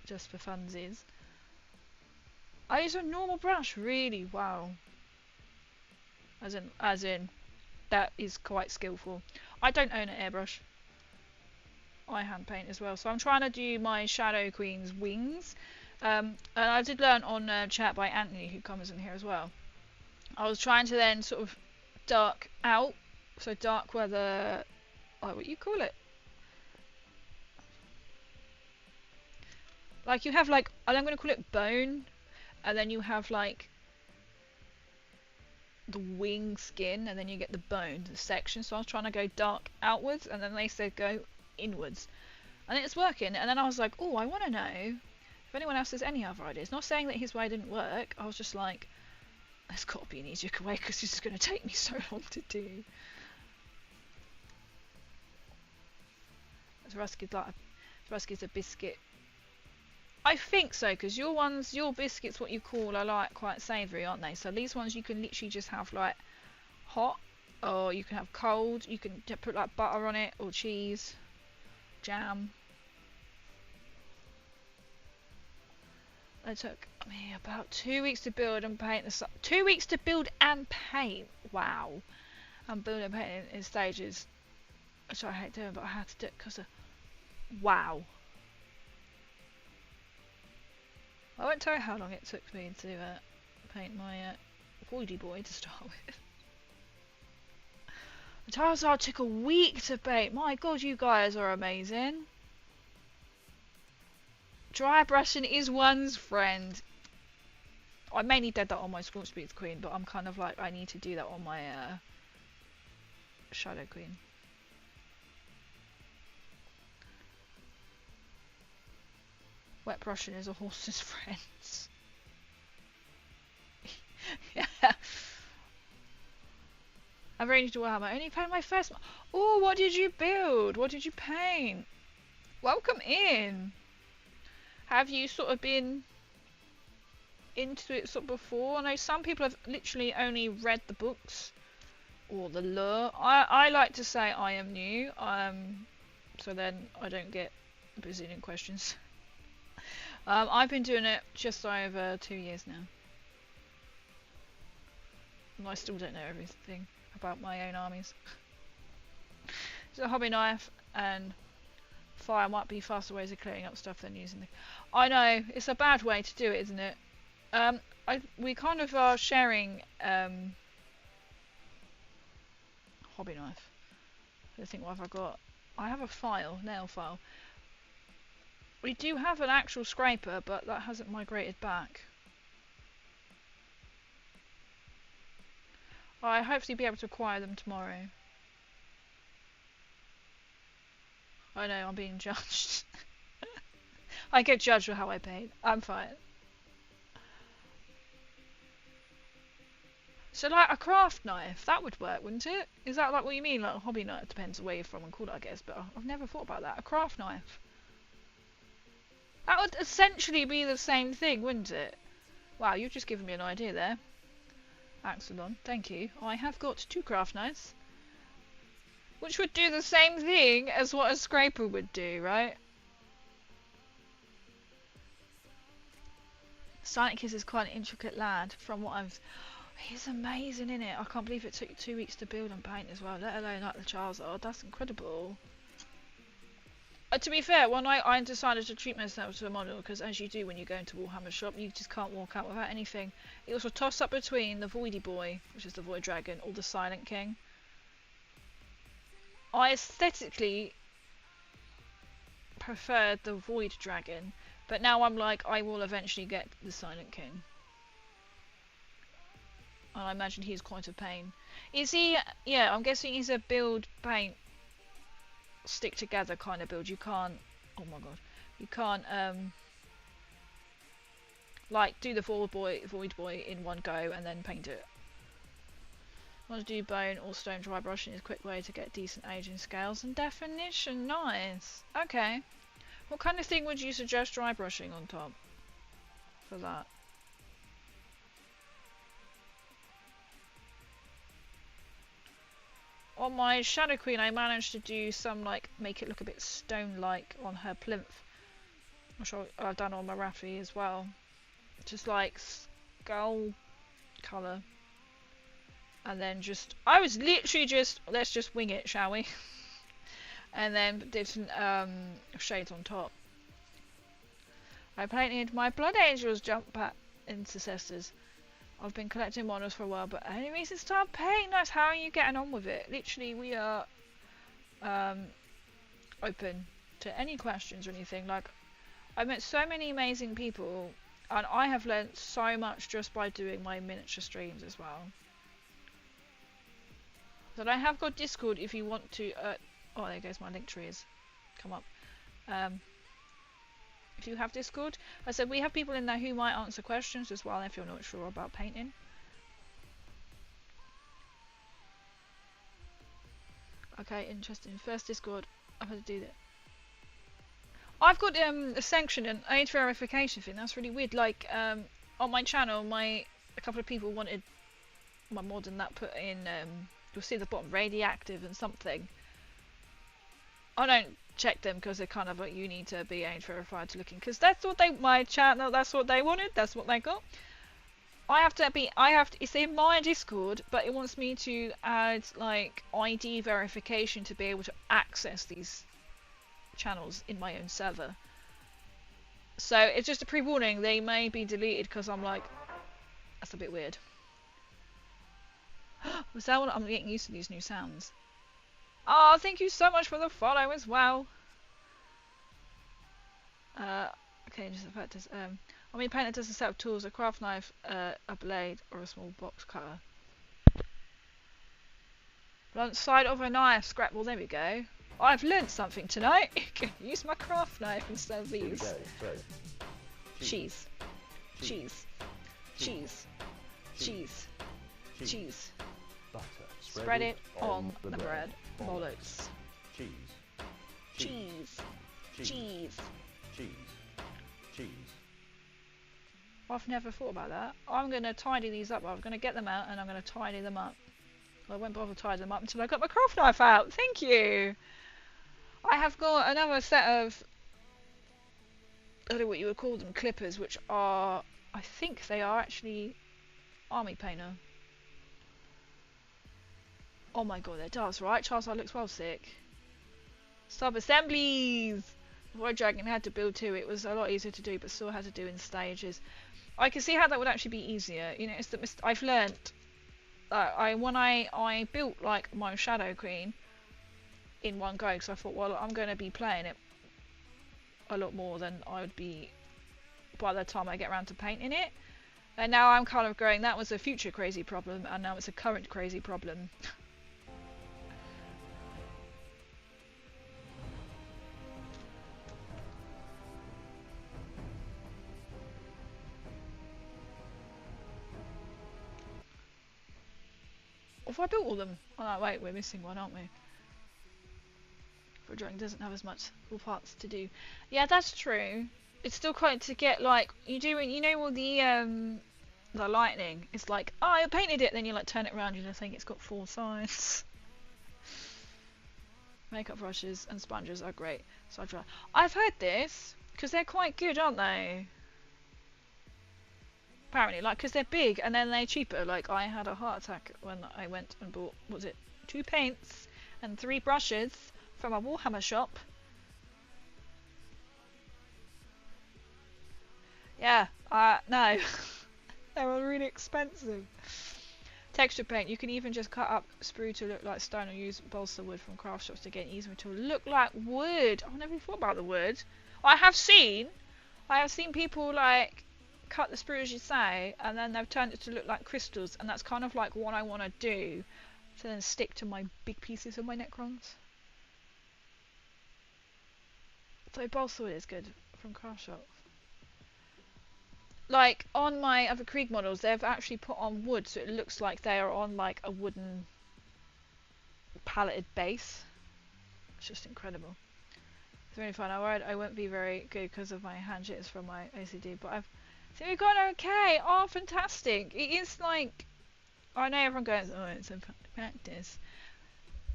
Just for funsies. I use a normal brush, really. Wow. As in, that is quite skillful. I don't own an airbrush. I hand paint as well, so I'm trying to do my Shadow Queen's wings. And I did learn on chat by Anthony, who comes in here as well. I was trying to then sort of dark out, so dark where the, what you call it? Like you have like, I'm going to call it bone, and then you have like the wing skin, and then you get the bone, the section. So I was trying to go dark outwards, and then they said go inwards, and it's working. And then I was like, oh, I want to know if anyone else has any other ideas. Not saying that his way didn't work. I was just like, there's got to be an easier way because this is going to take me so long to do. Rusk is a biscuit. I think so, because your biscuits, what you call, are like quite savoury, aren't they? So these ones you can literally just have like hot, or you can have cold. You can put like butter on it, or cheese, jam. It took me about 2 weeks to build and paint the 2 weeks to build and paint. Wow. And build and paint in stages, which I hate doing, but I had to do it because of wow. I won't tell you how long it took me to paint my Voidy boy to start with. The Charizard took a week to paint. My god, you guys are amazing. Dry brushing is one's friend. I mainly did that on my Scorch Speed's Queen, but I'm kind of like, I need to do that on my Shadow Queen. Wet brushing is a horse's friend. Yeah. I'm ready to Warhammer. I only painted my first. Oh, what did you build? What did you paint? Welcome in. Have you sort of been into it sort of before? I know some people have literally only read the books or the lore. I like to say I am new. So then I don't get a bazillion questions. I've been doing it just over 2 years now. And I still don't know everything about my own armies. It's a hobby knife, and fire might be faster ways of clearing up stuff than using the... I know, it's a bad way to do it, isn't it? We kind of are sharing hobby knife. I think what have I got? I have a file, nail file. We do have an actual scraper, but that hasn't migrated back. I hopefully be able to acquire them tomorrow. I know, I'm being judged. I get judged for how I paint. I'm fine. So like a craft knife, that would work, wouldn't it? Is that like what you mean? Like a hobby knife? Depends where you're from and call it, I guess, but I've never thought about that. A craft knife. That would essentially be the same thing, wouldn't it? Wow, you've just given me an idea there. Axelon, thank you. I have got 2 craft knives. Which would do the same thing as what a scraper would do, right? Silent Kiss is quite an intricate lad from what I've... He's amazing in it. I can't believe it took 2 weeks to build and paint as well, let alone like the Charizard. That's incredible. To be fair, when I decided to treat myself to a model, because as you do when you go into Warhammer shop, you just can't walk out without anything. It was a toss up between the Voidy Boy, which is the Void Dragon, or the Silent King. I aesthetically preferred the Void Dragon, but now I'm like, I will eventually get the Silent King. And I imagine he's quite a pain. Is he? Yeah, I'm guessing he's a build, paint, stick together kind of build. You can't, oh my god, you can't like do the Void Boy in one go and then paint it. I want to do bone or stone dry brushing is a quick way to get decent aging scales and definition. Nice. Okay. What kind of thing would you suggest dry brushing on top for that? On my Shadow Queen, I managed to do some, like, make it look a bit stone-like on her plinth. Which I've done on my Raffi as well. Just like skull colour. And then just, I was literally just, let's just wing it, shall we? And then did some shades on top. I painted my Blood Angels Jump Pack Intercessors. I've been collecting models for a while, but only reason to start painting. Nice. How are you getting on with it? Literally, we are open to any questions or anything. Like, I met so many amazing people, and I have learnt so much just by doing my miniature streams as well. But I have got Discord if you want to. Oh, there goes my link trees. Come up. If you have Discord, I said we have people in there who might answer questions as well if you're not sure about painting. Okay, interesting. First Discord, I've had to do that. I've got a sanction and age verification thing. That's really weird. Like on my channel, a couple of people wanted my mod and that put in. You'll see at the bottom radioactive and something. I don't check them because they're kind of like, you need to be age verified to looking, because that's what my channel, that's what they wanted, that's what they got. It's in my Discord, but it wants me to add like ID verification to be able to access these channels in my own server. So it's just a pre-warning, they may be deleted because I'm like, that's a bit weird. Was that what I'm getting used to these new sounds? Oh, thank you so much for the follow as well. Okay, just the fact is, I mean, painter does a set of tools: a craft knife, a blade, or a small box cutter. Blunt side of a knife, scrap. Well, there we go. I've learnt something tonight. I can use my craft knife instead of these. Cheese. Cheese. Cheese. Cheese. Cheese. Butter. Spread it on the bread. Bollocks. Cheese. Cheese. Cheese. Cheese. Cheese. I've never thought about that. I'm going to tidy these up. I'm going to get them out and I'm going to tidy them up. I won't bother tidying them up until I got my craft knife out. Thank you. I have got another set of, I don't know what you would call them, clippers, which are, I think they are actually army painter. Oh my god, that does, right? Charizard looks well sick. Sub-assemblies! Void Dragon had to build too. It was a lot easier to do, but still had to do in stages. I can see how that would actually be easier. You know, it's that I've learnt. When I built like my Shadow Queen in one go, because I thought, well, I'm going to be playing it a lot more than I would be by the time I get around to painting it. And now I'm kind of going, that was a future crazy problem, and now it's a current crazy problem. Have I built all them? Oh no, wait, we're missing one, aren't we? For drawing doesn't have as much cool parts to do. Yeah, that's true. It's still quite to get like you do, you know, all the lightning. It's like, oh, I painted it, then you like turn it around, you just think it's got 4 sides. Makeup brushes and sponges are great. So I try. I've heard this because they're quite good, aren't they? Apparently, like, because they're big and then they're cheaper. Like, I had a heart attack when I went and bought, was it 2 paints and 3 brushes from a Warhammer shop. Yeah, no. They were really expensive. Texture paint, you can even just cut up sprue to look like stone or use balsa wood from craft shops to get an easier to look like wood. I've never thought about the wood. I have seen people like cut the sprue as you say, and then they've turned it to look like crystals, and that's kind of like what I want to do, to then stick to my big pieces of my Necrons. So balsa wood is good from craft shop. Like on my other Krieg models, they've actually put on wood, so it looks like they are on like a wooden palleted base. It's just incredible. It's really fun. I worried I won't be very good because of my hand jitters from my OCD, but so we've gone okay. Oh, fantastic! It is like, I know everyone goes, oh, it's a practice,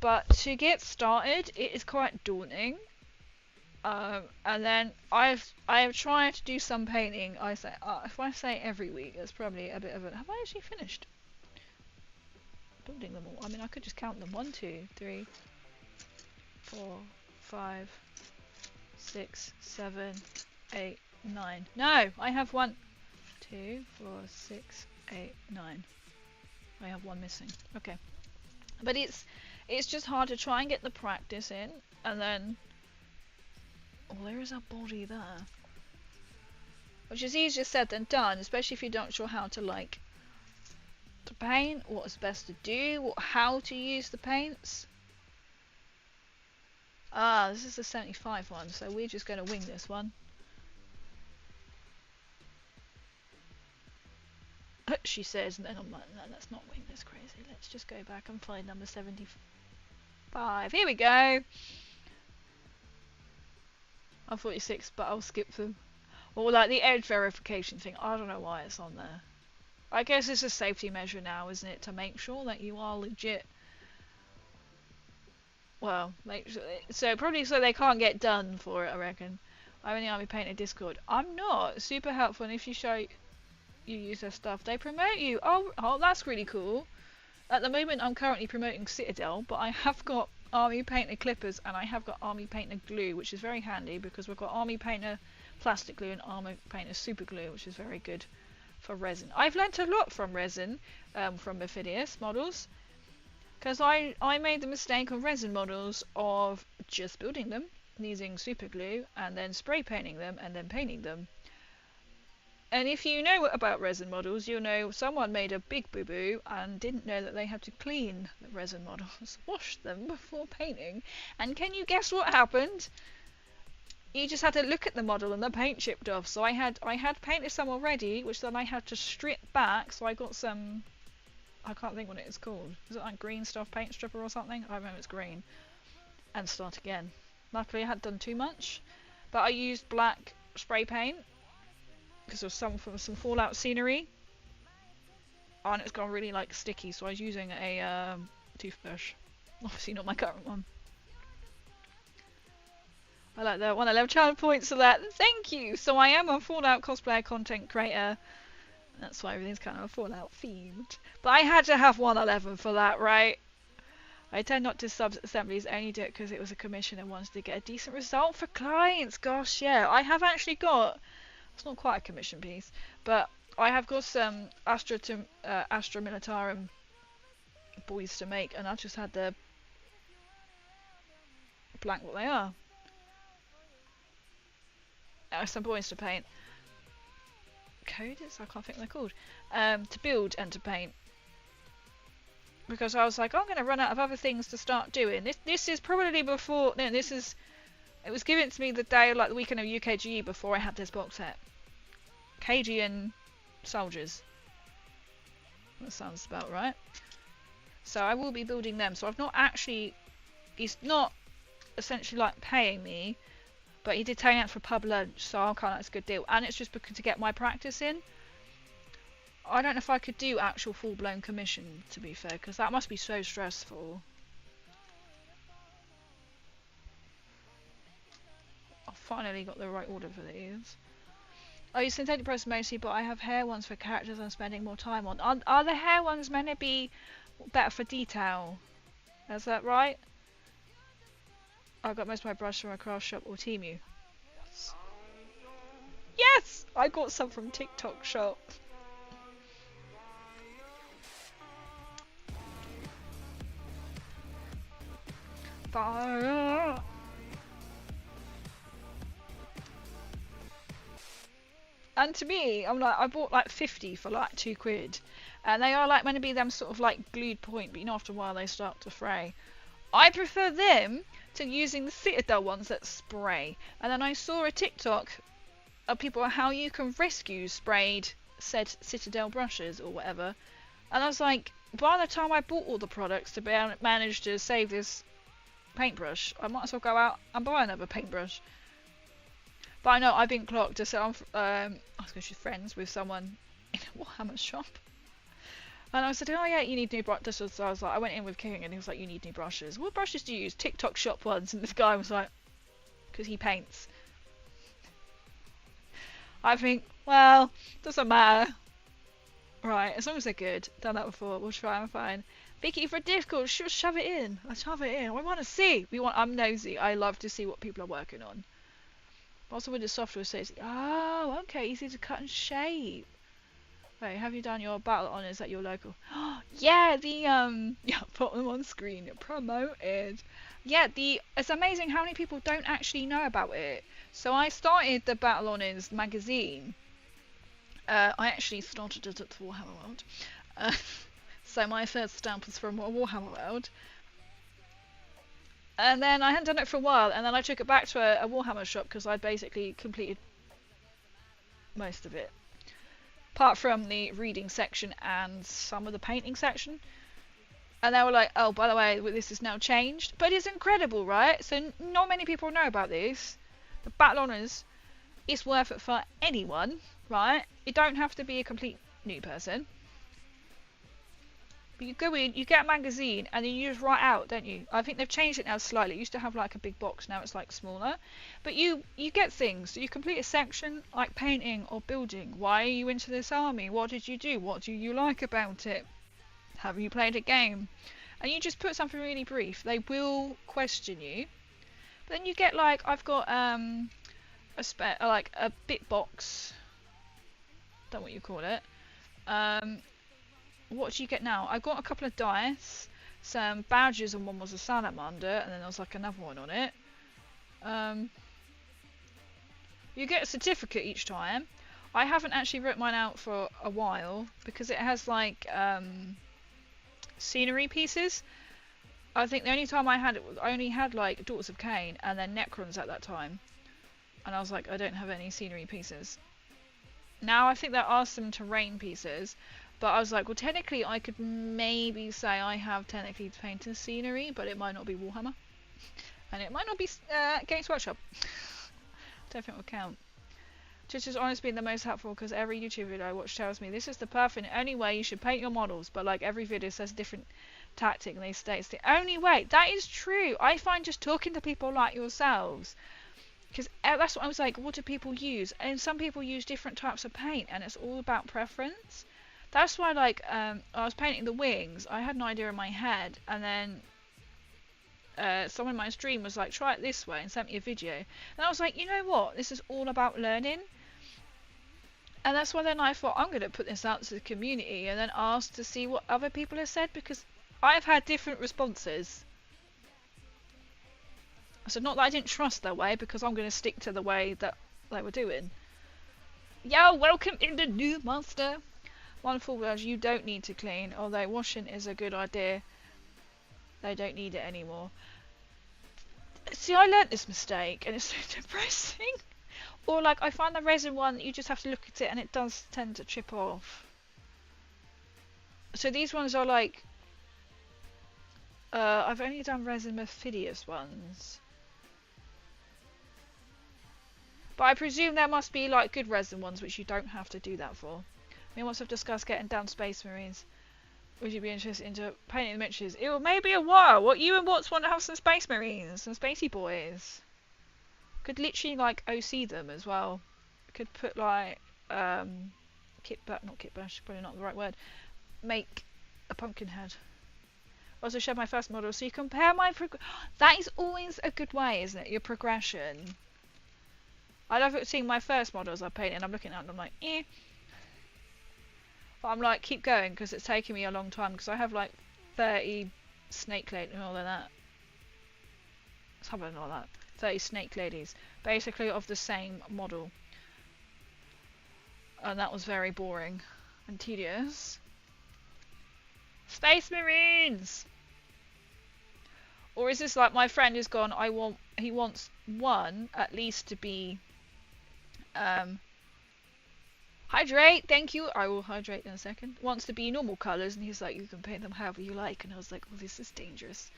but to get started, it is quite daunting. And then I have tried to do some painting. I say, if I say every week, it's probably a bit of a. Have I actually finished building them all? I mean, I could just count them. 1, 2, 3, 4, 5, 6, 7, 8, 9. No, I have 1, 2, 4, 6, 8, 9. I have 1 missing. Okay, but it's just hard to try and get the practice in, and then. Oh, there is a body there. Which is easier said than done, especially if you don't sure how to like to paint, what is best to do, how to use the paints. Ah, this is the 75 one, so we're just going to wing this one. She says, and then I'm like, no, let's not wing this crazy. Let's just go back and find number 75. Here we go. I'm 46, but I'll skip them. Or like the edge verification thing, I don't know why it's on there. I guess it's a safety measure now, isn't it, to make sure that you are legit. Well, so probably so they can't get done for it, I reckon. I'm in the Army Painter Discord. I'm not. Super helpful, and if you show you use their stuff, they promote you. Oh, that's really cool. At the moment, I'm currently promoting Citadel, but I have got Army Painter Clippers and I have got Army Painter Glue, which is very handy because we've got Army Painter Plastic Glue and Army Painter Super Glue, which is very good for resin. I've learnt a lot from resin, from Mephidius models, because I made the mistake of resin models of just building them using super glue and then spray painting them and then painting them. And if you know about resin models, you'll know someone made a big boo-boo and didn't know that they had to clean the resin models, wash them before painting. And can you guess what happened? You just had to look at the model and the paint chipped off. So I had painted some already, which then I had to strip back. So I got some, I can't think what it is called. Is it like green stuff paint stripper or something? I remember it's green. And start again. Luckily I hadn't done too much, but I used black spray paint because of some Fallout scenery, and it's gone really like sticky, so I was using a toothbrush, obviously not my current one. I like that one. 11 channel points for that. Thank you. So I am a Fallout cosplayer content creator, that's why everything's kind of Fallout themed, but I had to have 111 for that, right? I tend not to sub assemblies, only do it because it was a commission and wanted to get a decent result for clients. Gosh, yeah, I have actually got. It's not quite a commission piece, but I have got some Astra Militarum boys to make, and I just had the blank what they are. Some boys to paint. coders, I can't think what they're called, to build and to paint. Because I was like, I'm going to run out of other things to start doing. This is probably before, no, this is, it was given to me the day, like the weekend of UKGE before I had this box set. Cajun soldiers. That sounds about right. So I will be building them. So I've not actually, he's not essentially like paying me, but he did take me out for pub lunch, so I'm kind of, it's a good deal. And it's just because to get my practice in. I don't know if I could do actual full-blown commission, to be fair, because that must be so stressful. I finally got the right order for these. I use synthetic products mostly, but I have hair ones for characters I'm spending more time on. Are the hair ones meant to be better for detail? Is that right? I got most of my brush from a craft shop or Temu. Yes! Yes! I got some from TikTok shop. Fire! And to me, I'm like, I bought like 50 for like £2, and they are like meant to be them sort of like glued point, but you know after a while they start to fray. I prefer them to using the Citadel ones that spray. And then I saw a TikTok of people how you can rescue sprayed said Citadel brushes or whatever, and I was like, by the time I bought all the products to be able to manage to save this paintbrush, I might as well go out and buy another paintbrush. But I know I've been clocked to say I was going to be friends with someone in a Warhammer shop, and I said, oh yeah, you need new brushes. So I was like, I went in with King and he was like, you need new brushes. What brushes do you use? TikTok shop ones. And this guy was like, because he paints. I think, well, doesn't matter. Right, as long as they're good. Done that before. We'll try. I'm fine. Vicky, for difficult, sure, shove it in. I shove it in. I want to see. I'm nosy. I love to see what people are working on. Also, with the software says, oh, okay, easy to cut and shape. Wait, have you done your battle honours at your local? Yeah, yeah, put them on screen. Promoted. Yeah, it's amazing how many people don't actually know about it. So I started the battle honours magazine. I actually started it at Warhammer World. So my first stamp was from Warhammer World. And then I hadn't done it for a while, and then I took it back to a Warhammer shop because I'd basically completed most of it. Apart from the reading section and some of the painting section. And they were like, oh, by the way, this is now changed. But it's incredible, right? So not many people know about this. The Battle Honours is worth it for anyone, right? You don't have to be a complete new person. But you go in, you get a magazine, and then you just write out, don't you? I think they've changed it now slightly. It used to have like a big box, now it's like smaller. But you get things. So you complete a section like painting or building. Why are you into this army? What did you do? What do you like about it? Have you played a game? And you just put something really brief. They will question you. But then you get like, I've got like a bit box. Don't know what you call it. What do you get now? I got a couple of dice, some badges, and one was a salamander, and then there was like another one on it. You get a certificate each time. I haven't actually written mine out for a while because it has like scenery pieces. I think the only time I had it, I only had like Daughters of Cain and then Necrons at that time, and I was like, I don't have any scenery pieces. Now I think there are some terrain pieces. But I was like, well, technically I could maybe say I have technically painted scenery, but it might not be Warhammer. And it might not be Games Workshop. Don't think it will count. Just has honestly been the most helpful because every YouTube video I watch tells me this is the perfect and only way you should paint your models. But like every video says a different tactic and they state it's the only way. That is true. I find just talking to people like yourselves. Because that's what I was like, what do people use? And some people use different types of paint and it's all about preference. That's why, like, I was painting the wings. I had an idea in my head, and then someone in my stream was like, try it this way, and sent me a video. And I was like, you know what? This is all about learning. And that's why then I thought, I'm going to put this out to the community, and then ask to see what other people have said, because I've had different responses. So not that I didn't trust their way, because I'm going to stick to the way that they were doing. Yo, welcome in the new monster. Wonderful words you don't need to clean, although washing is a good idea. They don't need it anymore. See, I learnt this mistake and it's so depressing. Or like, I find the resin one, you just have to look at it and it does tend to chip off. So these ones are like, I've only done resin Mephidius ones. But I presume there must be like good resin ones which you don't have to do that for. I mean, once I've discussed getting down Space Marines, would you be interested into painting the miniatures? It will maybe a while. What, you and Watts want to have some Space Marines, some Spacey boys? Could literally like OC them as well. Could put like not kit bash, probably not the right word. Make a pumpkin head. Also showed my first model, so you compare my that is always a good way, isn't it? Your progression. I love seeing my first models I paint and I'm looking at them, I'm like, eh. But I'm like, keep going because it's taking me a long time because I have like 30 snake ladies and all of that. Something like that. 30 snake ladies, basically of the same model. And that was very boring and tedious. Space Marines! Or is this like my friend has gone, he wants one at least to be hydrate, thank you, I will hydrate in a second. Wants to be normal colours and he's like, you can paint them however you like, and I was like, well, this is dangerous.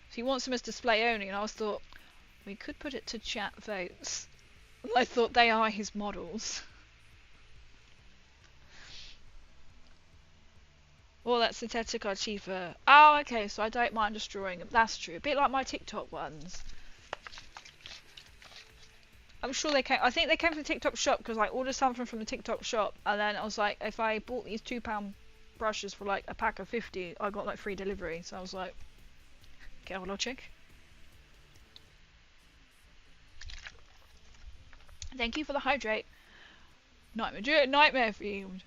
So he wants them as display only, and I thought we could put it to chat votes. And I thought they are his models. Well, that synthetic are cheaper. Oh, okay, so I don't mind destroying them. That's true. A bit like my TikTok ones. I'm sure they came. I think they came from the TikTok shop because I ordered something from the TikTok shop, and then I was like, if I bought these £2 brushes for like a pack of 50, I got like free delivery. So I was like, get our logic. Thank you for the hydrate. Nightmare themed.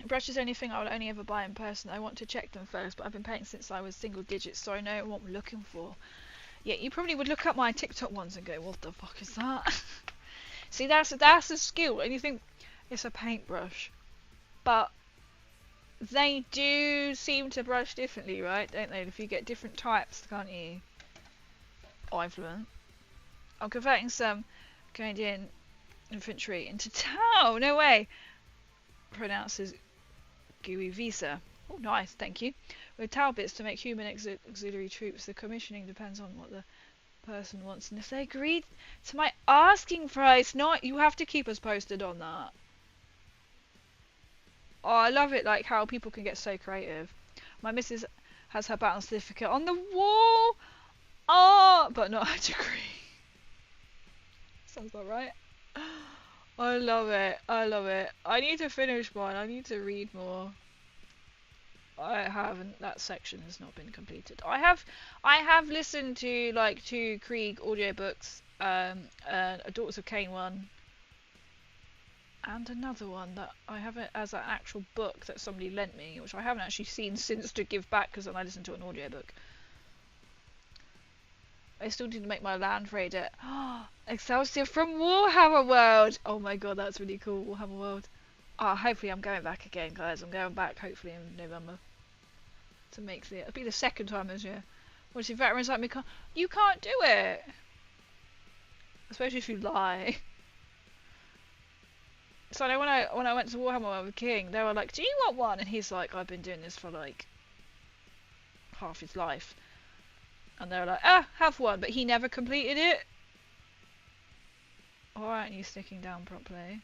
Brush is anything I will only ever buy in person. I want to check them first, but I've been painting since I was single digits, so I know what I'm looking for. Yeah, you probably would look up my TikTok ones and go, what the fuck is that? See, that's a skill, and you think it's a paintbrush. But they do seem to brush differently, right? Don't they? If you get different types, can't you? Oh, I've learned. I'm converting some Canadian infantry into Tau. No way. Pronounces Gui Visa. Oh, nice, thank you. With Tau bits to make human auxiliary troops, the commissioning depends on what the person wants, and if they agree to my asking price, not you have to keep us posted on that. Oh, I love it, like how people can get so creative. My missus has her battle certificate on the wall. Oh, but not a degree. Sounds about right. I love it. I love it. I need to finish mine. I need to read more. I haven't. That section has not been completed. I have listened to like 2 Krieg audiobooks, a Daughters of Cain one, and another one that I have it as an actual book that somebody lent me, which I haven't actually seen since to give back because then I listened to an audiobook. I still need to make my Land Raider. Excelsior from Warhammer World! Oh my god, that's really cool, Warhammer World. Hopefully I'm going back again, guys. I'm going back hopefully in November to make the. It'll be the second time this year. What if veterans like me can't? You can't do it. Especially if you lie. So when I went to Warhammer World with King, they were like, "Do you want one?" And he's like, "I've been doing this for like half his life." And they were like, have one, but he never completed it. Why aren't you sticking down properly?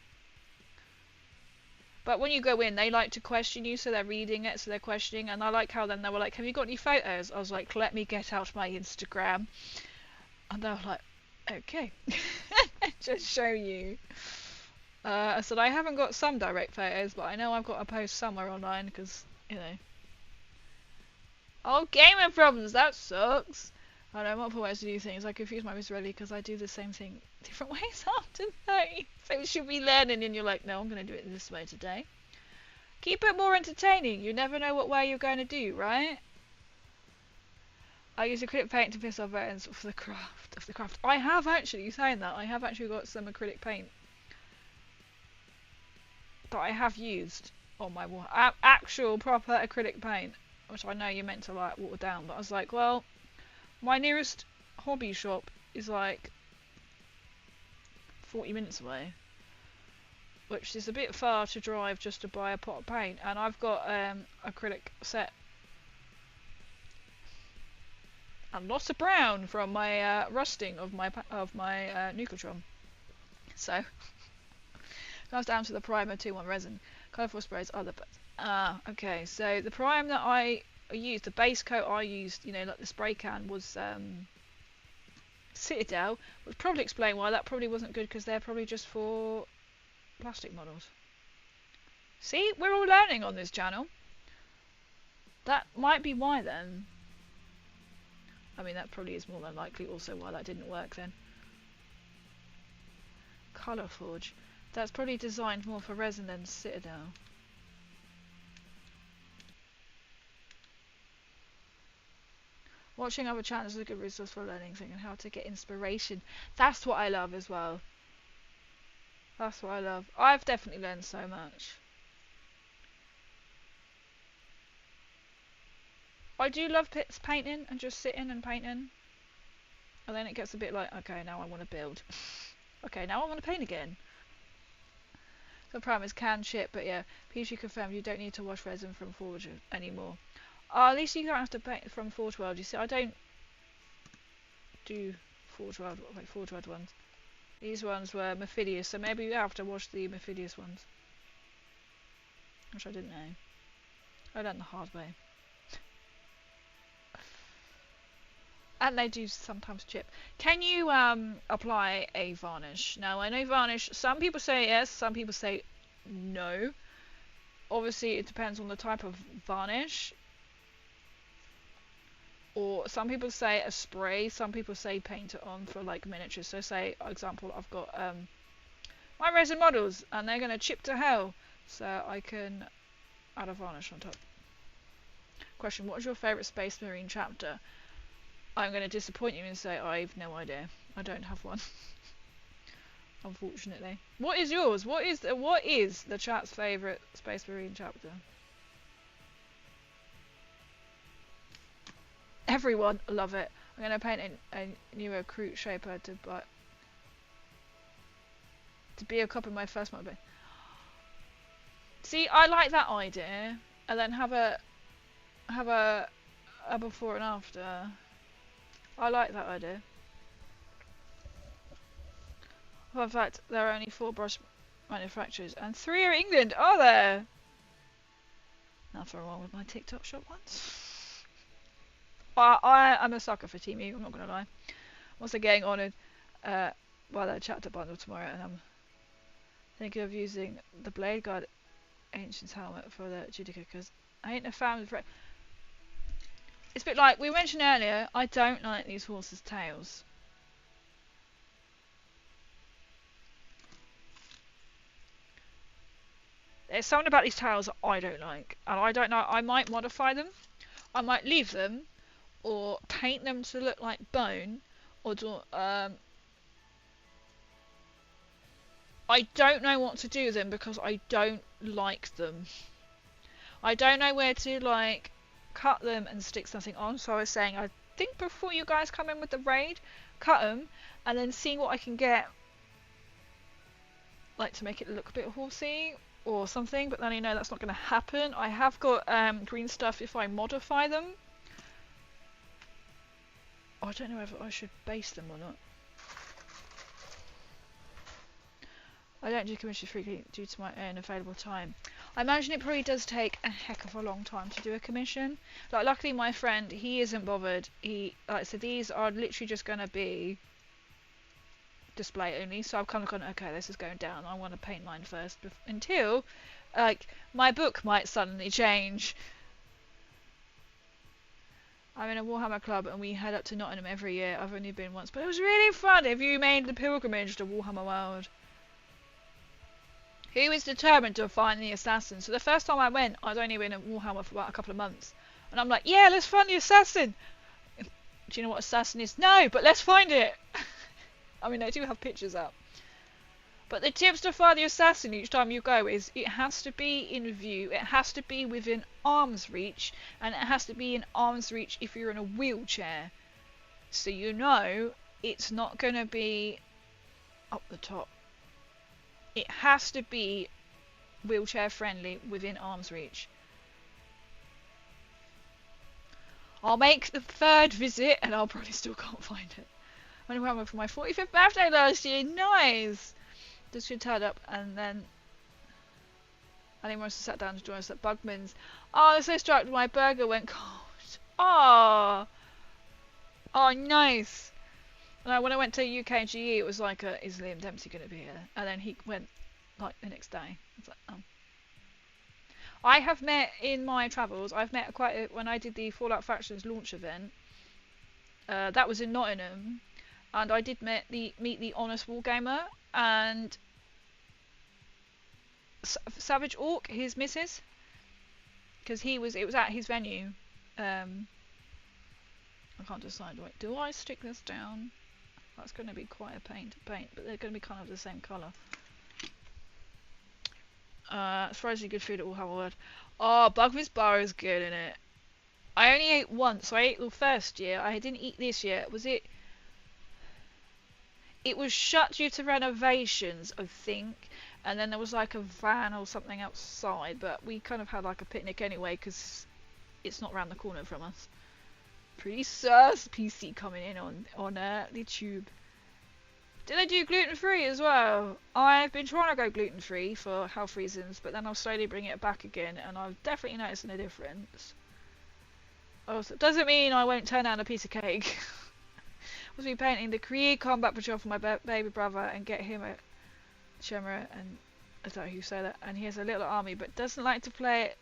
But when you go in, they like to question you, so they're reading it, so they're questioning, and I like how then they were like, have you got any photos? I was like, let me get out my Instagram. And they were like, okay. Just show you. I said, I haven't got some direct photos, but I know I've got to post somewhere online, because, you know. Oh, gamer problems, that sucks. I know multiple ways to do things. I confuse my Miss Relly because I do the same thing different ways after 30. So you should be learning, and you're like, no, I'm going to do it this way today. Keep it more entertaining. You never know what way you're going to do, right? I use acrylic paint to piss off veterans for the craft of the craft. I have actually, saying that, I have actually got some acrylic paint. that I have used on my wall, actual proper acrylic paint, which I know you're meant to like water down, but I was like, well, my nearest hobby shop is like 40 minutes away, which is a bit far to drive just to buy a pot of paint, and I've got acrylic set and lots of brown from my rusting of my Nucleotron. So I was down to the primer 2-1 resin, colourful sprays, other bits. Okay, so the prime that I used, the base coat I used, you know, like the spray can, was Citadel, which probably explain why that probably wasn't good, because they're probably just for plastic models. See, we're all learning on this channel. That might be why then. I mean, that probably is more than likely also why that didn't work then. Colour Forge. That's probably designed more for resin than Citadel. Watching other channels is a good resource for learning things and how to get inspiration. That's what I love as well. That's what I love. I've definitely learned so much. I do love painting and just sitting and painting. And then it gets a bit like, okay, now I want to build. Okay, now I want to paint again. The primers can chip, but yeah, PG confirmed you don't need to wash resin from Forge anymore. At least you don't have to paint from Forge World. You see, I don't do Forge World, like Forge World ones. These ones were Mephidius, so maybe you have to wash the Mephidius ones. Which I didn't know. I learned the hard way. And they do sometimes chip. Can you apply a varnish? Now, I know varnish, some people say yes, some people say no. Obviously, it depends on the type of varnish. Or some people say a spray, some people say paint it on for like miniatures. So say, for example, I've got my resin models and they're going to chip to hell. So I can add a varnish on top. Question, what is your favourite Space Marine chapter? I'm going to disappoint you and say I've no idea. I don't have one. Unfortunately. What is yours? What is the chat's favourite Space Marine chapter? Everyone love it. I'm going to paint a new recruit shaper to be a copy of my first one. See, I like that idea, and then have a before and after. I like that idea. Well, in fact, there are only 4 brush manufacturers, and 3 are England. Are there? Nothing wrong with my TikTok shop ones. I'm a sucker for Team U, I'm not going to lie. I'm also getting honoured by that chapter bundle tomorrow, and I'm thinking of using the Blade Guard Ancient's helmet for the Judica, because I ain't a fan of... It's a bit like we mentioned earlier, I don't like these horses' tails. There's something about these tails that I don't like, and I don't know, I might modify them, I might leave them, or paint them to look like bone, or do, I don't know what to do with them because I don't like them. I don't know where to like cut them and stick something on, so I was saying I think before you guys come in with the raid, cut them and then see what I can get, like to make it look a bit horsey or something, but then you know that's not going to happen. I have got green stuff if I modify them. Oh, I don't know if I should base them or not. I don't do commissions frequently due to my own available time. I imagine it probably does take a heck of a long time to do a commission. Like, luckily my friend, he isn't bothered. He, like, so these are literally just going to be display only. So I've kind of gone, okay, this is going down. I want to paint mine first until, like, my book might suddenly change. I'm in a Warhammer club and we head up to Nottingham every year. I've only been once, but it was really fun. Have you made the pilgrimage to Warhammer World? Who is determined to find the assassin? So the first time I went, I'd only been in Warhammer for about a couple of months. And I'm like, yeah, let's find the assassin. Do you know what assassin is? No, but let's find it. I mean, they do have pictures up. But the tips to find the assassin each time you go is it has to be in view, it has to be within arm's reach, and it has to be in arm's reach if you're in a wheelchair. So you know it's not going to be up the top. It has to be wheelchair friendly within arm's reach. I'll make the 3rd visit and I'll probably still can't find it. I only went for my 45th birthday last year. Nice! Just should turn up, and then I think once I sat down to join us at Bugman's. Oh, I was so struck my burger went cold. Oh, oh, nice. And when I went to UKGE, it was like, is Liam Dempsey going to be here? And then he went like the next day. It's like, oh. I have met in my travels. I've met when I did the Fallout Factions launch event. That was in Nottingham, and I did meet the Honest Wargamer and Savage Orc, his missus, because it was at his venue. I can't decide. Wait, do I stick this down? That's going to be quite a pain to paint, but they're going to be kind of the same colour. Surprisingly good food at All Howard. Oh, Bugman's Bar is good, isn't it? I only ate once. I ate the first year. I didn't eat this year. It was shut due to renovations, I think, and then there was like a van or something outside, but we kind of had like a picnic anyway because it's not round the corner from us. Pretty sus PC coming in on the tube. Do they do gluten-free as well? I've been trying to go gluten-free for health reasons, but then I'll slowly bring it back again, and I've definitely noticed a difference. Also, doesn't mean I won't turn down a piece of cake. Was be painting the Krieg combat patrol for my baby brother and get him a Shemra, and I don't know who say that, and he has a little army but doesn't like to play it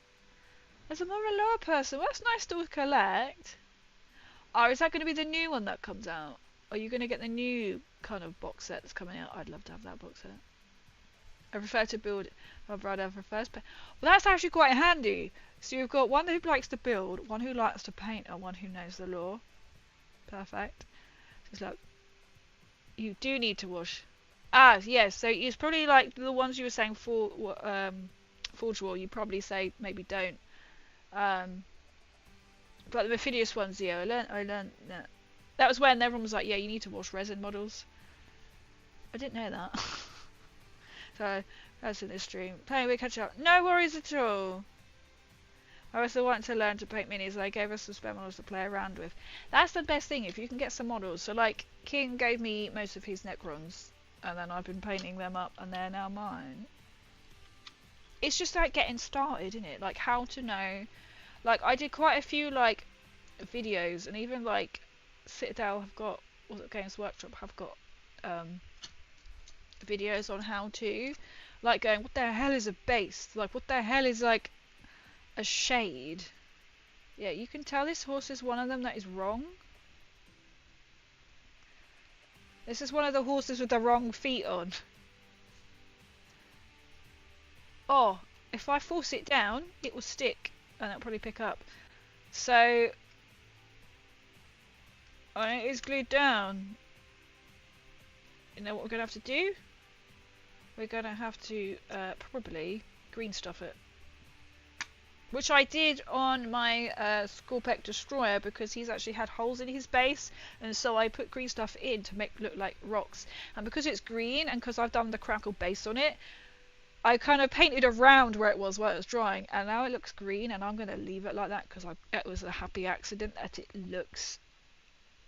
as a more lower person. Well, that's nice to collect. Oh, is that going to be the new one that comes out? Are you going to get the new kind of box set that's coming out? I'd love to have that box set. I prefer to build my brother for first paint. Well, that's actually quite handy. So you've got one who likes to build, one who likes to paint, and one who knows the lore. Perfect. It's like, you do need to wash. Ah, yes, so it's probably like the ones you were saying for Forge War, you probably say maybe don't. But the Mephidius ones, yeah, I learned that. That was when everyone was like, yeah, you need to wash resin models. I didn't know that. So, that's in this stream. Playing with catch up. No worries at all. I also wanted to learn to paint minis, and they gave us some spare models to play around with. That's the best thing, if you can get some models. So, like, King gave me most of his Necrons, and then I've been painting them up, and they're now mine. It's just like getting started, isn't it? Like, how to know. Like, I did quite a few, like, videos, and even, like, Citadel have got, or Games Workshop have got, videos on how to. Like, going, what the hell is a base? Like, what the hell is, like, a shade? Yeah, you can tell this horse is one of them that is wrong. This is one of the horses with the wrong feet on. Oh, if I force it down, it will stick, and it'll probably pick up. So, it is glued down. You know what we're going to have to do? We're going to have to probably green stuff it. Which I did on my Scorpec Destroyer, because he's actually had holes in his base, and so I put green stuff in to make it look like rocks. And because it's green, and because I've done the crackle base on it, I kind of painted around where it was drying, and now it looks green, and I'm going to leave it like that because it was a happy accident that it looks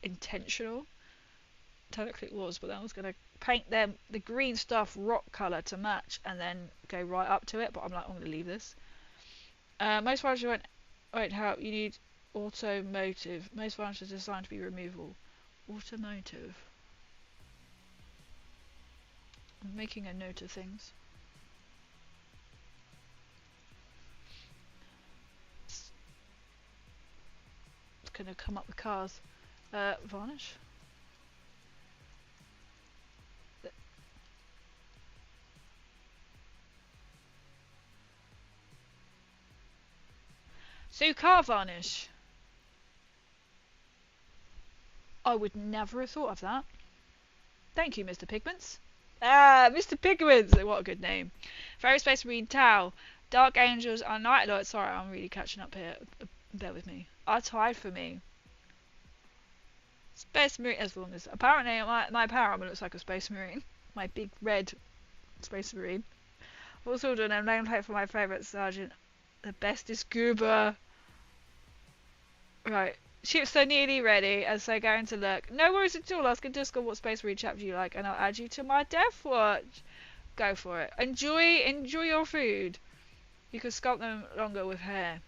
intentional. Technically it was, but then I was going to paint them the green stuff rock colour to match, and then go right up to it, but I'm like, I'm going to leave this. Most varnishes won't help. You need automotive. Most varnishes are designed to be removable. Automotive. I'm making a note of things. It's gonna come up with cars. Varnish. So car varnish. I would never have thought of that. Thank you, Mr. Pigments. Ah, Mr. Pigments. What a good name. Fairy Space Marine Tau. Dark Angels are Night Lord. Sorry, I'm really catching up here. Bear with me. Are tied for me. Space Marine, as long as apparently my power armor looks like a Space Marine. My big red Space Marine. I've also done a nameplate for my favourite sergeant. The best is Goober. Right. Ships are nearly ready as they go into look. No worries at all. Ask a Discord what Space Marine chapter you like, and I'll add you to my Death Watch. Go for it. Enjoy your food. You can sculpt them longer with hair.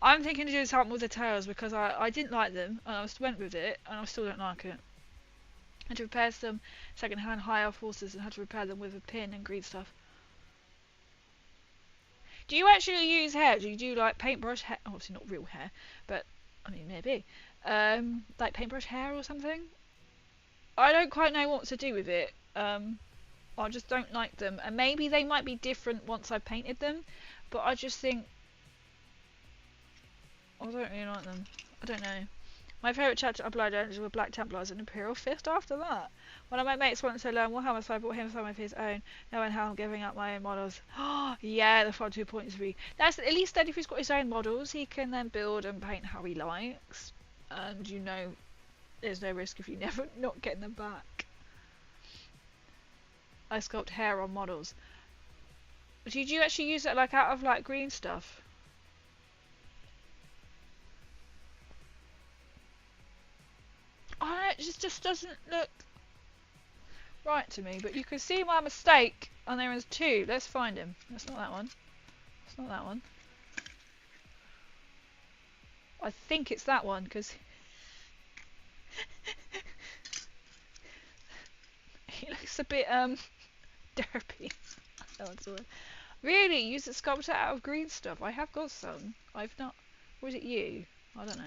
I'm thinking to do something with the tails because I didn't like them and I went with it and I still don't like it. I had to repair some second-hand high-elf horses and had to repair them with a pin and green stuff. Do you actually use hair? Do you do like paintbrush hair? Obviously not real hair, but I mean maybe. Like paintbrush hair or something? I don't quite know what to do with it. I just don't like them. And maybe they might be different once I've painted them, but I just think I don't really like them. I don't know. My favourite chapter of Blood Angels were Black Templars and Imperial Fist after that. One of my mates wanted to learn Warhammer, so I bought him some of his own, knowing how I'm giving up my own models. Oh, yeah, the Fun 2.3. That's at least then if he's got his own models, he can then build and paint how he likes. And you know, there's no risk if you never not getting them back. I sculpt hair on models. Did you actually use it like out of like green stuff? Oh, it just doesn't look right to me, but you can see my mistake, and there is two. Let's find him. That's not that one. It's not that one. I think it's that one, because he looks a bit, derpy. Oh, that's all. Really? Use a sculptor out of green stuff? I have got some. I've not... Or is it you? I don't know.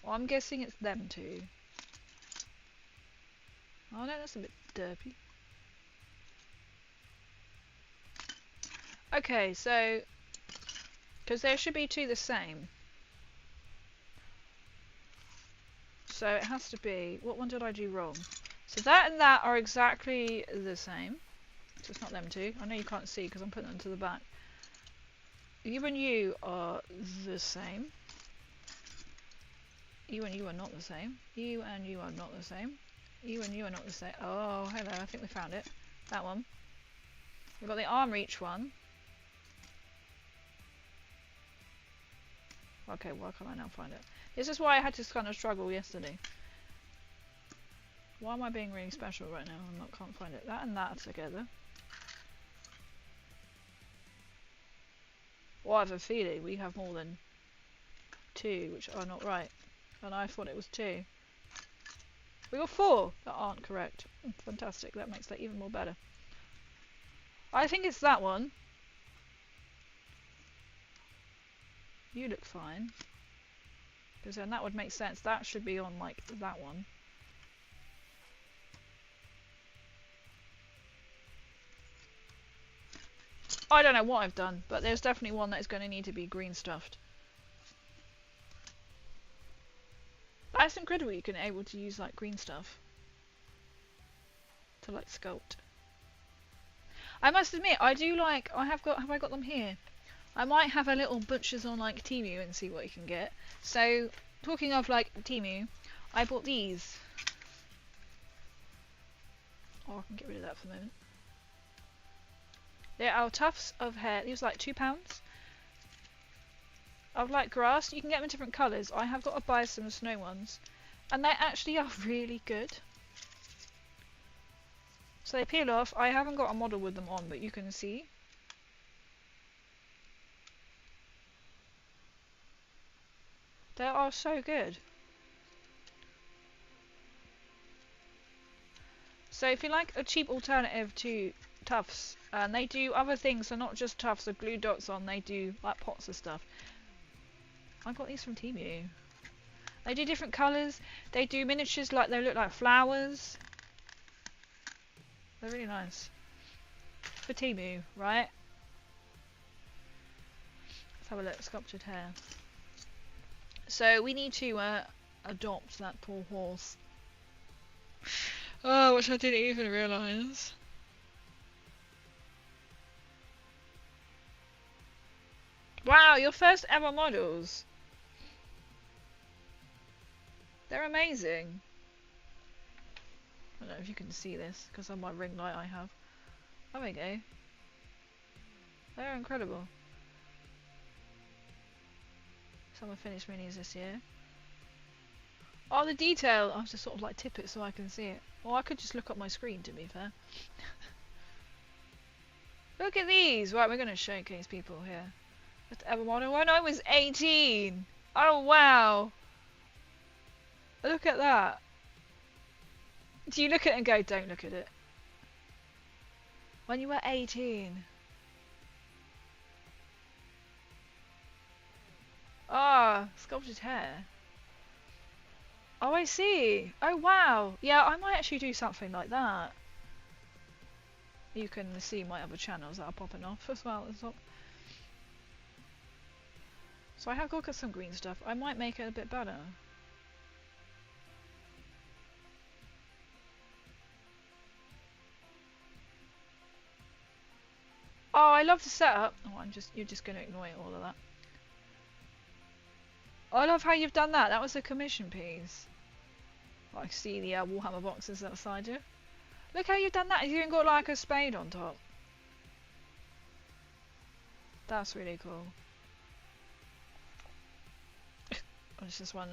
Well, I'm guessing it's them two. Oh no, that's a bit derpy. Okay, so... Because there should be two the same. So it has to be... What one did I do wrong? So that and that are exactly the same. So it's not them two. I know you can't see because I'm putting them to the back. You and you are the same. You and you are not the same. You and you are not the same. You and you are not the same. Oh, hello. I think we found it. That one. We've got the arm reach one. Okay, why can't I now find it? This is why I had to kind of struggle yesterday. Why am I being really special right now? Can't find it. That and that together. Well, I have a feeling we have more than two, which are not right. And I thought it was two. We got four that aren't correct. Fantastic, that makes that even more better. I think it's that one. You look fine. Because then that would make sense. That should be on, like, that one. I don't know what I've done, but there's definitely one that is going to need to be green stuffed. That's incredible you can able to use like green stuff to like sculpt. I must admit, I do like, have I got them here? I might have a little butchers on like Temu and see what you can get. So, talking of like Temu, I bought these. Oh, I can get rid of that for the moment. There are tufts of hair. These are like £2. Of like grass. You can get them in different colours. I have got to buy some snow ones. And they actually are really good. So they peel off. I haven't got a model with them on, but you can see. They are so good. So if you like a cheap alternative to tufts, and they do other things, so not just tufts or glue dots on, they do like pots of stuff. I got these from Temu. They do different colours, they do miniatures like they look like flowers. They're really nice. For Temu, right? Let's have a look, sculptured hair. So we need to adopt that poor horse. Oh, which I didn't even realise. Wow, your first ever models. They're amazing. I don't know if you can see this because of my ring light I have. There we go. They're incredible. Some have finished minis this year. Oh, the detail! I have to sort of like tip it so I can see it. Or I could just look up my screen, to be fair. Look at these! Right, we're going to showcase people here. First ever model when I was 18! Oh, wow! Look at that! Do you look at it and go, don't look at it? When you were 18. Ah, sculpted hair. Oh, I see. Oh, wow. Yeah, I might actually do something like that. You can see my other channels that are popping off as well at the top. So I have got some green stuff. I might make it a bit better. Oh, I love the setup. Oh, you're just going to ignore all of that. I love how you've done that. That was a commission piece. I see the Warhammer boxes outside you. Look how you've done that. You've even got like a spade on top. That's really cool. There's this one.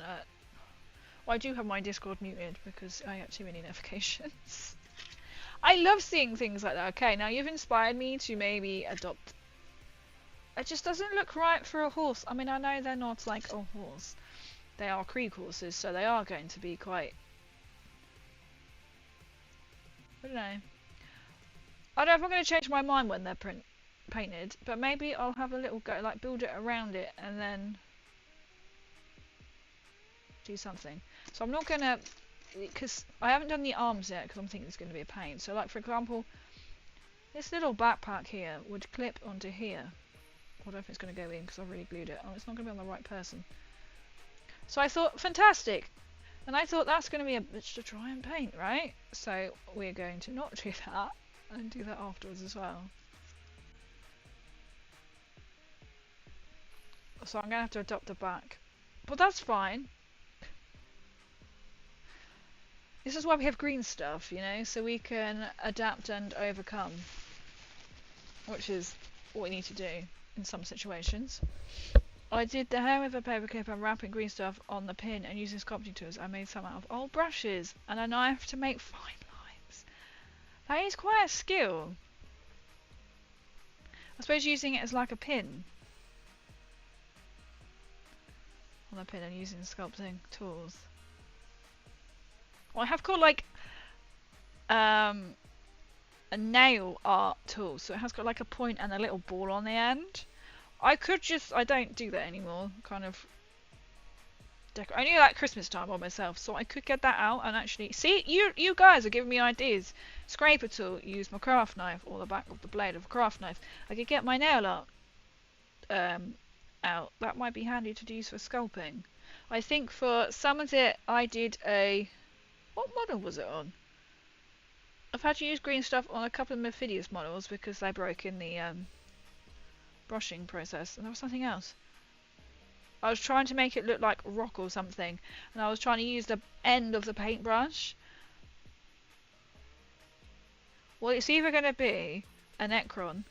Well, I do have my Discord muted because I get too many notifications. I love seeing things like that. Okay, now you've inspired me to maybe adopt. It just doesn't look right for a horse. I mean, I know they're not like a horse. They are Krieg horses, so they are going to be quite... I don't know. I don't know if I'm going to change my mind when they're painted, but maybe I'll have a little go, like build it around it and then do something. So I'm not going to... because I haven't done the arms yet because I'm thinking it's going to be a pain. So like for example, this little backpack here would clip onto here. I don't know if it's going to go in because I've really glued it. Oh, it's not going to be on the right person. So I thought, fantastic. And I thought that's going to be a bitch to try and paint, right? So we're going to not do that and do that afterwards as well. So I'm going to have to adopt the back. But that's fine. This is why we have green stuff, you know, so we can adapt and overcome. Which is what we need to do in some situations. I did the hair with a paper clip and wrapping green stuff on the pin and using sculpting tools. I made some out of old brushes and a knife to make fine lines. That is quite a skill. I suppose using it as like a pin. On the pin and using sculpting tools. Well, I have got like a nail art tool, so it has got like a point and a little ball on the end. I could just, I don't do that anymore, kind of I knew that Christmas time on myself, so I could get that out and actually, see, you guys are giving me ideas. Scraper tool, use my craft knife, or the back of the blade of a craft knife. I could get my nail art out, that might be handy to use for sculpting. I think for some of it, I did a, what model was it on? I've had to use green stuff on a couple of Mephidius models because they broke in the brushing process, and there was something else. I was trying to make it look like rock or something, and I was trying to use the end of the paintbrush. Well, it's either going to be a Necron.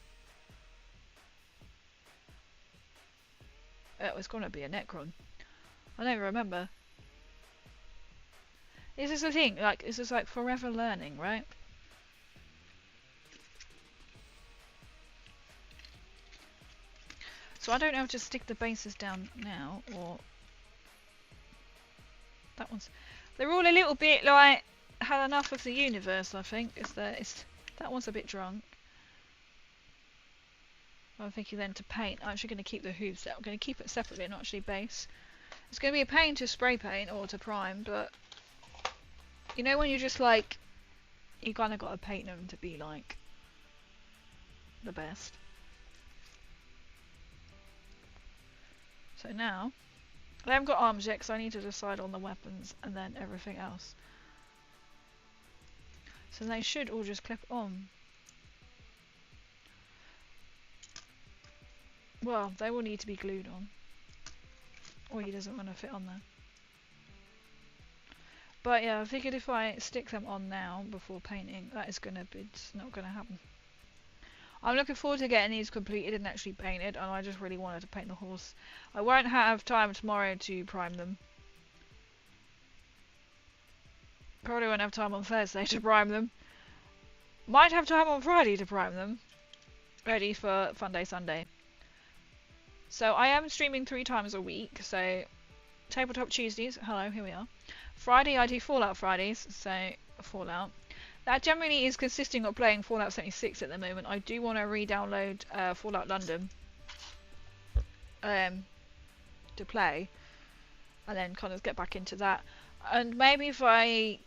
It was going to be a Necron. I don't remember. This is the thing, like, this is like forever learning, right? So I don't know if to stick the bases down now, or... That one's... They're all a little bit, like, had enough of the universe, I think. That one's a bit drunk. I'm thinking then to paint. I'm actually going to keep the hooves out. I'm going to keep it separately and not actually base. It's going to be a pain to spray paint or to prime, but... You know when you're just like... You kind of got to paint them to be, like... the best. So now, I haven't got arms yet because I need to decide on the weapons and then everything else. So they should all just clip on. Well, they will need to be glued on. Or he doesn't want to fit on there. But yeah, I figured if I stick them on now before painting, that is gonna be, it's not gonna happen. I'm looking forward to getting these completed and actually painted, and I just really wanted to paint the horse. I won't have time tomorrow to prime them. Probably won't have time on Thursday to prime them. Might have time on Friday to prime them. Ready for Fun Day Sunday. So I am streaming 3 times a week, so Tabletop Tuesdays, hello, here we are. Friday I do Fallout Fridays, so Fallout. That generally is consisting of playing Fallout 76 at the moment. I do want to re-download Fallout London to play, and then kind of get back into that. And maybe if I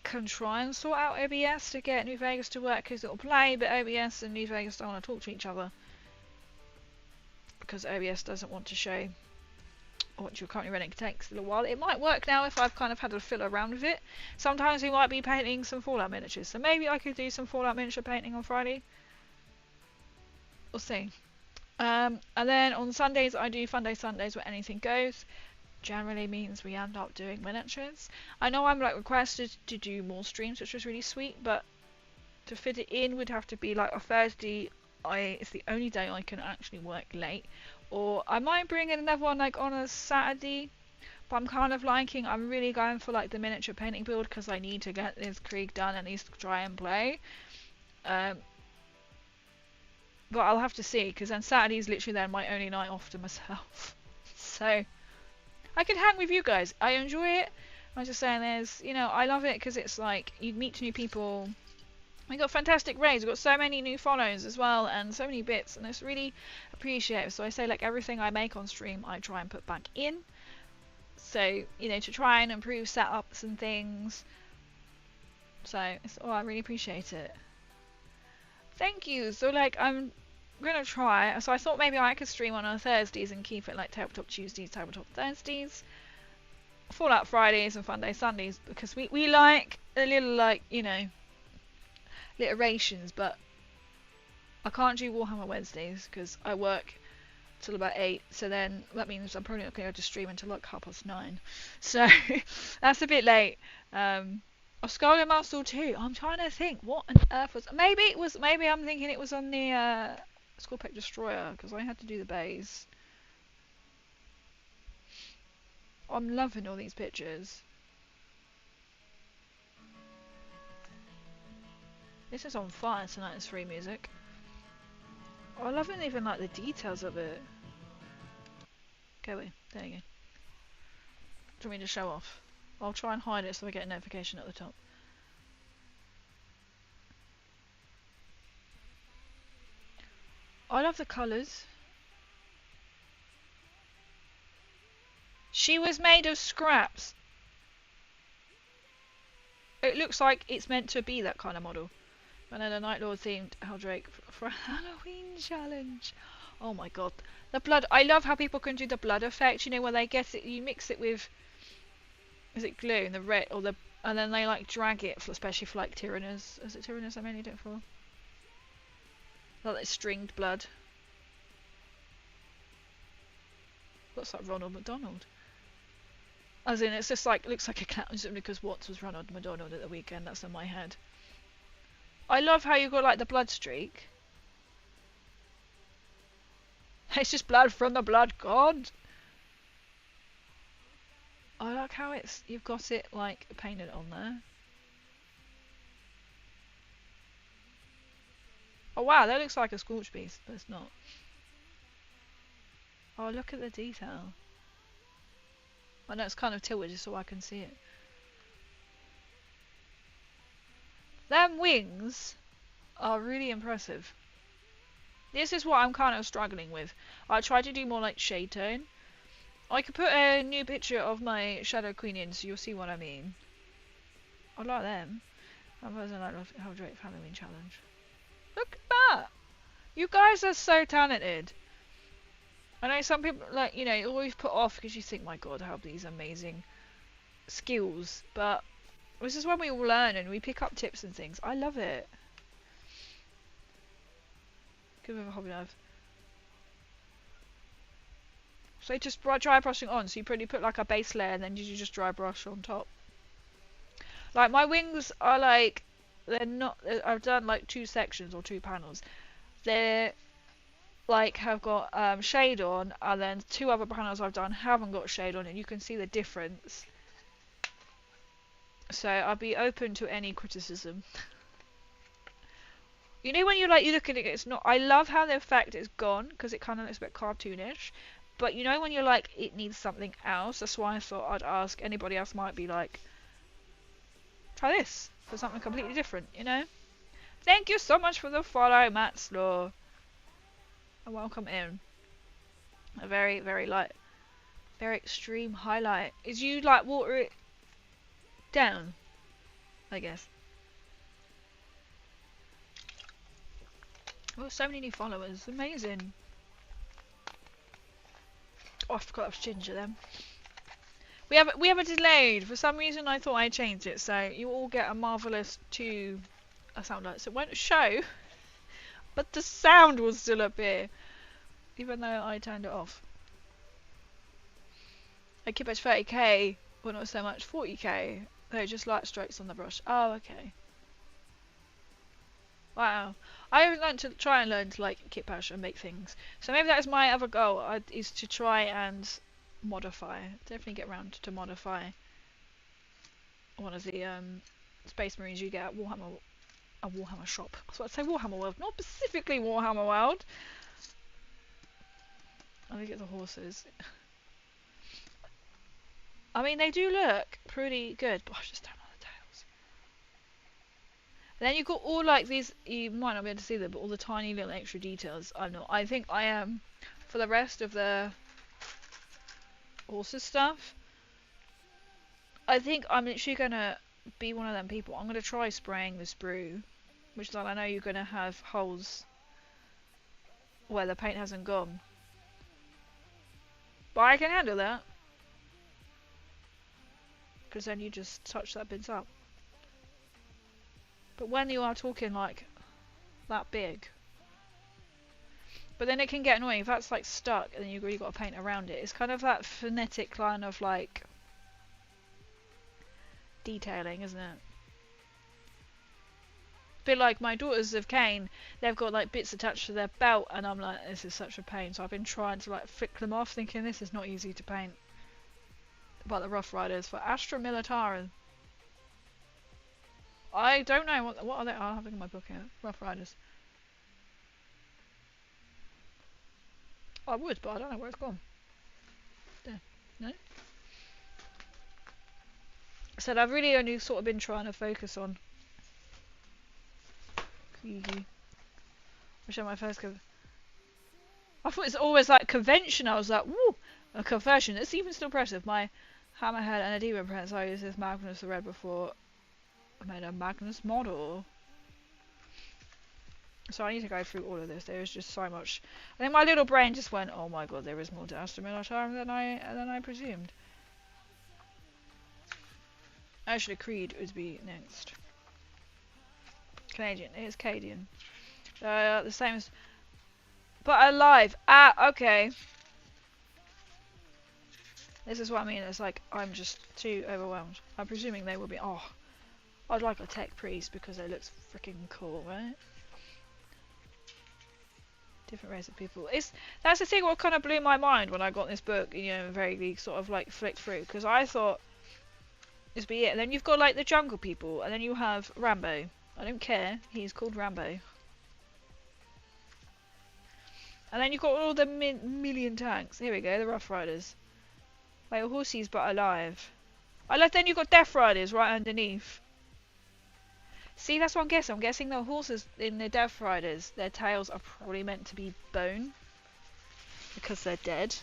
can try and sort out OBS to get New Vegas to work, because it'll play, but OBS and New Vegas don't want to talk to each other. Because OBS doesn't want to show what you're currently running. It takes a little while. It might work now if I've kind of had a fiddle around with it. Sometimes we might be painting some Fallout miniatures, so maybe I could do some Fallout miniature painting on Friday. We'll see. And then on Sundays I do Fun Day Sundays where anything goes. Generally means we end up doing miniatures. I know I'm like requested to do more streams, which was really sweet, but to fit it in would have to be like a Thursday. It's the only day I can actually work late. Or I might bring in another one like on a Saturday, but I'm kind of liking, I'm really going for like the miniature painting build because I need to get this Krieg done and at least try and play. But I'll have to see, because then Saturday's literally then my only night off to myself. So I can hang with you guys. I enjoy it. I was just saying, there's, you know, I love it because it's like you meet new people. We got fantastic raids, we've got so many new follows as well, and so many bits, and it's really appreciative. So I say, like, everything I make on stream I try and put back in, so, you know, to try and improve setups and things. So it's, oh, I really appreciate it. Thank you. So like, I'm gonna try, so I thought maybe I could stream on Thursdays and keep it like Tabletop Tuesdays, Tabletop Thursdays, Fallout Fridays and Fun Day Sundays, because we like a little, like, you know, iterations, but I can't do Warhammer Wednesdays because I work till about 8, so then that means I'm probably not going to stream until like 9:30, so that's a bit late. Oscar Muscle 2, I'm trying to think what on earth was, maybe I'm thinking it was on the Scorpec Destroyer, because I had to do the base. I'm loving all these pictures. This is on fire tonight, it's free music. Oh, I love it, even like the details of it. Go away, there you go. Do you want me to show off? I'll try and hide it so I get a notification at the top. I love the colours. She was made of scraps. It looks like it's meant to be that kind of model. And then a Night Lord themed Heldrake for a Halloween challenge. Oh my god. The blood. I love how people can do the blood effect. You know, where they get it, you mix it with, is it glue and the red, or the, and then they like drag it, for, especially for like Tyrannus. Is it Tyrannus I mainly do it for? Like stringed blood. Looks like Ronald McDonald. As in, it's just like, looks like a clown, because Watts was Ronald McDonald at the weekend. That's in my head. I love how you got like the blood streak. It's just blood from the blood god. I like how it's, you've got it like painted on there. Oh wow, that looks like a scorch beast, but it's not. Oh, look at the detail. I know it's kind of tilted just so I can see it. Them wings are really impressive. This is what I'm kind of struggling with. I try to do more like shade tone. I could put a new picture of my Shadow Queen in so you'll see what I mean. I like them. I wasn't like Heldrake Halloween challenge. Look at that! You guys are so talented. I know some people, like, you know, you always put off because you think, my god, I have these amazing skills, but This is when we all learn and we pick up tips and things. I love it. Good with a hobby knife. So just dry brushing on. So you pretty put like a base layer and then you just dry brush on top. Like my wings are like, they're not. I've done like 2 sections or 2 panels. They're like have got shade on, and then 2 other panels I've done haven't got shade on, and you can see the difference. So I'll be open to any criticism. You know when you look at it, it's not. I love how the effect is gone because it kind of looks a bit cartoonish. But you know when you're like, it needs something else. That's why I thought I'd ask. Anybody else might be like, try this for something completely different. You know. Thank you so much for the follow, Matt Slaw. And welcome in. A very, very light, very extreme highlight. Is you like water it down, I guess. Oh, so many new followers. Amazing. Oh, I forgot I was ginger then. We have a delayed. For some reason I thought I changed it, so you all get a marvelous 2 sound lights. It won't show, but the sound will still appear, even though I turned it off. I keep it 30k, well not so much 40k. They're just light strokes on the brush. Oh, okay. Wow. I haven't learned to try and learn to like kit bash and make things. So maybe that is my other goal, is to try and modify. Definitely get around to modify one of the Space Marines you get at Warhammer shop. So I'd say Warhammer World, not specifically Warhammer World. Let me get the horses. I mean, they do look pretty good, but I just don't like the tails. And then you've got all like these, you might not be able to see them, but all the tiny little extra details. I think I am, for the rest of the horses stuff, I think I'm literally gonna be one of them people. I'm gonna try spraying the sprue, which I know you're gonna have holes where the paint hasn't gone. But I can handle that. Because then you just touch that bit up. But when you are talking like that big, but then it can get annoying if that's like stuck and then you've really got to paint around it. It's kind of that phonetic line of like detailing, isn't it? A bit like my daughters of Cain, they've got like bits attached to their belt and I'm like, this is such a pain. So I've been trying to like flick them off, thinking this is not easy to paint. About the Rough Riders for Astra Militarum. I don't know what are they. I'll have a look in my book here. Rough Riders. I would, but I don't know where it's gone. There. No? I said I've really only sort of been trying to focus on Krieg. Wish I my first cover. I thought it's always like convention. I was like, woo, a conversion. It's even still impressive. My Hammerhead and a Demon Prince. I used this Magnus the Red before I made a Magnus model. So I need to go through all of this. There is just so much. I think my little brain just went, oh my god, there is more to Astra Militarum than I presumed. Actually, Creed would be next. Canadian. It is Cadian. The same as... But alive. Ah, okay. This is what I mean. It's like, I'm just too overwhelmed. I'm presuming they will be... Oh, I'd like a tech priest because they look freaking cool, right? Different race of people. That's the thing what kind of blew my mind when I got this book, you know, very sort of like flicked through. Because I thought... This be it. And then you've got like the jungle people. And then you have Rambo. I don't care. He's called Rambo. And then you've got all the million tanks. Here we go, the Rough Riders. Wait, horses but alive. I love. Then you've got Death Riders right underneath. See, that's what I'm guessing. I'm guessing the horses in the Death Riders, their tails are probably meant to be bone. Because they're dead.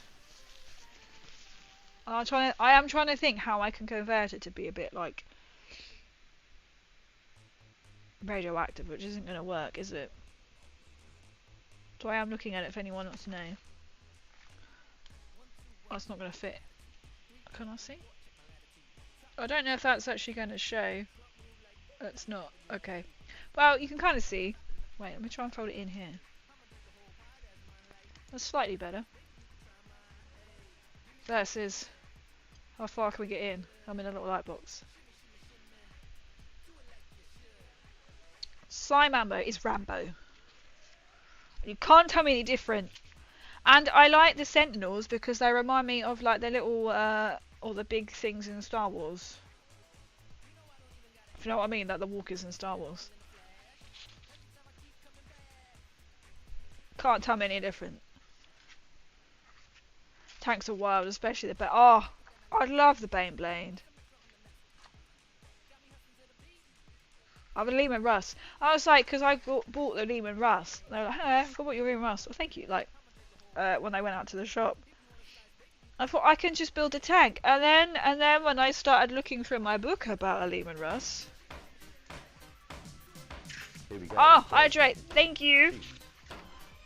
I am trying to think how I can convert it to be a bit like radioactive, which isn't going to work, is it? So I am looking at it if anyone wants to know. That's not going to fit. Can I see? I don't know if that's actually going to show. It's not. Okay. Well, you can kind of see. Wait, let me try and fold it in here. That's slightly better. Versus, how far can we get in? I'm in a little light box. Slime ammo is Rambo. You can't tell me any different. And I like the Sentinels because they remind me of like the little, or the big things in Star Wars. If you know what I mean, like the walkers in Star Wars. Can't tell me any different. Tanks are wild, especially the oh, I love the Baneblade. I have a Lehman Russ. I was like, because I bought the Lehman Russ. They were like, hey, I bought your Lehman Russ. Well, thank you. Like, when I went out to the shop, I thought I can just build a tank. And then when I started looking through my book about a Lehman Russ. Here we go. Oh, hydrate. Thank you.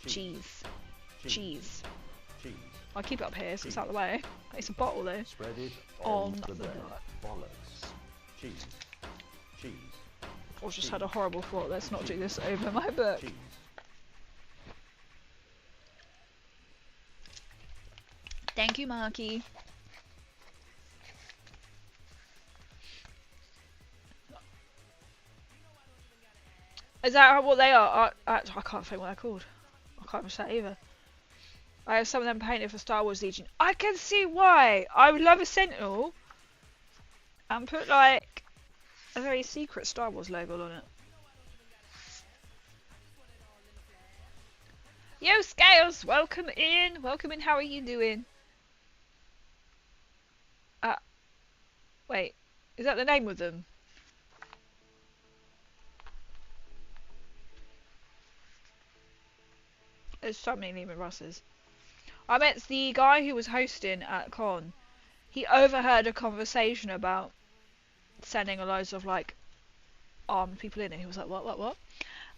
Cheese. Cheese. Cheese. Cheese. I'll keep it up here so it's out of the way. It's a bottle though. Spread it On the the bread. blood. Bollocks. Cheese. Cheese. I just had a horrible thought. Let's not do this over my book. Cheese. Thank you, Marky. Is that what they are? I can't think what they're called. I can't remember that either. I have some of them painted for Star Wars Legion. I can see why! I would love a Sentinel and put like a very secret Star Wars logo on it. Yo, Scales! Welcome in! Welcome in, how are you doing? Wait, is that the name of them? There's so many Lehman Russes. I met the guy who was hosting at con. He overheard a conversation about sending a loads of like armed people in, and he was like, what?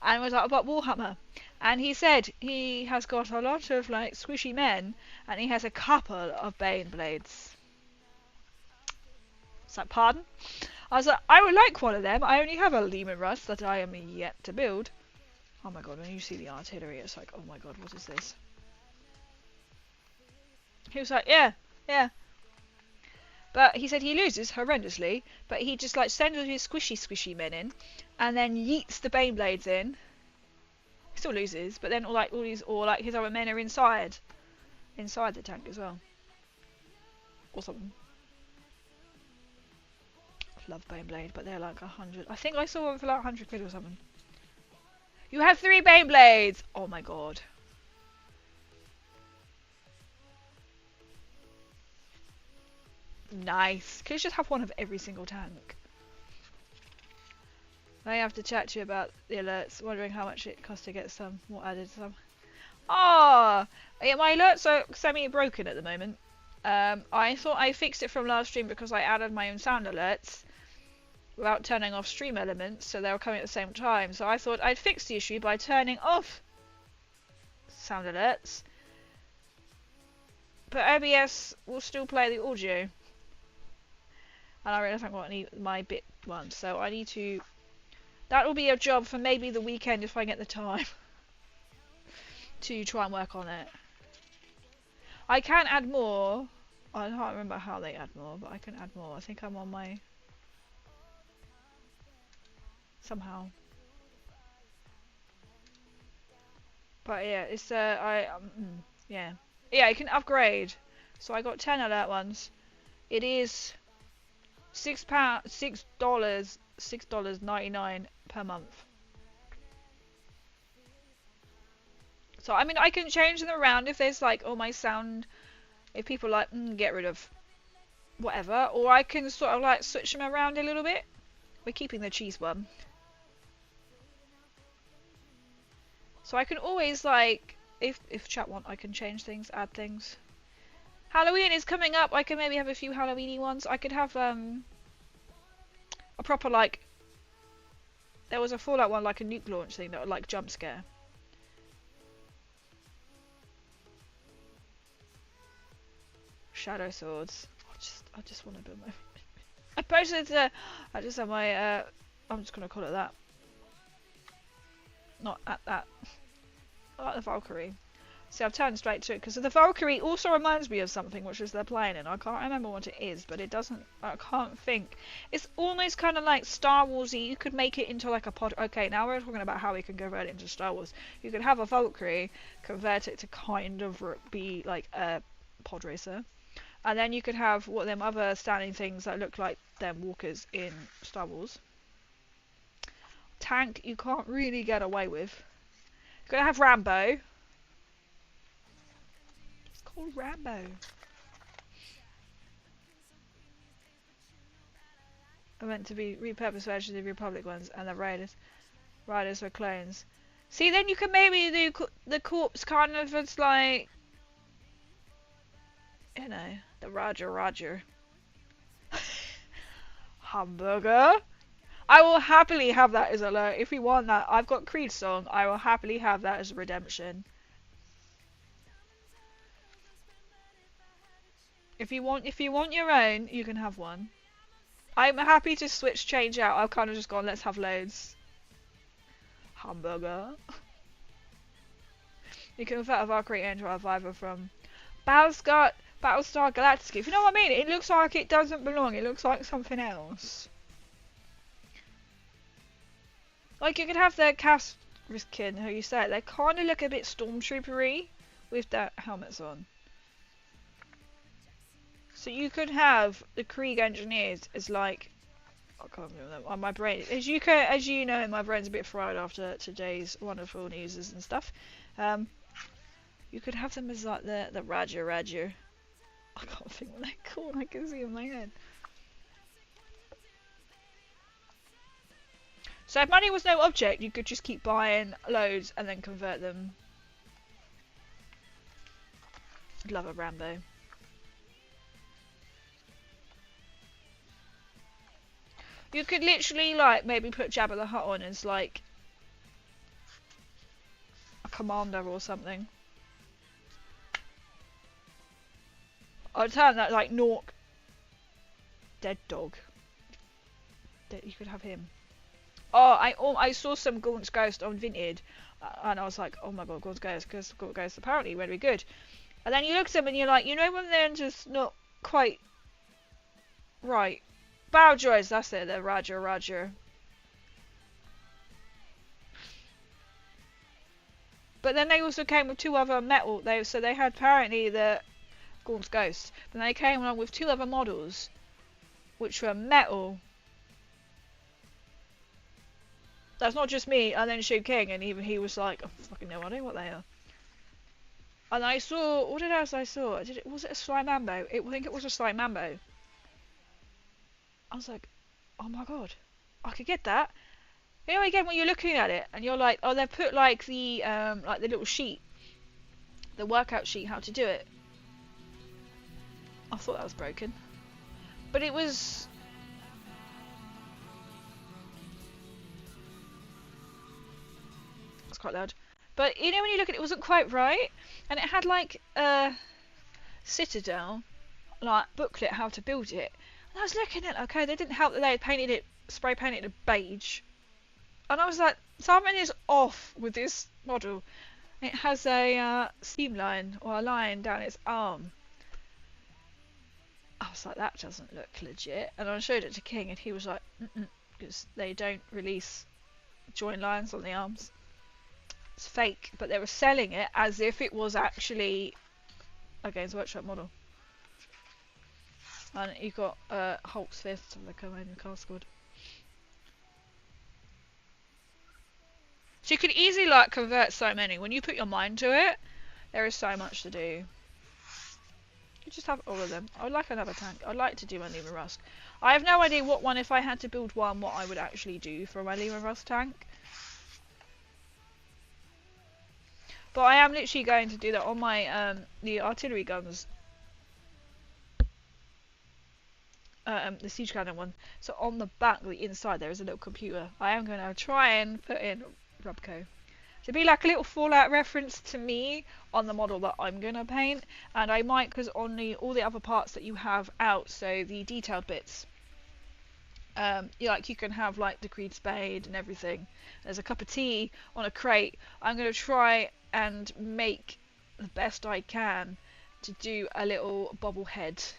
And was like, about Warhammer. And he said he has got a lot of like squishy men, and he has a couple of Baneblades. It's like, pardon? I was like, I would like one of them. I only have a Lehman Russ that I am yet to build. Oh my god, when you see the artillery, it's like, oh my god, what is this? He was like, yeah. But he said he loses horrendously, but he just like sends all his squishy men in, and then yeets the Baneblades in. He still loses, but then all his other men are inside the tank as well, or something. Love Baneblade, but they're like 100. I think I saw one for like 100 quid or something. You have 3 Baneblades! Oh my god. Nice. Can you just have one of every single tank? I have to chat to you about the alerts, wondering how much it costs to get some, what added some. Ah! Yeah, my alerts are semi-broken at the moment. I thought I fixed it from last stream because I added my own sound alerts without turning off stream elements, so they were coming at the same time. So I thought I'd fix the issue by turning off sound alerts, but OBS will still play the audio, and I really haven't got any my bit one, so I need to. That will be a job for maybe the weekend if I get the time to try and work on it. I can add more. I can't remember how they add more, but I can add more. I think I'm on my somehow. But yeah, it's yeah, you can upgrade. So I got 10 alert ones. It is $6.99 per month. So I mean, I can change them around if there's like, oh, my sound, if people like get rid of whatever, or I can sort of like switch them around a little bit. We're keeping the cheese one. So I can always, like, if chat want, I can change things, add things. Halloween is coming up. I can maybe have a few Halloweeny ones. I could have a proper, like, there was a Fallout one, like a nuke launch thing that would like jump scare. Shadow swords. I just want to build my Posted to, I just have my, I'm just gonna call it that. Not at that. I like the Valkyrie. See, I've turned straight to it because the Valkyrie also reminds me of something which is they're playing in. I can't remember what it is, but it doesn't. I can't think. It's almost kind of like Star Warsy. You could make it into like a pod. Okay, now we're talking about how we can convert it into Star Wars. You could have a Valkyrie, convert it to kind of be like a pod racer, and then you could have what them other standing things that look like them walkers in Star Wars. Tank, you can't really get away with. You're gonna have Rambo. Called Rambo. I meant to be repurposed versions of Republic ones, and the Riders were clones. See, then you can maybe do the corpse kind of as like, you know, the Roger. Hamburger. I will happily have that as a alert. If you want that, I've got Krieg song. I will happily have that as a redemption. If you want your own, you can have one. I'm happy to change out. I've kind of just gone, let's have loads. Hamburger. You can convert a Valkyrie into a Viper from Battlestar Galactica. If you know what I mean, it looks like it doesn't belong. It looks like something else. Like you could have the Kasrkin, who you said, they kind of look a bit stormtroopery with their helmets on. So you could have the Krieg engineers as like, I can't remember them. My brain, as you know, my brain's a bit fried after today's wonderful news and stuff. You could have them as like the Roger. I can't think what they're called. I can see in my head. So if money was no object, you could just keep buying loads and then convert them. I'd love a Rambo. You could literally, like, maybe put Jabba the Hutt on as, like, a commander or something. I'd turn that, like, Nork. Dead dog. You could have him. Oh, I saw some Gaunt's Ghost on Vinted, and I was like, oh my god, Gaunt's Ghost apparently very good. And then you look at them and you're like, you know when they're just not quite right. Battle droids, that's it, they're Roger. But then they also came with two other metal, so they had apparently the Gaunt's Ghost, but they came along with two other models, which were metal. That's not just me, and then Shu King, and even he was like, oh, fucking no idea what they are. And I saw, what else I saw? Was it a Slimambo? I think it was a Slimambo. I was like, oh my god, I could get that. You know, again, when you're looking at it, and you're like, oh, they've put like the little sheet, the workout sheet, how to do it. I thought that was broken. But it was... It's quite loud. But, you know, when you look at it, it wasn't quite right. And it had like a Citadel, like, booklet how to build it. And I was looking at it, okay, they didn't help that they had painted it, spray painted it beige. And I was like, something is off with this model. It has a seam line, or a line down its arm. I was like, that doesn't look legit. And I showed it to King, and he was like, because they don't release joint lines on the arms. It's fake, but they were selling it as if it was actually a Games Workshop model. And you got Hulk's fist, so they come in the cast squad. So you could easily like convert so many. When you put your mind to it, there is so much to do. You just have all of them. I would like another tank. I'd like to do my Lima Rusk. I have no idea what one, if I had to build one, what I would actually do for my Lima Rusk tank. But I am literally going to do that on my the artillery guns. The siege cannon one. So on the back, the inside, there is a little computer. I am going to try and put in Rubco. To be like a little Fallout reference to me on the model that I'm going to paint. And I might, because on all the other parts that you have out, so the detailed bits. you can have like the Creed spade and everything. There's a cup of tea on a crate. I'm going to try and make the best I can to do a little bobblehead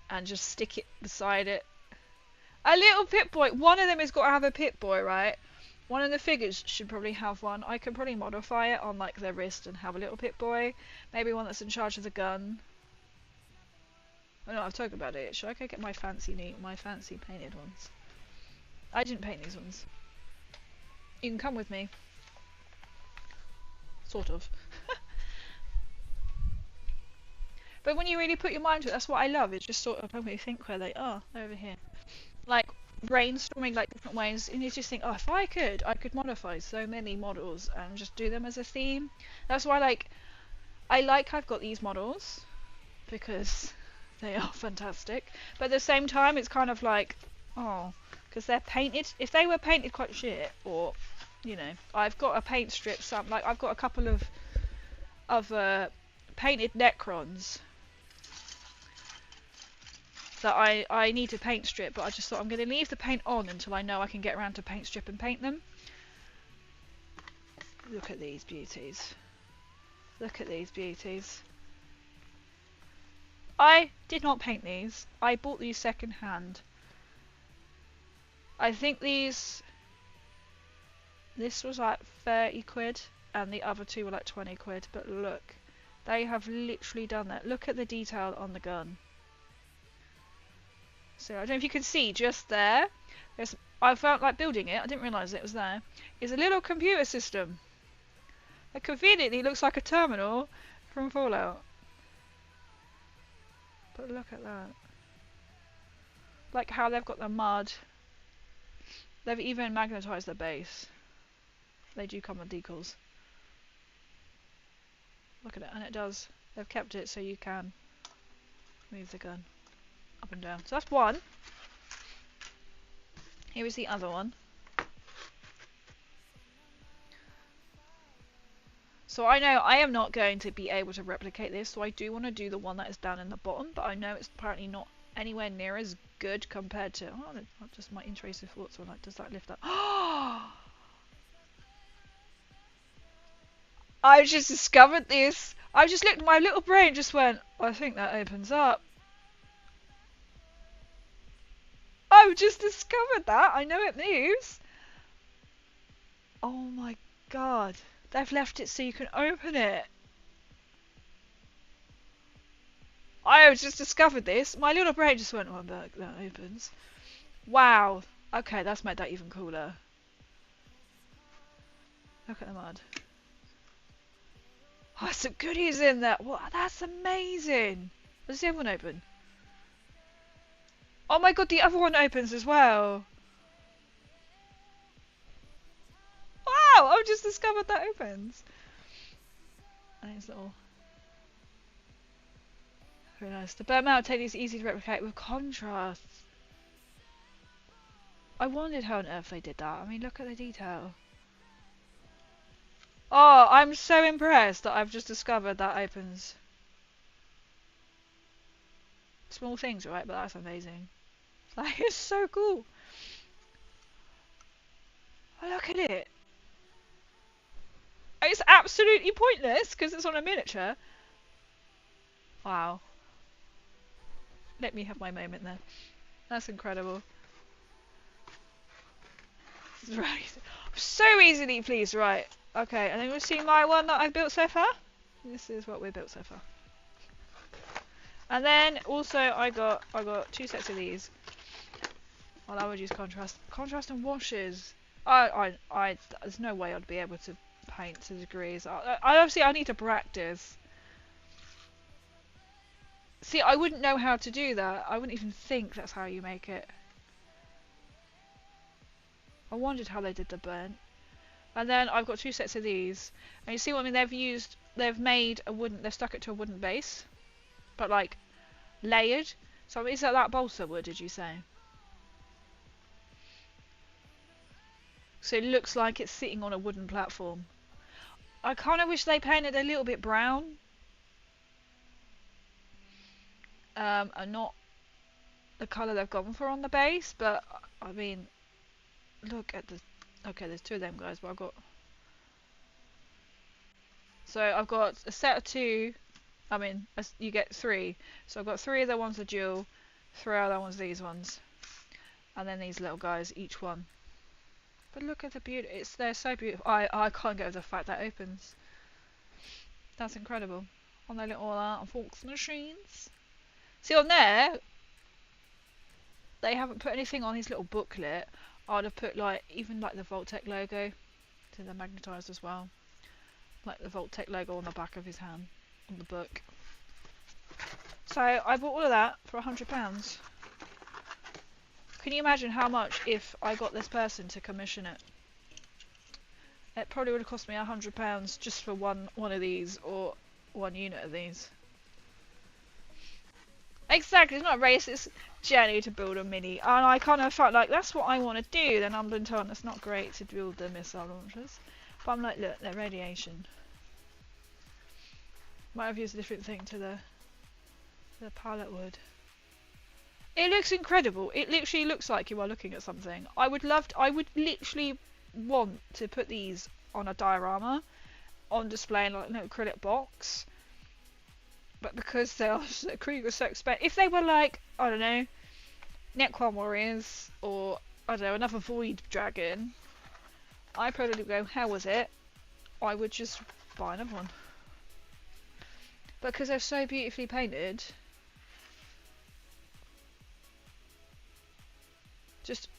and just stick it beside it. A little Pip-Boy. One of them has got to have a Pip-Boy, right? One of the figures should probably have one. I could probably modify it on like their wrist and have a little Pip-Boy. Maybe one that's in charge of the gun. Oh no, I've talked about it. Should I go get my fancy painted ones? I didn't paint these ones. You can come with me. Sort of. But when you really put your mind to it, that's what I love. It's just sort of making me think where they are. They're over here. Like brainstorming like different ways, and you just think, oh, if I could modify so many models and just do them as a theme. That's why I've got these models because they are fantastic. But at the same time, it's kind of like, oh, because they're painted. If they were painted quite shit, or you know, I've got a paint strip. I've got a couple of painted Necrons that I need to paint strip, but I just thought I'm going to leave the paint on until I know I can get around to paint strip and paint them. Look at these beauties. Look at these beauties. I did not paint these. I bought these second hand. I think this was like 30 quid and the other two were like 20 quid, but look, they have literally done that. Look at the detail on the gun. So I don't know if you can see just there. I felt like building it. I didn't realise it was there. Is a little computer system. It conveniently looks like a terminal from Fallout. But look at that. Like how they've got the mud. They've even magnetised the base. They do come with decals. Look at it, and it does. They've kept it so you can move the gun up and down. So that's one. Here is the other one. So I know I am not going to be able to replicate this, so I do want to do the one that is down in the bottom, but I know it's apparently not anywhere near as good compared to... Oh, just my intrusive thoughts were like, does that lift up? I just discovered this. I just looked, my little brain just went, I think that opens up. I've just discovered that. I know it moves. Oh my god. They've left it so you can open it. I have just discovered this. My little brain just went, oh, that opens. Wow. Okay, that's made that even cooler. Look at the mud. Oh, some goodies in there. What? That's amazing. Does the other one open? Oh my god, the other one opens as well. Wow, I've just discovered that opens. And it's little... Very nice. The burnt metal technique is easy to replicate with contrast. I wondered how on earth they did that. I mean, look at the detail. Oh, I'm so impressed that I've just discovered that opens. Small things, right? But that's amazing. That is so cool. Oh, look at it. It's absolutely pointless because it's on a miniature. Wow. Let me have my moment there. That's incredible. Right. I'm so easily pleased, right. Okay, and then we'll see my one that I've built so far. This is what we've built so far. And then also I got 2 sets of these. Well, I would use contrast. Contrast and washes. There's no way I'd be able to paint to degrees. I need to practice. See, I wouldn't know how to do that. I wouldn't even think that's how you make it. I wondered how they did the burnt. And then I've got 2 sets of these. And you see what I mean? They've stuck it to a wooden base. But like, layered. So is that balsa wood, did you say? So it looks like it's sitting on a wooden platform. I kind of wish they painted a little bit brown. And not the colour they've gone for on the base, but I mean, look at the. Okay, there's 2 of them guys, but I've got a set of 2. I mean, you get 3. So I've got 3 of the ones are dual, 3 other ones these ones, and then these little guys, each one. But look at the beauty. They're so beautiful. I can't get over the fact that opens. That's incredible. On their little Fox machines. See on there, they haven't put anything on his little booklet. I'd have put even the Voltec logo. So they're magnetised as well. Like the Voltec logo on the back of his hand, on the book. So I bought all of that for £100. Can you imagine how much if I got this person to commission it? It probably would have cost me £100 just for one of these, or 1 unit of these. Exactly, it's not a race, it's journey to build a mini. And I kind of felt like that's what I want to do. Then I'm been told it's not great to build the missile launchers. But I'm like, look, they're radiation. Might have used a different thing to the pallet wood. It looks incredible. It literally looks like you are looking at something. I would literally want to put these on a diorama on display in an acrylic box. But because Krieg was so expensive, if they were I don't know, Necron Warriors, or I don't know, another Void Dragon, I probably would go, how was it? I would just buy another one. But because they're so beautifully painted,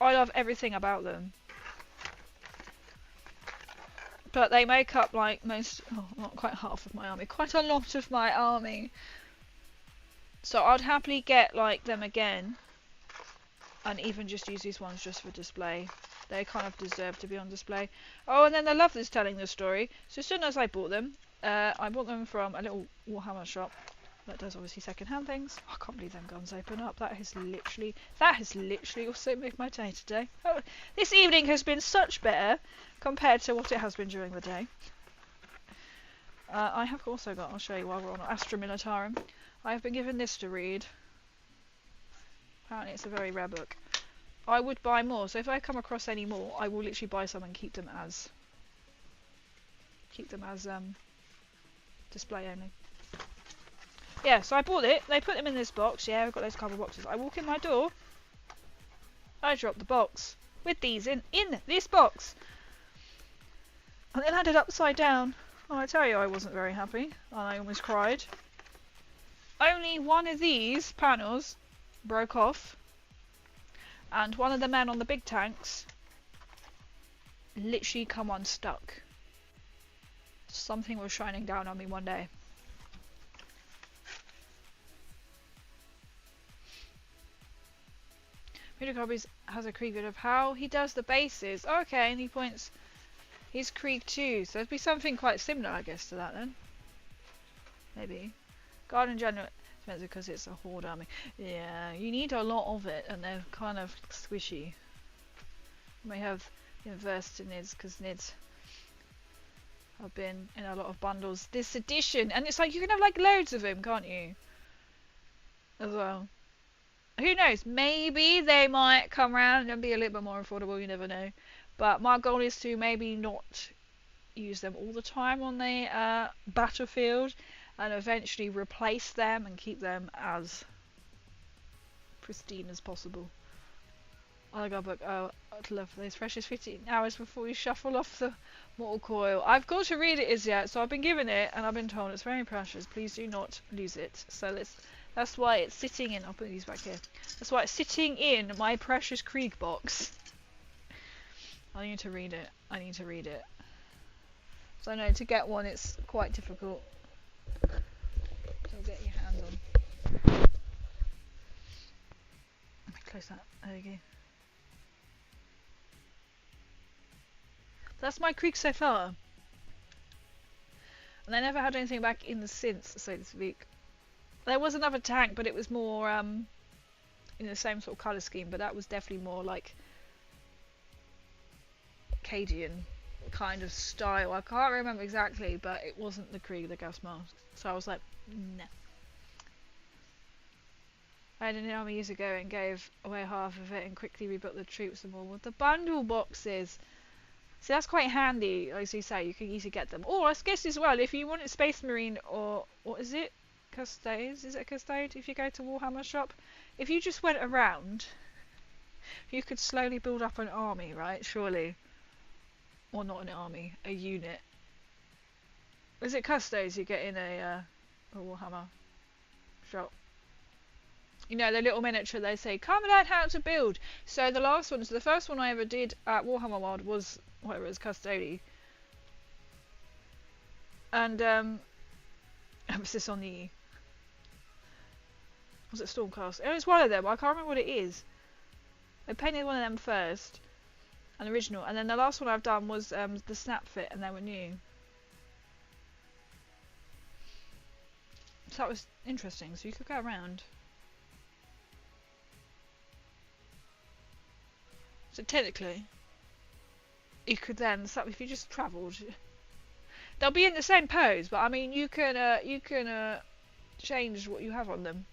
I love everything about them. But they make up not quite half of my army, quite a lot of my army. So I'd happily get them again, and even just use these ones just for display. They kind of deserve to be on display. Oh, and then the Lovers telling the story. So as soon as I bought them from a little Warhammer shop that does obviously second-hand things. I can't believe them guns open up. That has literally also made my day today. Oh, this evening has been such better compared to what it has been during the day. I have also got, I'll show you while we're on Astra Militarum, I have been given this to read. Apparently it's a very rare book. I would buy more, so if I come across any more, I will literally buy some and keep them as display only. Yeah, so I bought it. They put them in this box. Yeah, I've got those cardboard boxes. I walk in my door. I drop the box with these in this box. And it landed upside down. And I tell you, I wasn't very happy. And I almost cried. Only one of these panels broke off. And one of the men on the big tanks literally come unstuck. Something was shining down on me one day. Peter Cobbs has a Krieg vid of how he does the bases. Oh, okay, and he points. He's Krieg too, so there'd be something quite similar, I guess, to that then. Maybe. Garden General expensive because it's a horde army. Yeah, you need a lot of it, and they're kind of squishy. You may have inverse to NIDs because NIDs have been in a lot of bundles this edition, and it's like you can have loads of them, can't you? As well. Who knows? Maybe they might come around and be a little bit more affordable. You never know. But my goal is to maybe not use them all the time on the battlefield, and eventually replace them and keep them as pristine as possible. I got a book. Oh, I'd love those precious 15 hours before you shuffle off the mortal coil. I've got to read it as yet, so I've been given it and I've been told it's very precious. Please do not lose it. So that's why it's sitting in. I'll put these back here. That's why it's sitting in my precious Krieg box. I need to read it. So I know to get one it's quite difficult. So get your hands on. Let me close that. There you go. That's my Krieg so far. And I never had anything back in the since, so to speak. There was another tank, but it was more in the same sort of colour scheme, but that was definitely more like Cadian kind of style. I can't remember exactly, but it wasn't the Krieg, the gas mask. So I was like, no. I had an army years ago and gave away half of it and quickly rebuilt the troops and all with the bundle boxes. So that's quite handy, as you say, you can easily get them. Or I guess as well, if you want a Space Marine or, what is it? Custodes? Is it a Custode? If you go to Warhammer shop? If you just went around, you could slowly build up an army, right? Surely. Or not an army, a unit. Is it Custodes you get in a Warhammer shop? You know, the little miniature they say, come and learn how to build. So the last one, so the first one I ever did at Warhammer World was, whatever it was, Custody. And, emphasis on the, was it Stormcast? It was one of them, I can't remember what it is. I painted one of them first, an original, and then the last one I've done was the Snap Fit, and they were new. So that was interesting, so you could go around. So technically, you could then, if you just travelled, they'll be in the same pose, but I mean you can change what you have on them.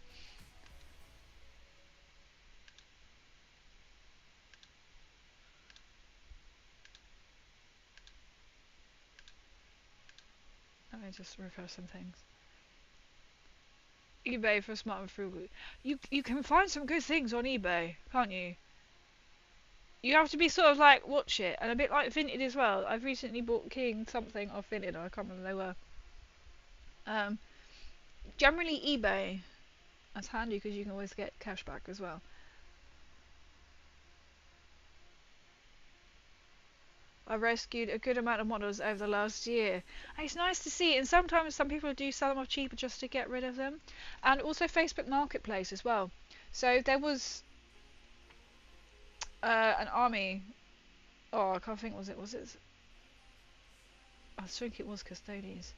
Let me just refresh some things. eBay for smart and frugal. You can find some good things on eBay, can't you? You have to be sort of like, watch it, and a bit like Vinted as well. I've recently bought King something off Vinted, I can't remember what they were. Generally eBay, that's handy because you can always get cash back as well. I rescued a good amount of models over the last year. And it's nice to see, and sometimes some people do sell them off cheaper just to get rid of them. And also Facebook Marketplace as well. So there was an army. Oh, I can't think. Was it? I think it was Custodes.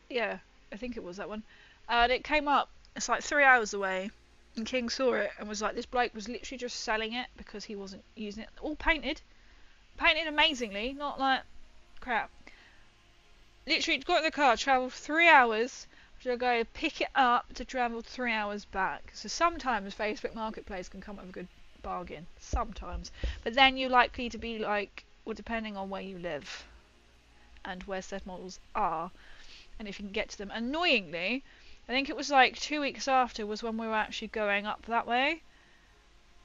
Yeah, I think it was that one. And it came up. It's like 3 hours away. And King saw it and was like, this bloke was literally just selling it because he wasn't using it. All painted. Painted amazingly. Not like crap. Literally got in the car, travelled 3 hours. To go pick it up to travel 3 hours back. So sometimes Facebook Marketplace can come up with a good bargain. Sometimes. But then you're likely to be like, well, depending on where you live and where said models are, and if you can get to them. Annoyingly, I think it was like 2 weeks after was when we were actually going up that way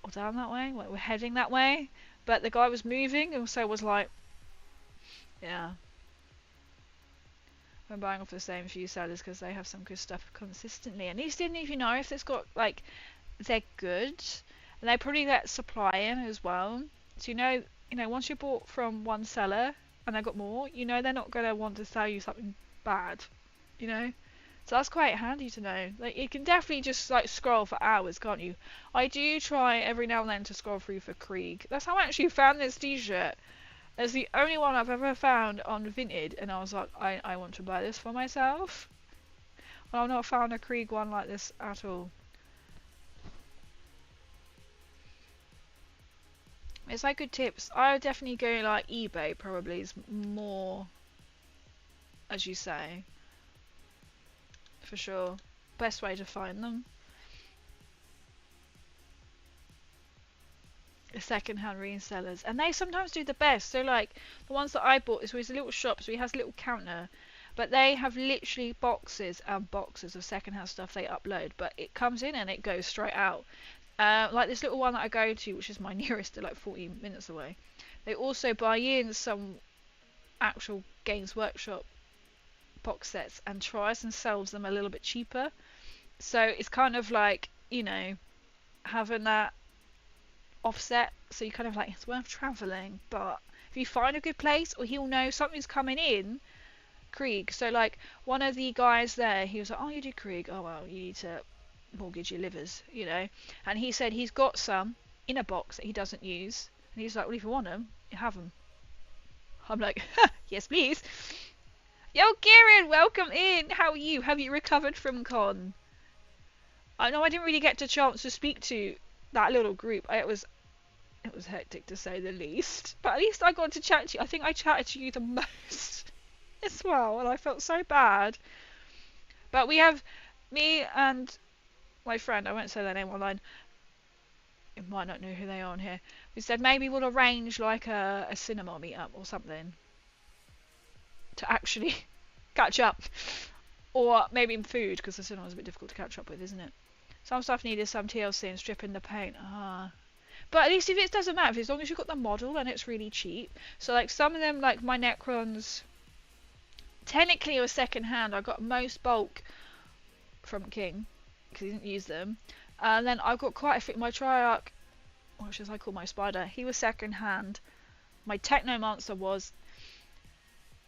or down that way. We're heading that way, but the guy was moving, and so was like, yeah. I'm buying off the same few sellers because they have some good stuff consistently. And these didn't even know if it's got, like, they're good. And they probably let supply in as well. So you know, once you bought from one seller and they got more, you know they're not going to want to sell you something bad, you know. So that's quite handy to know. Like, you can definitely just like scroll for hours, can't you? I do try every now and then to scroll through for Krieg. That's how I actually found this t-shirt. It's the only one I've ever found on Vinted, and I was like, I want to buy this for myself. Well, I've not found a Krieg one like this at all. It's like good tips. I would definitely go like eBay, probably is more, as you say, for sure. Best way to find them. Second-hand resellers, and they sometimes do the best. So like the ones that I bought, this was a little shop, so he has a little counter, but they have literally boxes and boxes of second-hand stuff they upload, but it comes in and it goes straight out. Like this little one that I go to, which is my nearest, like 40 minutes away, they also buy in some actual Games Workshop box sets and tries and sells them a little bit cheaper. So it's kind of like, you know, having that offset, so you kind of like, it's worth travelling, but if you find a good place, or he'll know something's coming in. Krieg, so like one of the guys there, he was like, oh, you do Krieg, oh well, you need to mortgage your livers, you know. And he said he's got some in a box that he doesn't use, and he's like, well, if you want them, you have them. I'm like, yes please. Yo Kieran, welcome in. How are you? Have you recovered from con? I know I didn't really get a chance to speak to that little group. It was hectic to say the least, but at least I got to chat to you. I think I chatted to you the most as well, and I felt so bad. But we have me and my friend, I won't say their name online, you might not know who they are on here, we said maybe we'll arrange like a cinema meetup or something to actually catch up. Or maybe food, because the cinema's a bit difficult to catch up with, isn't it? Some stuff needed some TLC and stripping the paint. But at least if it doesn't matter, as long as you've got the model and it's really cheap. So like some of them, like my Necrons, technically are second hand. I got most bulk from King, because he didn't use them. And then I've got quite a few, my Triarch, what should I call my Spider? He was second hand. My Technomancer was,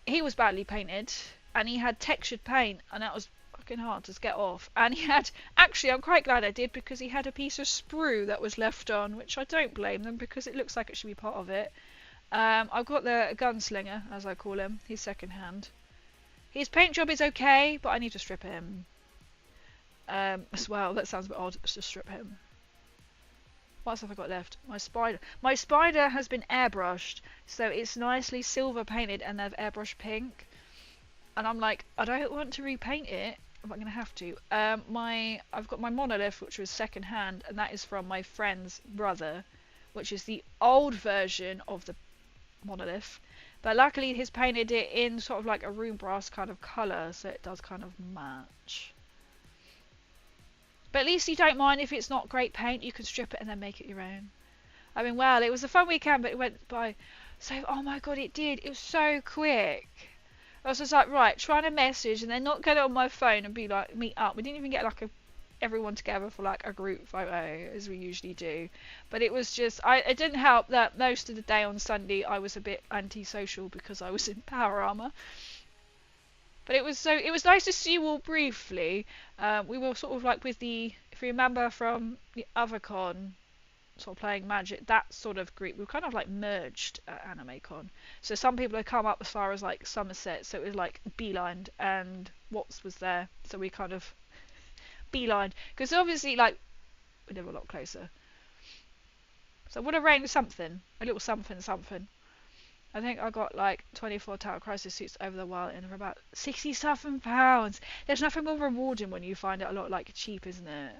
he was badly painted. And he had textured paint, and that was fucking hard to get off. And he had, actually I'm quite glad I did, because he had a piece of sprue that was left on, which I don't blame them, because it looks like it should be part of it. I've got the gunslinger, as I call him. He's second hand. His paint job is okay, but I need to strip him. As well, that sounds a bit odd to strip him. What else have I got left? My spider. My spider has been airbrushed, so it's nicely silver painted, and they've airbrushed pink. And I'm like, I don't want to repaint it, but I'm going to have to. I've got my monolith, which was second hand, and that is from my friend's brother, which is the old version of the monolith. But luckily he's painted it in sort of like a room brass kind of colour, so it does kind of match. But at least you don't mind if it's not great paint, you can strip it and then make it your own. I mean, well, it was a fun weekend, but it went by so, oh my god, it did. It was so quick. I was just like, right, trying to message and then not get it on my phone and be like, meet up. We didn't even get like everyone together for like a group photo as we usually do. But it was just, it didn't help that most of the day on Sunday I was a bit antisocial because I was in power armor. But it was nice to see you all briefly. We were sort of like with the, if you remember from the other con, sort of playing Magic, that sort of group, we were kind of like merged at AnimeCon. So some people had come up as far as like Somerset, so it was like Beeline and Watts was there, so we kind of Beeline, because obviously like we live a lot closer. So I would arrange something, a little something. I think I got like 24 Tower Crisis suits over the while in for about £60-something. There's nothing more rewarding when you find it a lot like cheap, isn't it?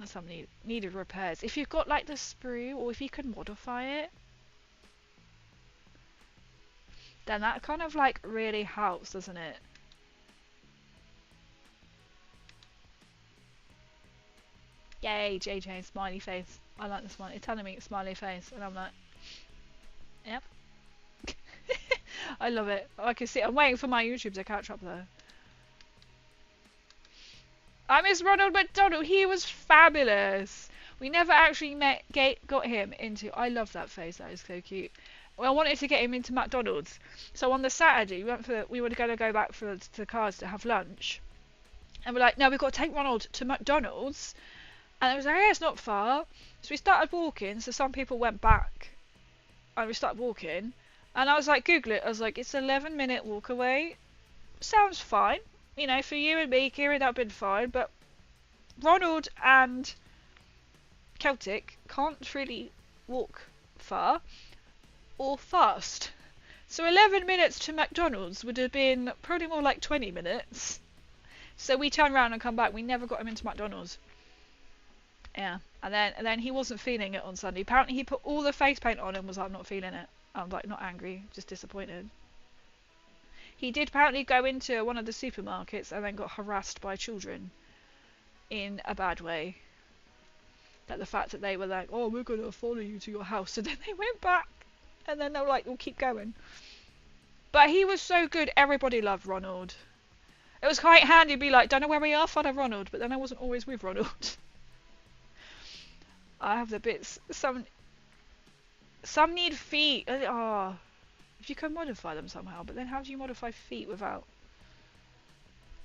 Some needed repairs. If you've got like the sprue, or if you can modify it, then that kind of like really helps, doesn't it? Yay, JJ, smiley face. I like the smiley. It's telling me it's smiley face, and I'm like, yep. I love it. I can see. I'm waiting for my YouTube to catch up though. I miss Ronald McDonald. He was fabulous. We never actually got him into. I love that face. That is so cute. Well, I wanted to get him into McDonald's. So on the Saturday, we were going to go back to the cars to have lunch, and we're like, no, we've got to take Ronald to McDonald's. And I was like, yeah, it's not far. So we started walking. So some people went back, and we started walking. And I was like, Google it. I was like, it's 11-minute walk away. Sounds fine. You know, for you and me, Kieran, that would have been fine, but Ronald and Celtic can't really walk far or fast. So 11 minutes to McDonald's would have been probably more like 20 minutes. So we turned around and come back. We never got him into McDonald's. Yeah, and then he wasn't feeling it on Sunday. Apparently he put all the face paint on and was like, I'm not feeling it. I'm like, not angry, just disappointed. He did apparently go into one of the supermarkets and then got harassed by children in a bad way. That the fact that they were like, oh, we're going to follow you to your house. So then they went back and then they were like, we'll keep going. But he was so good. Everybody loved Ronald. It was quite handy to be like, don't know where we are, follow Ronald. But then I wasn't always with Ronald. I have the bits. Some need feet. Oh. If you can modify them somehow, but then how do you modify feet without?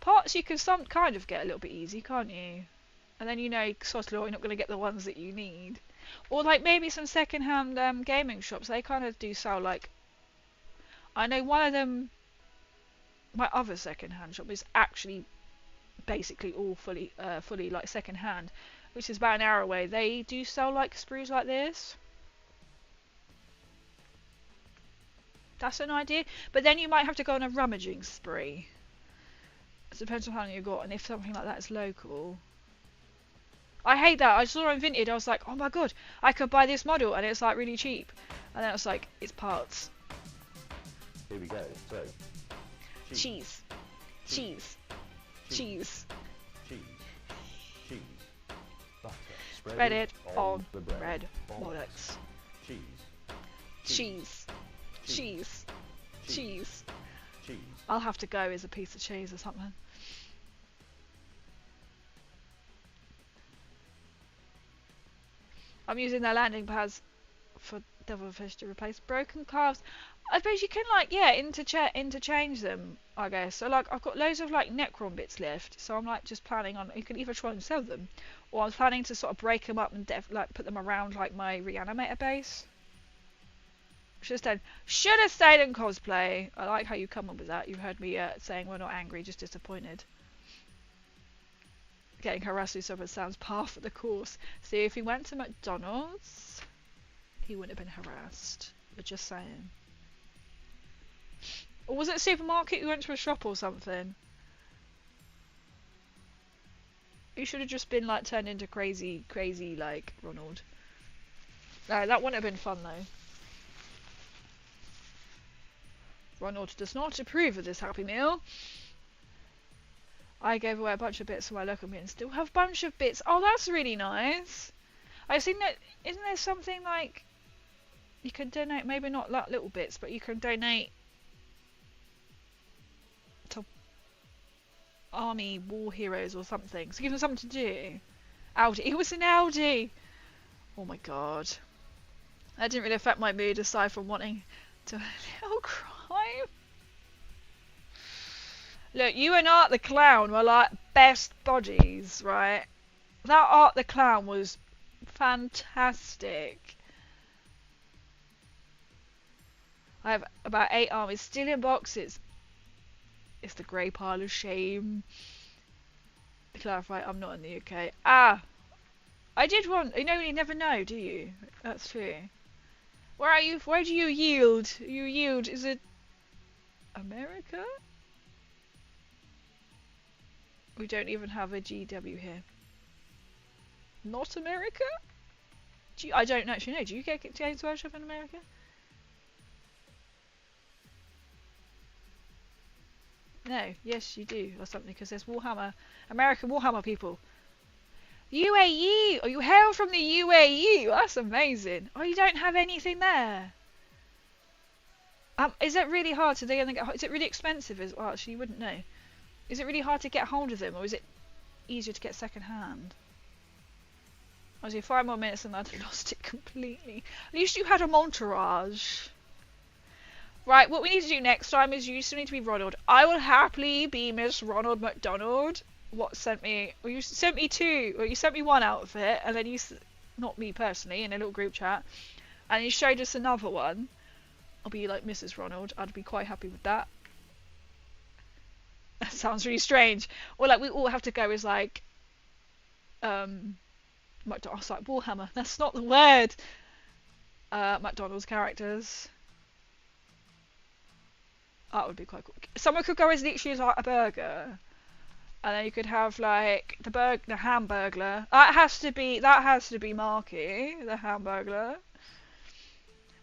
Parts you can some kind of get a little bit easy, can't you? And then you know, sod law, you're not going to get the ones that you need. Or like maybe some second-hand gaming shops, they kind of do sell like. I know one of them. My other second-hand shop is actually basically all fully like second-hand, which is about an hour away. They do sell like sprues like this. That's an idea, but then you might have to go on a rummaging spree. It depends on how long you got, and if something like that is local. I hate that. I saw it on Vinted. I was like, oh my god, I could buy this model, and it's like really cheap. And then I was like, it's parts. Here we go. So, Cheese. Cheese. Cheese. cheese, cheese, butter. Spread it on the bread. bread. Bollocks. Bollocks. Cheese, Cheese. Cheese. Cheese. cheese. I'll have to go as a piece of cheese or something. I'm using their landing pads for devilfish to replace broken calves. I suppose you can like interchange them, I guess. So like I've got loads of like Necron bits left, so I'm like just planning on, you can either try and sell them, or I was planning to sort of break them up and like put them around like my reanimator base. Should have stayed in cosplay. I like how you come up with that. You heard me saying we're not angry, just disappointed. Getting harassed through someone sounds par for the course. See, if he went to McDonald's, he wouldn't have been harassed. But just saying. Or was it a supermarket? You went to a shop or something? You should have just been like turned into crazy like Ronald. No, that wouldn't have been fun though. Ronald does not approve of this Happy Meal. I gave away a bunch of bits to my local meet and still have a bunch of bits. Oh, that's really nice. I've seen that. Isn't there something like you can donate? Maybe not like little bits, but you can donate to army war heroes or something. So give them something to do. Audi. It was an Audi. Oh my god. That didn't really affect my mood aside from wanting to. Oh, crime. Look, you and Art the Clown were like best buddies, right? That Art the Clown was fantastic. I have about 8 armies still in boxes. It's the grey pile of shame. To clarify, I'm not in the UK. Ah! I did want... You know, you never know, do you? That's true. Where are you? Where do you yield? You yield... Is it... America? We don't even have a GW here. Not America? I don't actually know. Do you get Games Workshop in America? No. Yes, you do. Or something, because there's Warhammer. American Warhammer people. UAE! Oh, you hail from the UAE! That's amazing. Oh, you don't have anything there? Is it really hard to get? Is it really expensive as well? Actually, you wouldn't know. Is it really hard to get hold of them, or is it easier to get second hand? I was here 5 more minutes and I'd lost it completely. At least you had a montage. Right, what we need to do next time is you still need to be Ronald. I will happily be Miss Ronald McDonald. What sent me? Well, you sent me 2. Well, you sent me 1 outfit, and then you, not me personally, in a little group chat, and you showed us another one. I'll be like Mrs. Ronald. I'd be quite happy with that. That sounds really strange. Or like we all have to go as like McDonald's, like Warhammer. That's not the word. McDonald's characters. That would be quite cool. Someone could go as literally as like a burger, and then you could have like the Hamburglar. That has to be Marky, the Hamburglar.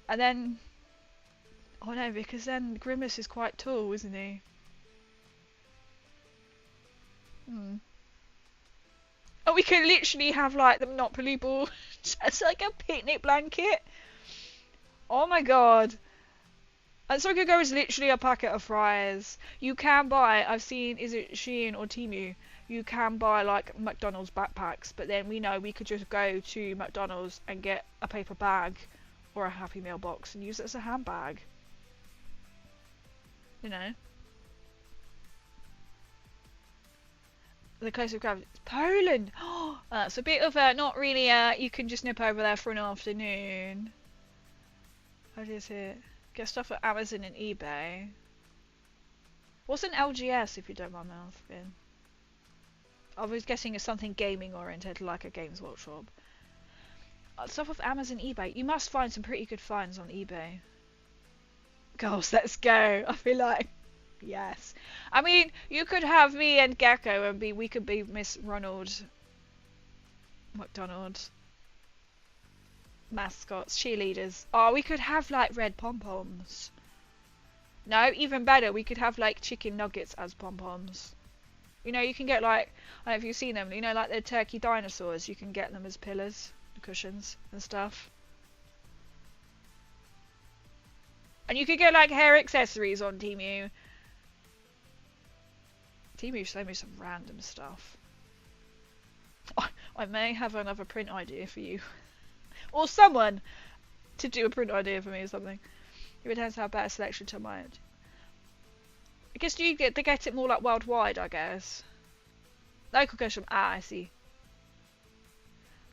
And then, oh no, because then Grimace is quite tall, isn't he? Oh, we could literally have like the Monopoly ball just like a picnic blanket. Oh my god. And so we could go as literally a packet of fries. You can buy, I've seen, is it Shein or Temu? You can buy like McDonald's backpacks, but then we know we could just go to McDonald's and get a paper bag or a Happy Meal box and use it as a handbag. You know? The closest gravity is Poland. Oh, that's a bit of a not really. You can just nip over there for an afternoon. What is it? Get stuff at Amazon and eBay. What's an LGS, if you don't mind me asking? I was guessing it's something gaming oriented, like a Games Workshop. Stuff off Amazon, eBay. You must find some pretty good finds on eBay. Girls, let's go. I feel like Yes. I mean, you could have me and Gecko and we could be Miss Ronald McDonald. Mascots, cheerleaders. Oh, we could have like red pom-poms. No, even better, we could have like chicken nuggets as pom-poms. You know, you can get like, I don't know if you've seen them, you know, like the turkey dinosaurs, you can get them as pillars, cushions and stuff. And you could get like hair accessories on Temu. Temu showed me some random stuff. I may have another print idea for you. Or someone to do a print idea for me or something. It would have to have better selection to mind. I guess you get to get it more like worldwide, I guess. Local custom. Ah, I see.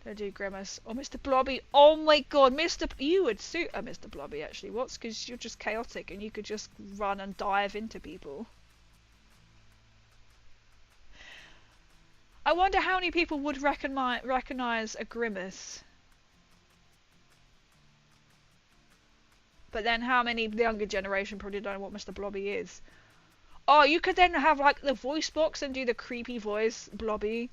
Don't do Grimace. Or Mr. Blobby. Oh my god, you would suit a Mr. Blobby actually. What's because you're just chaotic and you could just run and dive into people. I wonder how many people would recognize a Grimace. But then how many of the younger generation probably don't know what Mr. Blobby is. Oh, you could then have like the voice box and do the creepy voice Blobby.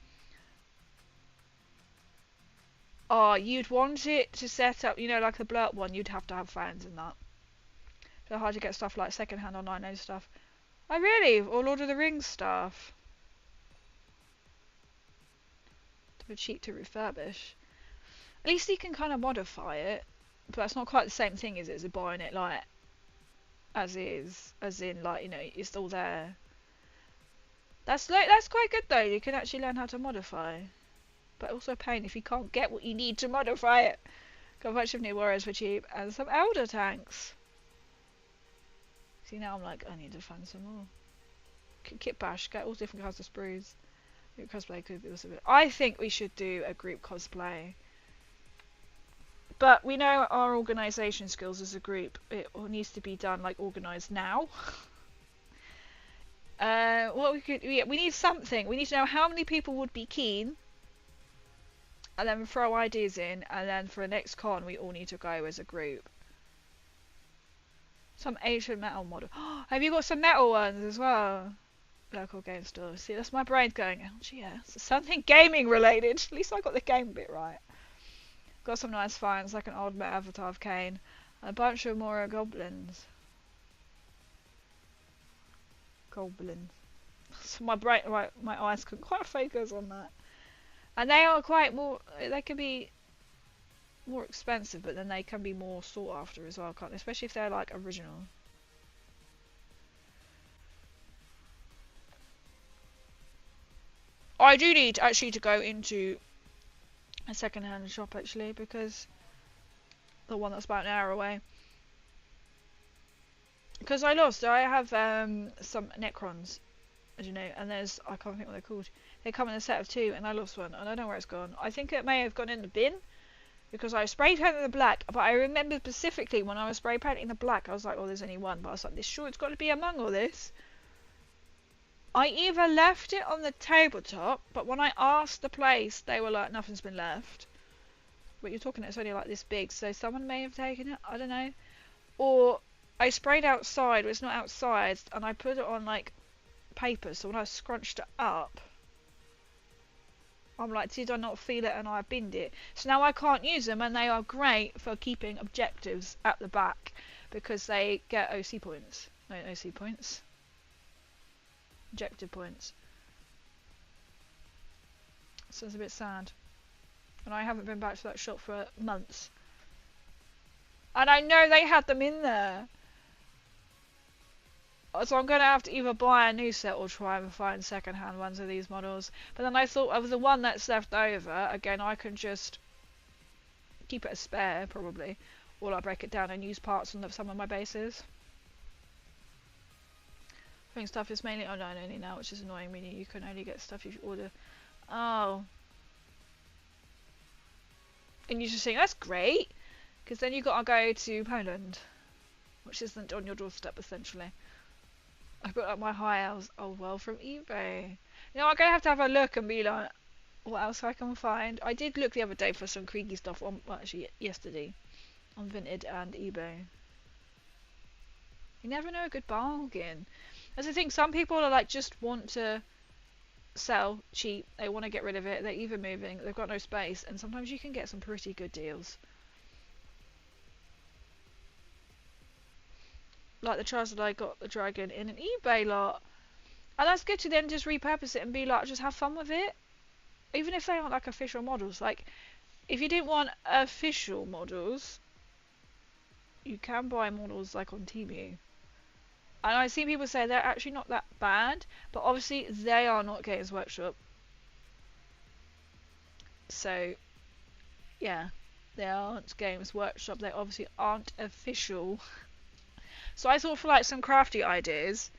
Oh, you'd want it to set up, you know, like the blurt one, you'd have to have fans in that. So hard to get stuff like secondhand online and stuff. Oh really? Or Lord of the Rings stuff. Too cheap to refurbish. At least you can kind of modify it. But that's not quite the same thing as buying it like as is, as in like, you know, it's all there. That's quite good though. You can actually learn how to modify, but also a pain if you can't get what you need to modify it. Got a bunch of new warriors for cheap and some elder tanks. See, now I'm like, I need to find some more. Kit bash, get all different kinds of sprues. Group cosplay could be also a bit. I think we should do a group cosplay. But we know our organisation skills as a group. It all needs to be done like organised now. What we could, we need something. We need to know how many people would be keen, and then throw ideas in. And then for the next con, we all need to go as a group. Some ancient metal model. Have you got some metal ones as well? Local game store. See, that's my brain going. Oh, yeah, so something gaming related. At least I got the game bit right. Got some nice finds, like an old metal avatar of Kane, and a bunch of more goblins. Goblins. So my brain, right, my eyes couldn't quite focus on that. And they are quite more. They can be more expensive, but then they can be more sought after as well, can't they? Especially if they're like original. I do need actually to go into a second-hand shop actually, because the one that's about an hour away. Because I have some Necrons, as you know, and there's, I can't think what they're called. They come in a set of 2, and I lost one, and I don't know where it's gone. I think it may have gone in the bin, because I spray painted the black, but I remember specifically when I was spray painting the black, I was like, oh, there's only one, but I was like, this sure it's got to be among all this. I either left it on the tabletop, but when I asked the place, they were like, nothing's been left. But you're talking, it's only like this big, so someone may have taken it, I don't know. Or I sprayed outside, but it's not outside, and I put it on like paper, so when I scrunched it up, I'm like, did I not feel it, and I binned it. So now I can't use them, and they are great for keeping objectives at the back, because they get OC points. No, OC points. Objective points. So it's a bit sad. And I haven't been back to that shop for months. And I know they had them in there. So I'm going to have to either buy a new set or try and find second-hand ones of these models. But then I thought of the one that's left over, again, I can just keep it as spare, probably. Or I break it down and use parts on some of my bases. I think stuff is mainly online only now, which is annoying, meaning you can only get stuff if you order. Oh. And you just think, that's great, because then you got to go to Poland, which isn't on your doorstep, essentially. I put up my high house, oh well, from eBay. You know, I'm going to have a look and be like, what else I can find. I did look the other day for some Krieg stuff, on, well, actually yesterday, on Vinted and eBay. You never know a good bargain. As I think some people are like just want to sell cheap. They want to get rid of it. They're either moving, they've got no space, and sometimes you can get some pretty good deals. Like the Charizard, I got the Dragon in an eBay lot, and that's good to then just repurpose it and be like, just have fun with it. Even if they aren't like official models. Like, if you didn't want official models, you can buy models like on Temu. And I've seen people say they're actually not that bad, but obviously they are not Games Workshop. So, yeah, they aren't Games Workshop. They obviously aren't official. So I thought for like some crafty ideas,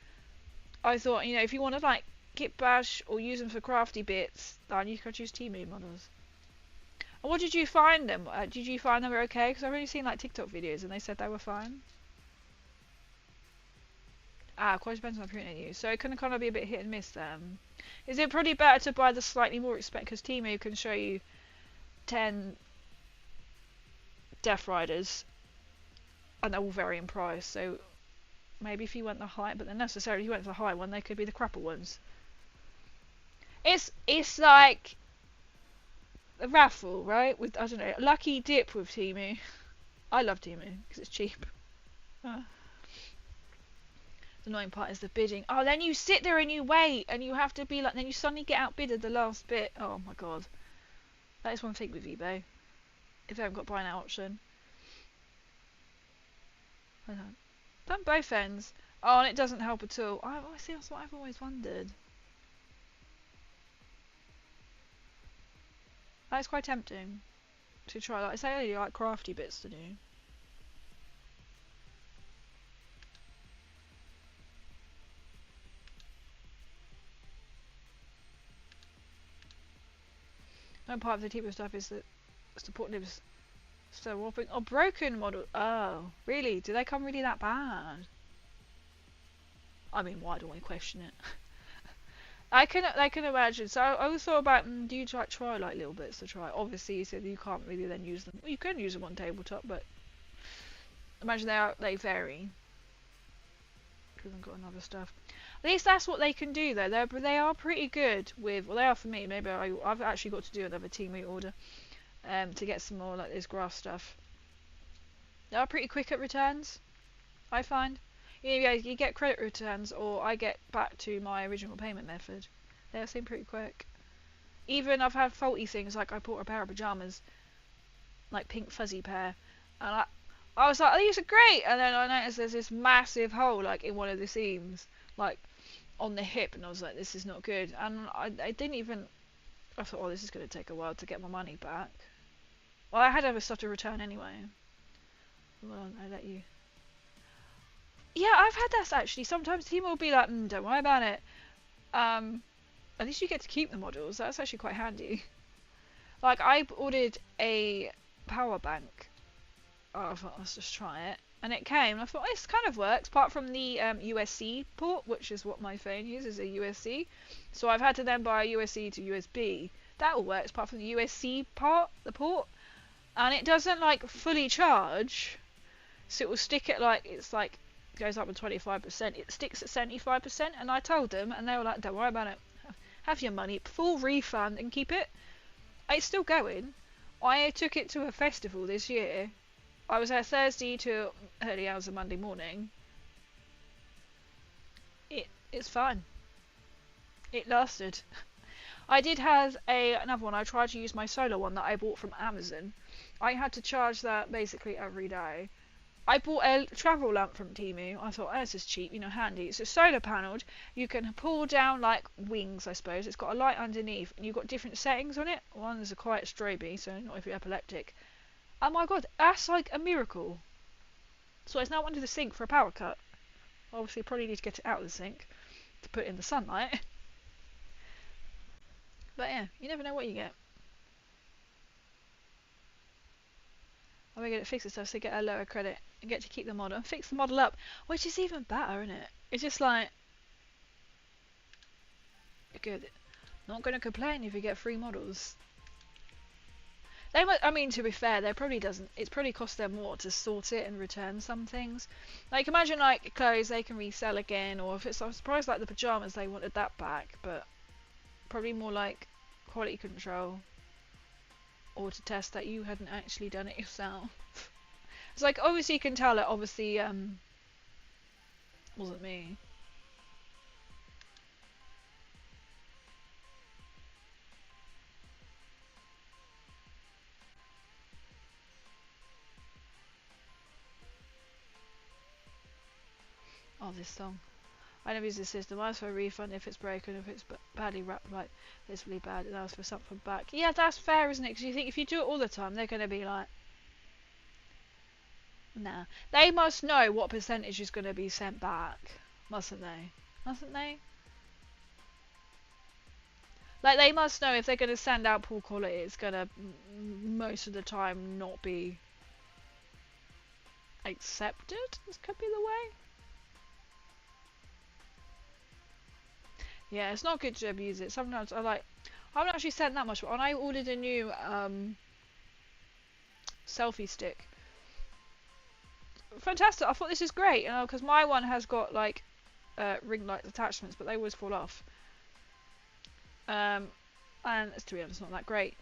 I thought, you know, if you want to like kit bash or use them for crafty bits, then you could use Temu models. And what did you find them? Did you find them were okay? Because I've only seen like TikTok videos and they said they were fine. Quite depends on the printer you use. So it can kind of be a bit hit and miss then. Is it probably better to buy the slightly more expensive? Because Temu can show you 10 Death Riders and they're all vary in price. So maybe if you went the high, but then necessarily if you went for the high one, they could be the crapper ones. It's like a raffle, right? With, I don't know, lucky dip with Temu. I love Temu because it's cheap. The annoying part is the bidding. Oh, then you sit there and you wait, and you have to be like, then you suddenly get outbid at the last bit. Oh my god, that is one thing with eBay. If they haven't got buy now option. I don't. Done both ends. Oh, and it doesn't help at all. I see. That's what I've always wondered. That is quite tempting to try. Like I say, only like crafty bits to do. One part of the Temu stuff is that support lives still warping. Oh, broken model. Oh, really? Do they come really that bad? I mean, why do I question it? I can imagine. So I always thought about, do you try like little bits to try? Obviously, you said you can't really then use them. Well, you can use them on tabletop, but imagine they vary. Because I've got another stuff. At least that's what they can do though. They are pretty good with. Well, they are for me. Maybe I've actually got to do another Temu order, to get some more like this grass stuff. They are pretty quick at returns, I find. You get credit returns, or I get back to my original payment method. They seem pretty quick. Even I've had faulty things, like I bought a pair of pyjamas, like pink fuzzy pair, and I was like, oh, these are great, and then I noticed there's this massive hole like in one of the seams, like on the hip, and I was like, this is not good. And I didn't even. I thought, oh, this is going to take a while to get my money back. Well, I had other stuff to return anyway. Well, I let you. Yeah, I've had that actually. Sometimes Temu will be like, don't worry about it. At least you get to keep the models. That's actually quite handy. Like, I ordered a power bank. Oh, I thought, let's just try it. And it came, and I thought, this kind of works, apart from the USB port, which is what my phone uses, a USB. So I've had to then buy a USB to USB. That all works, apart from the USB part, the port. And it doesn't, like, fully charge. So it will stick at, like, it's like, goes up to 25%. It sticks at 75%, and I told them, and they were like, don't worry about it. Have your money, full refund, and keep it. It's still going. I took it to a festival this year. I was there Thursday to early hours of Monday morning. It's fine. It lasted. I did have another one. I tried to use my solar one that I bought from Amazon. I had to charge that basically every day. I bought a travel lamp from Temu. I thought, oh, this is cheap, you know, handy. It's a solar panelled. You can pull down like wings, I suppose. It's got a light underneath, and you've got different settings on it. One is a quiet strobe, so not if you're epileptic. Oh my god, that's like a miracle. So it's now under the sink for a power cut. Obviously, probably need to get it out of the sink to put it in the sunlight. But yeah, you never know what you get. I'm gonna get it fixed and stuff so get a lower credit and get to keep the model and fix the model up, which is even better, isn't it? It's just like good. Not gonna complain if you get free models. They might, I mean, to be fair, they probably doesn't. It probably costs them more to sort it and return some things. Like imagine like clothes they can resell again, or if it's, I'm surprised like the pajamas they wanted that back, but probably more like quality control, or to test that you hadn't actually done it yourself. It's like obviously you can tell it obviously wasn't me. Oh, this song. I never use this system. I ask for a refund if it's broken, if it's badly wrapped, like this really bad, and ask for something back. Yeah, that's fair, isn't it? Because you think if you do it all the time, they're going to be like, nah. They must know what percentage is going to be sent back, mustn't they? Mustn't they? Like, they must know if they're going to send out poor quality, it's going to, most of the time, not be accepted. This could be the way. Yeah, it's not good to abuse it. Sometimes I haven't actually sent that much, but when I ordered a new selfie stick, fantastic. I thought this is great, you know, because my one has got like ring light attachments, but they always fall off. And to be honest, not that great.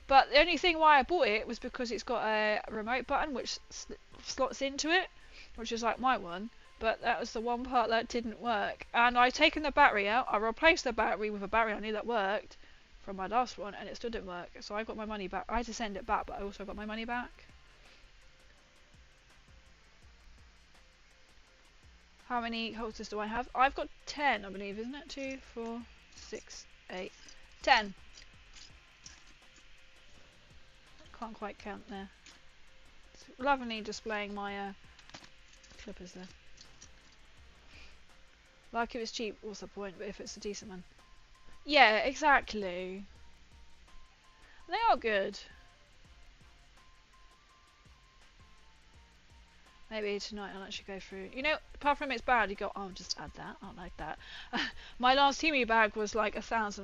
But the only thing why I bought it was because it's got a remote button which slots into it, which is like my one. But that was the one part that didn't work. And I'd taken the battery out. I replaced the battery with a battery I knew that worked from my last one, and it still didn't work. So I got my money back. I had to send it back, but I also got my money back. How many holsters do I have? I've got 10, I believe, isn't it? 2, 4, 6, 8, 10. Can't quite count there. It's lovely displaying my clippers there. Like if it's cheap, what's the point? But if it's a decent one. Yeah, exactly. They are good. Maybe tonight I'll actually go through. You know, apart from it's bad, you go, oh, I'll just add that. I like that. My last Temu bag was like £1,000,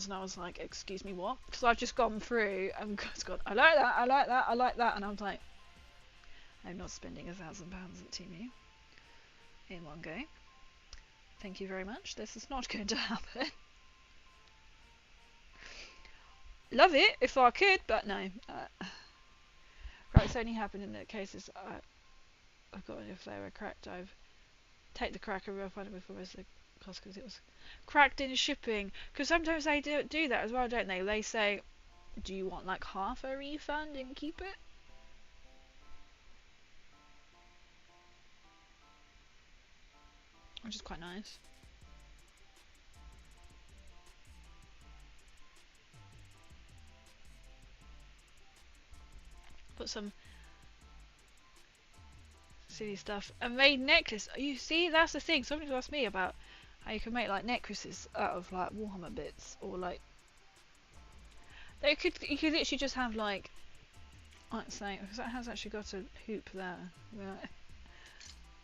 and I was like, excuse me, what? Because I've just gone through and gone, I like that, I like that, I like that, and I was like, I'm not spending £1,000 at Temu in one go. Thank you very much. This is not going to happen. Love it if I could, but no. Right, it's only happened in the cases I've got if they were cracked. I've take the crack and refund it before the cost because it was cracked in shipping. Because sometimes they do that as well, don't they? They say, do you want like half a refund and keep it? Which is quite nice. Put some silly stuff. A made necklace. You see, that's the thing. Somebody asked me about how you can make like necklaces out of like Warhammer bits, or like you could literally just have like, let's say, because that has actually got a hoop there. Right.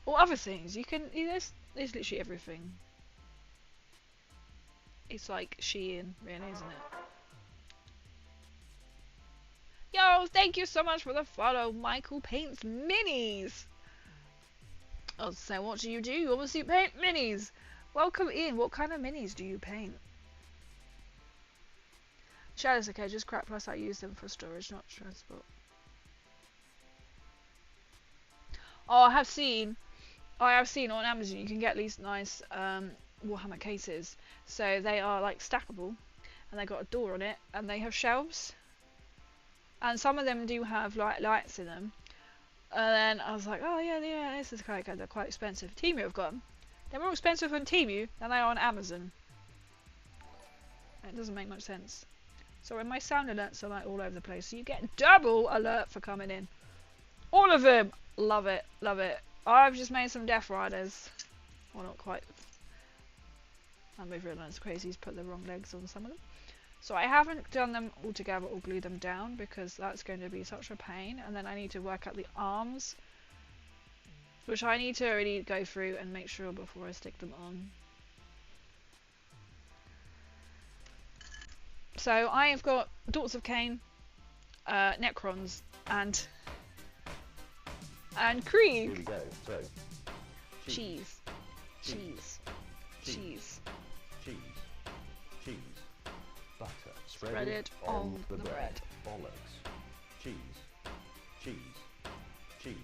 Or other things. You can. There's literally everything. It's like Shein, really, isn't it? Yo, thank you so much for the follow. Michael paints minis. I'll say, what do? You obviously paint minis. Welcome in. What kind of minis do you paint? Shadows, okay, just crap, plus I use them for storage, not transport. Oh, I have seen on Amazon you can get these nice Warhammer cases. So they are like stackable, and they got a door on it, and they have shelves. And some of them do have like lights in them. And then I was like, oh yeah, this is quite good. They're quite expensive. Temu have got them. They're more expensive on Temu than they are on Amazon. It doesn't make much sense. So when my sound alerts are like all over the place, so you get double alert for coming in. All of them. Love it, love it. I've just made some Death Riders. Well, not quite. And we've realised Crazy's put the wrong legs on some of them. So I haven't done them all together or glued them down because that's going to be such a pain. And then I need to work out the arms, which I need to really go through and make sure before I stick them on. So I have got Daughters of Cain, Necrons and Here Krieg. we go. So, Cheese. Cheese. Cheese. cheese, cheese, butter, Spread it on the bread. bollocks, cheese, cheese, cheese,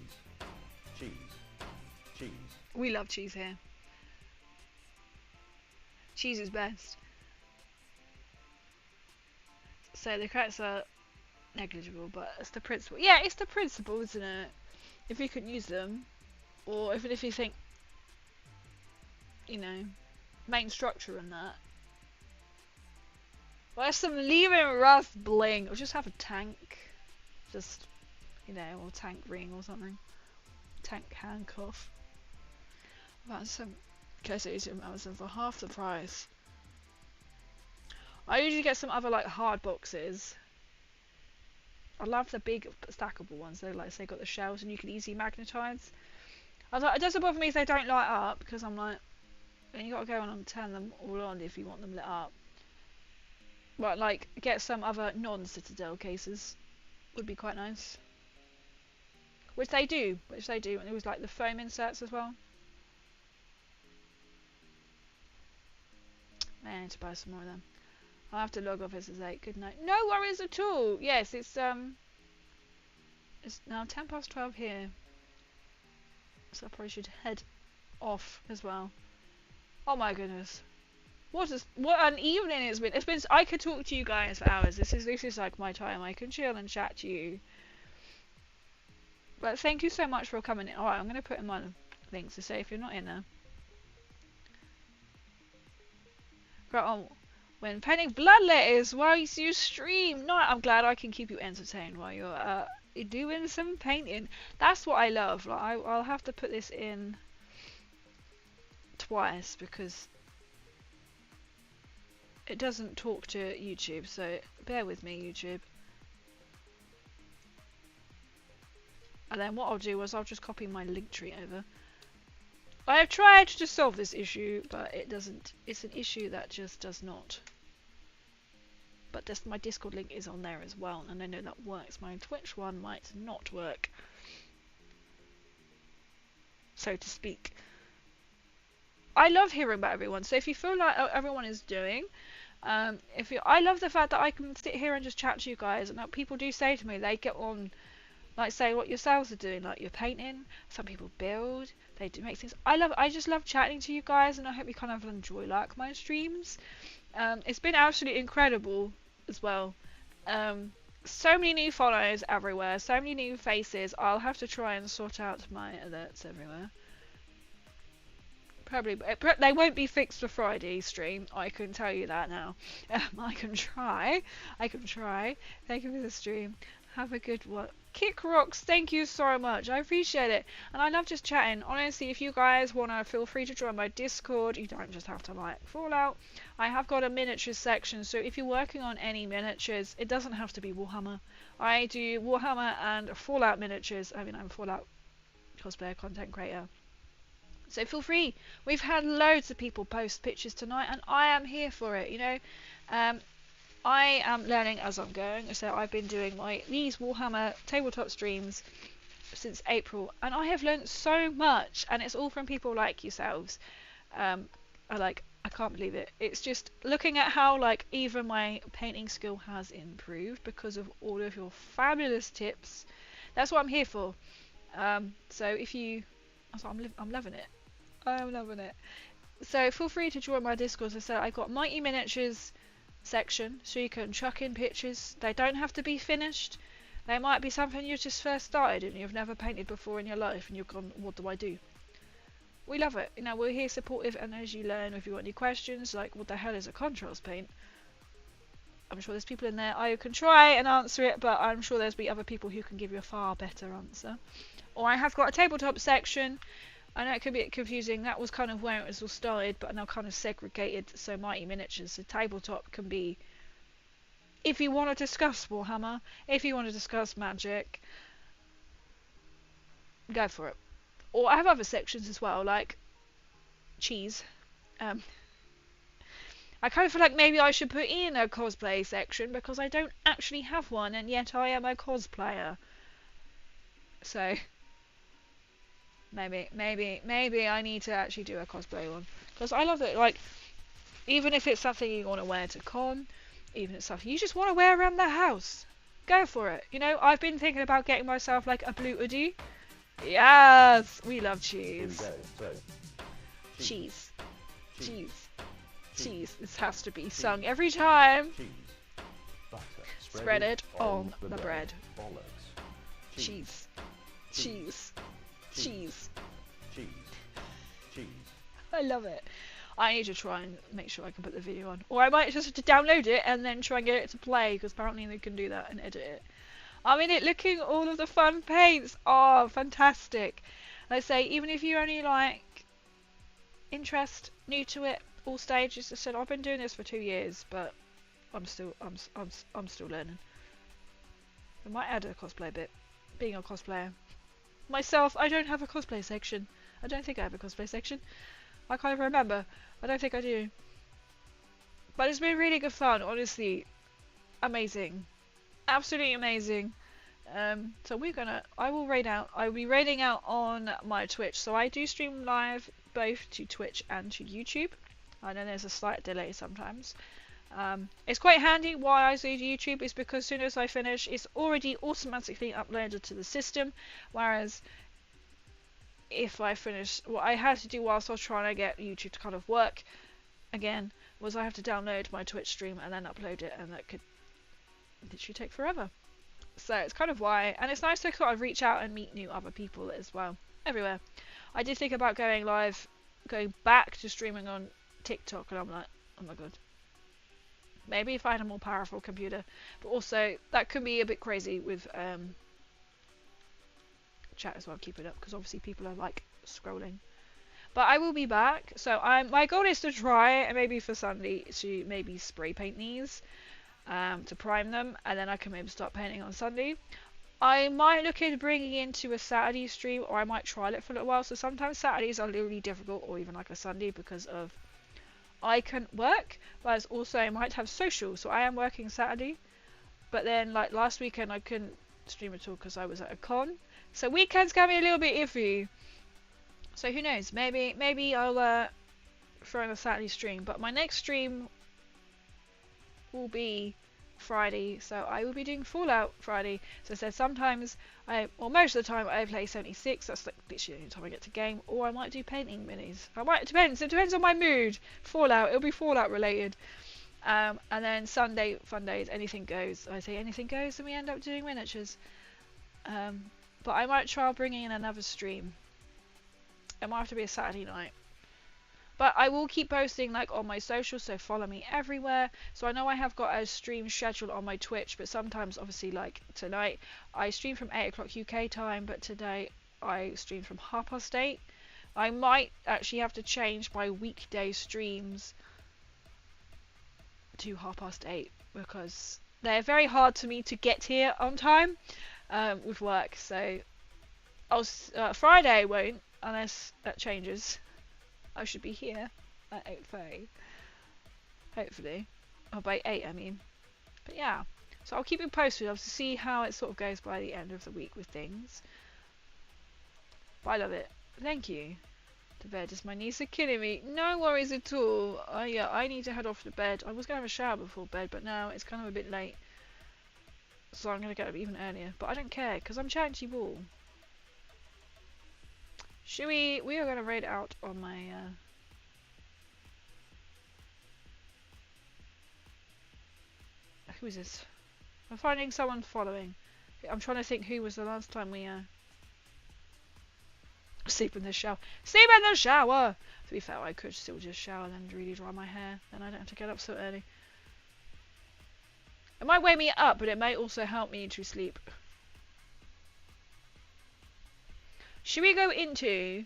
cheese, cheese. We love cheese here. Cheese is best. So the cracks are negligible, but it's the principle. Yeah, it's the principle, isn't it? If you can use them, or even if you think, you know, main structure and that. Well, some leaving rust bling, or just have a tank, just, you know, or tank ring or something. Tank handcuff. That's some case on Amazon for half the price. I usually get some other like hard boxes. I love the big stackable ones. They like say got the shells and you can easily magnetize. I was like, it doesn't bother me if they don't light up because I'm like, and you got to go on and turn them all on if you want them lit up. But like, get some other non-Citadel cases would be quite nice. Which they do, and it was like the foam inserts as well. I need to buy some more of them. I'll have to log off as it's 8. Good night. No worries at all. Yes, it's now 12:10 here. So I probably should head off as well. Oh my goodness. What an evening it's been. It's been. I could talk to you guys for hours. This is like my time. I can chill and chat to you. But thank you so much for coming in. Alright, I'm going to put in my links to say if you're not in there. Right on. When painting blood letters while you stream. No, I'm glad I can keep you entertained while you're doing some painting. That's what I love. Like, I'll have to put this in twice because it doesn't talk to YouTube, so bear with me, YouTube. And then what I'll do is I'll just copy my link tree over. I have tried to solve this issue, but it doesn't. It's an issue that just does not. But my Discord link is on there as well, and I know that works. My Twitch one might not work, so to speak. I love hearing about everyone. So if you feel like everyone is doing, I love the fact that I can sit here and just chat to you guys, and that people do say to me they get on. Like say what yourselves are doing, like you're painting. Some people build. They do make things. I just love chatting to you guys, and I hope you kind of enjoy like my streams. It's been absolutely incredible as well. So many new follows everywhere. So many new faces. I'll have to try and sort out my alerts everywhere. Probably, they won't be fixed for Friday stream. I can tell you that now. I can try. Thank you for the stream. Have a good one. Kick Rocks, thank you so much. I appreciate it. And I love just chatting. Honestly, if you guys want to, feel free to join my Discord. You don't just have to like Fallout. I have got a miniatures section, so if you're working on any miniatures, it doesn't have to be Warhammer. I do Warhammer and Fallout miniatures. I mean, I'm a Fallout cosplayer, content creator. So feel free. We've had loads of people post pictures tonight, and I am here for it, you know. I am learning as I'm going, so I've been doing these Warhammer tabletop streams since April, and I have learned so much, and it's all from people like yourselves. I can't believe it. It's just looking at how like even my painting skill has improved because of all of your fabulous tips. That's what I'm here for. So if you, I'm loving it. I'm loving it. So feel free to join my Discord. As I said, I've got Mighty Miniatures section, so you can chuck in pictures. They don't have to be finished. They might be something you just first started and you've never painted before in your life, and you've gone, what do I do? We love it. You know, we're here supportive, and as you learn, if you've got any questions, like what the hell is a contrast paint? I'm sure there's people in there. I can try and answer it, but I'm sure there's be other people who can give you a far better answer. Or I have got a tabletop section. I know it can be a bit confusing. That was kind of where it was all started, but now kind of segregated. So Mighty Miniatures, the tabletop can be if you want to discuss Warhammer, if you want to discuss magic, go for it. Or I have other sections as well, like cheese. I kind of feel like maybe I should put in a cosplay section because I don't actually have one, and yet I am a cosplayer. So maybe I need to actually do a cosplay one because I love it. Like, even if it's something you want to wear to con, even if it's something you just want to wear around the house, go for it. You know, I've been thinking about getting myself like a blue hoodie. Yes, we love Here we cheese. go. So, Cheese. cheese, Cheese. Cheese. This has to be sung every time. cheese, butter. Spread it on the bread. Bollocks. Cheese. Cheese. Cheese. Cheese. Cheese. I love it. I need to try and make sure I can put the video on. Or I might just have to download it and then try and get it to play, because apparently they can do that and edit it. I'm in it looking at all of the fun paints. Oh, fantastic. Like I say, even if you only like interest, new to it, all stages. I said I've been doing this for 2 years, but I'm still learning. I might add a cosplay bit. Being a cosplayer. Myself, I don't have a cosplay section. I don't think I have a cosplay section. I can't even remember. I don't think I do. But it's been really good fun, honestly. Amazing. Absolutely amazing. So I will be raiding out on my Twitch. So I do stream live both to Twitch and to YouTube. I know there's a slight delay sometimes. It's quite handy. Why I do YouTube is because as soon as I finish, it's already automatically uploaded to the system. Whereas if I finish, what I had to do whilst I was trying to get YouTube to kind of work again was I have to download my Twitch stream and then upload it, and that could literally take forever. So it's kind of why, and it's nice to sort of reach out and meet new other people as well, everywhere. I did think about going back to streaming on TikTok, and I'm like, oh my god. Maybe if I had a more powerful computer, but also that could be a bit crazy with chat as well, keep it up, because obviously people are like scrolling. But I will be back, so my goal is to try, and maybe for Sunday, to maybe spray paint these to prime them, and then I can maybe start painting on Sunday. I might look into bringing into a Saturday stream, or I might trial it for a little while. So sometimes Saturdays are really difficult, or even like a Sunday, because of I can work, but also I might have social, so I am working Saturday. But then like last weekend I couldn't stream at all because I was at a con, so weekends can be a little bit iffy. So who knows, maybe I'll throw in a Saturday stream, but my next stream will be Friday, so I will be doing Fallout Friday. So I said sometimes most of the time I play 76, that's like literally the only time I get to game, or I might do painting minis. It depends on my mood. Fallout, it'll be Fallout related. And then Sunday, fun days, anything goes. I say anything goes, and we end up doing miniatures. But I might try bringing in another stream. It might have to be a Saturday night. But I will keep posting like on my socials, so follow me everywhere. So I know I have got a stream scheduled on my Twitch, but sometimes obviously like tonight I stream from 8 o'clock UK time, but today I stream from 8:30. I might actually have to change my weekday streams to 8:30 because they're very hard to me to get here on time with work. So Friday won't, unless that changes. I should be here at 8:30, hopefully, or by 8 I mean. But yeah, so I'll keep you posted. I'll see how it sort of goes by the end of the week with things. But I love it. Thank you. To bed, as my knees are killing me. No worries at all. Yeah, I need to head off to bed. I was going to have a shower before bed, but now it's kind of a bit late, so I'm going to get up even earlier. But I don't care because I'm chatting to you all. Should we are going to raid out on my who is this? I'm finding someone following. I'm trying to think who was the last time we sleep in the shower. Sleep in the shower! To be fair, I could still just shower and then really dry my hair, then I don't have to get up so early. It might wake me up, but it may also help me to sleep. Should we go into...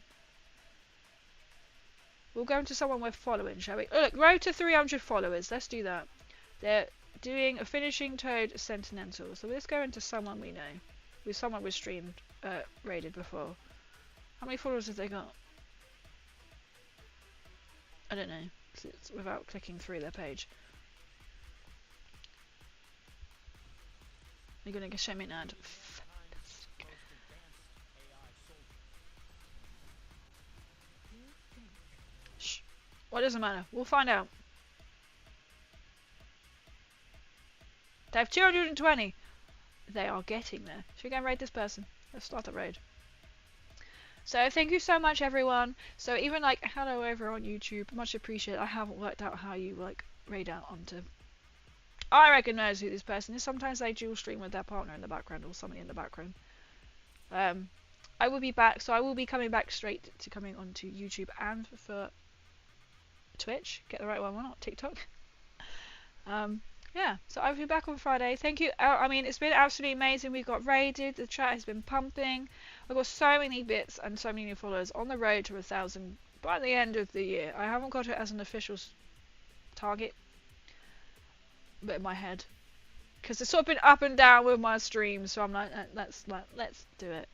We'll go into someone we're following, shall we? Oh, look, road to 300 followers. Let's do that. They're doing a finishing Toad Sentimental. So let's go into someone we know. With someone we've streamed, raided before. How many followers have they got? I don't know. It's without clicking through their page. You're gonna show me an ad. Fantastic. Shh. What doesn't matter? We'll find out. They have 220. They are getting there. Should we go and raid this person? Let's start the raid. So thank you so much, everyone. So even like hello over on YouTube, much appreciated. I haven't worked out how you like raid out onto. I recognise who this person is. Sometimes they dual stream with their partner in the background or somebody in the background. I will be back, so I will be coming back straight to coming onto YouTube and for Twitch. Get the right one, not TikTok. Yeah, so I'll be back on Friday. Thank you. I mean, it's been absolutely amazing. We got raided. The chat has been pumping. I've got so many bits and so many new followers on the road to 1,000 by the end of the year. I haven't got it as an official target, but in my head, because it's sort of been up and down with my streams. So I'm like, let's do it.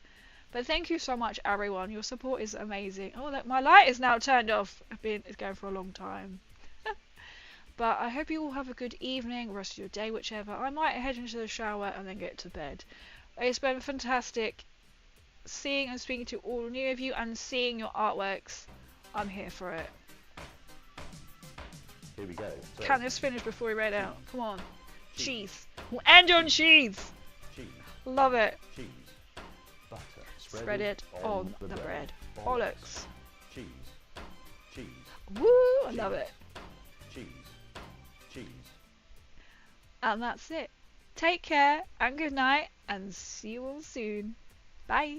But thank you so much, everyone. Your support is amazing. Oh, look, my light is now turned off. It's going for a long time. But I hope you all have a good evening, rest of your day, whichever. I might head into the shower and then get to bed. It's been fantastic seeing and speaking to all new of you and seeing your artworks. I'm here for it. Here we go. So, Can this finish before we raid out? Come on. Cheese. We'll end on cheese. cheese, Love it. cheese, butter. Spread it on the bread. Bollocks. Cheese, cheese, Woo! I love it. cheese, cheese. And that's it. Take care and good night and see you all soon. Bye.